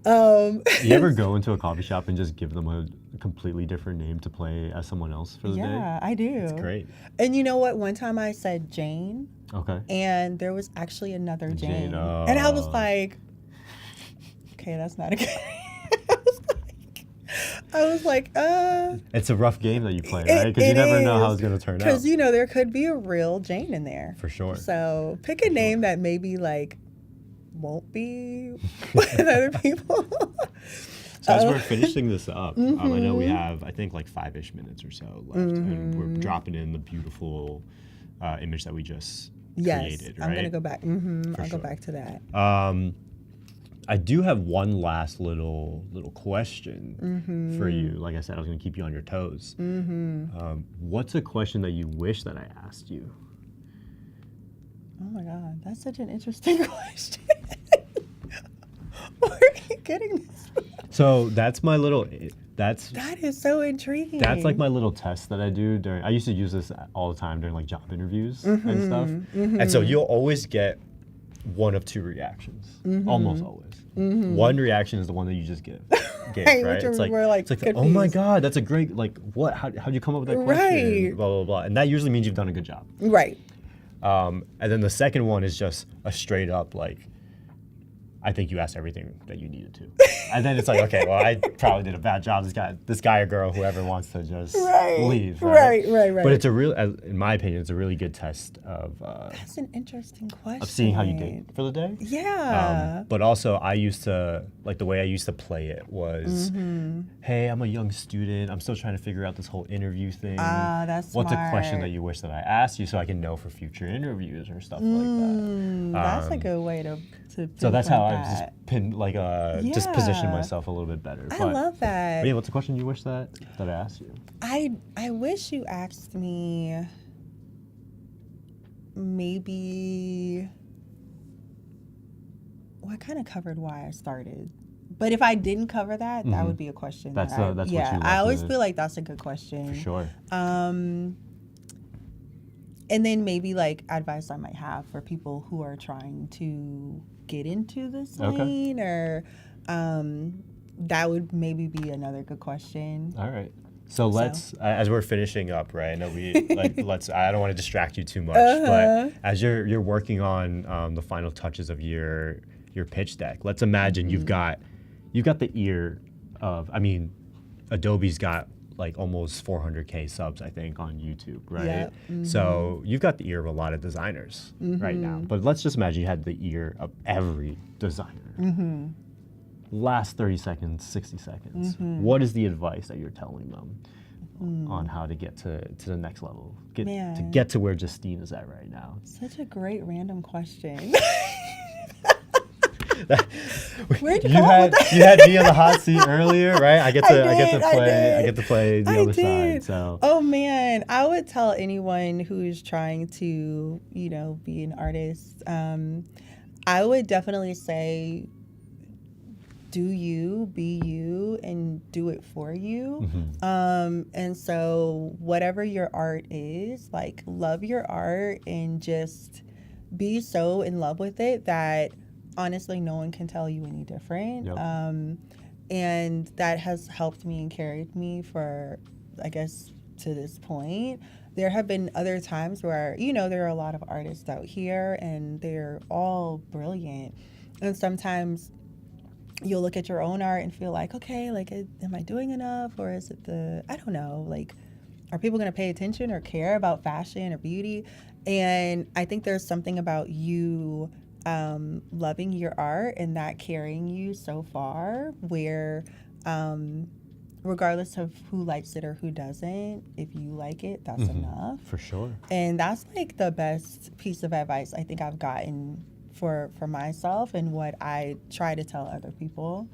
You ever go into a coffee shop and just give them a completely different name to play as someone else for the day? Yeah, I do. It's great. And you know what? One time I said Jane, Okay. and there was actually another Jane. Jane, And I was like, okay, that's not a good I was like, It's a rough game that you play, right? Because you never know how it's going to turn out. Because, there could be a real Jane in there. For sure. So pick a name that maybe, like, won't be with other people. So as we're finishing this up, I know we have, I think, like 5-ish minutes or so left. And we're dropping in the beautiful image that we just created, right? I'm going to go back. I'll sure. go back to that. I do have one last little question for you. Like I said, I was going to keep you on your toes. What's a question that you wish that I asked you? Oh my God, that's such an interesting question. Where are you getting this from? So that's my little. That is so intriguing. That's like my little test that I do during. I used to use this all the time during like job interviews and stuff. And so you'll always get one of two reactions, almost always. One reaction is the one that you just gave, right? It's like oh my God, that's a great, like, what? How'd you come up with that question? Right. Blah, blah, blah. And that usually means you've done a good job. Right. And then the second one is just a straight up, like, I think you asked everything that you needed to. And then it's like, okay, well, I probably did a bad job. This guy or girl, whoever wants to just leave. Right. But it's in my opinion, it's a really good test of That's an interesting question. of seeing how you did for the day. Yeah. But also, I used to, like, the way I used to play it was, hey, I'm a young student. I'm still trying to figure out this whole interview thing. That's What's a question smart. that you wish that I asked you so I can know for future interviews or stuff like that? That's a good way to So that's how pinpoint I've just that. just positioned Yeah. myself a little bit better. I love that. But yeah, what's a question you wish that I asked you? I wish you asked me maybe. Well, I kind of covered why I started. But if I didn't cover that, that would be a question. That's what you I always left feel like that's a good question. For sure. And then maybe like advice I might have for people who are trying to get into this lane, or that would maybe be another good question. All right. So let's, as we're finishing up, right? I know I don't want to distract you too much, but as you're working on the final touches of your pitch deck, let's imagine you've got the ear of, Adobe's got like almost 400K subs, I think, on YouTube, right? Yep. So you've got the ear of a lot of designers right now. But let's just imagine you had the ear of every designer. Last 30 seconds, 60 seconds. What is the advice that you're telling them on how to get to the next level? To get to where Justine is at right now? Such a great random question. Where'd you had me on the hot seat earlier, right? I get to play the other side. So oh man, I would tell anyone who's trying to, be an artist, I would definitely say, do you, be you, and do it for you. And so whatever your art is, like, love your art and just be so in love with it that honestly no one can tell you any different. And that has helped me and carried me for, I guess, to this point. There have been other times where, there are a lot of artists out here and they're all brilliant. And sometimes you'll look at your own art and feel like, okay, like, am I doing enough? Or is it I don't know, like, are people going to pay attention or care about fashion or beauty? And I think there's something about you loving your art and that carrying you so far where regardless of who likes it or who doesn't, if you like it, that's enough. For sure. And that's like the best piece of advice I think I've gotten for myself and what I try to tell other people.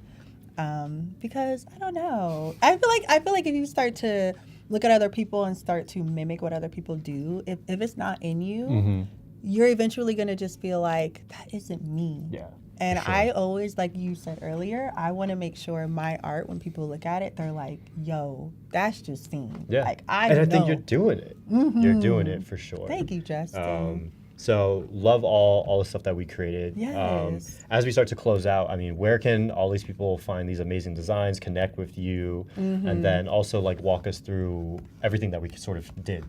Because I don't know. I feel like if you start to look at other people and start to mimic what other people do, if it's not in you, you're eventually gonna just feel like that isn't me. Yeah. And sure. I always, like you said earlier, I want to make sure my art, when people look at it, they're like, yo, that's Justine. Yeah. Like, I think you're doing it. You're doing it for sure. Thank you, Justin. So love all the stuff that we created. Yes. As we start to close out, I mean, where can all these people find these amazing designs, connect with you, and then also like walk us through everything that we sort of did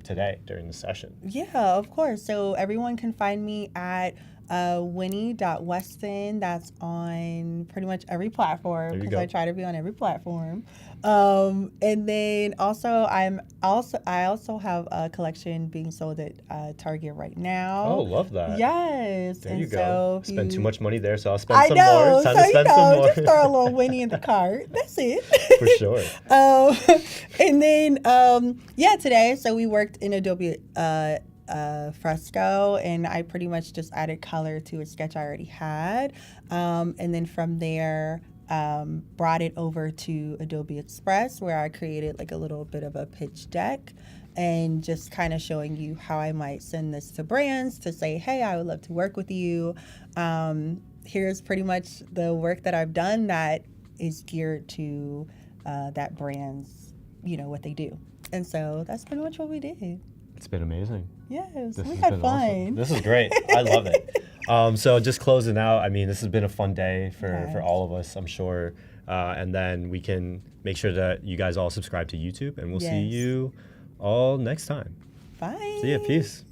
today during the session? Yeah, of course. So everyone can find me at winnie.weston. That's on pretty much every platform because I try to be on every platform. And then also I also have a collection being sold at Target right now. Oh, love that. Yes. There and you go. so Spend too much money there, so I'll spend some know, more. It's time so to spend some more. just throw a little Winnie in the cart. That's it. For sure. And then today, so we worked in Adobe Fresco, and I pretty much just added color to a sketch I already had, and then from there brought it over to Adobe Express, where I created like a little bit of a pitch deck and just kind of showing you how I might send this to brands to say, hey, I would love to work with you. Here's pretty much the work that I've done that is geared to that brand's, what they do. And so that's pretty much what we did. It's been amazing. Yes, we has had been fun. Awesome. This is great. I love it. So just closing out, I mean, this has been a fun day for all of us, I'm sure. And then we can make sure that you guys all subscribe to YouTube, and we'll see you all next time. Bye. See ya. Peace.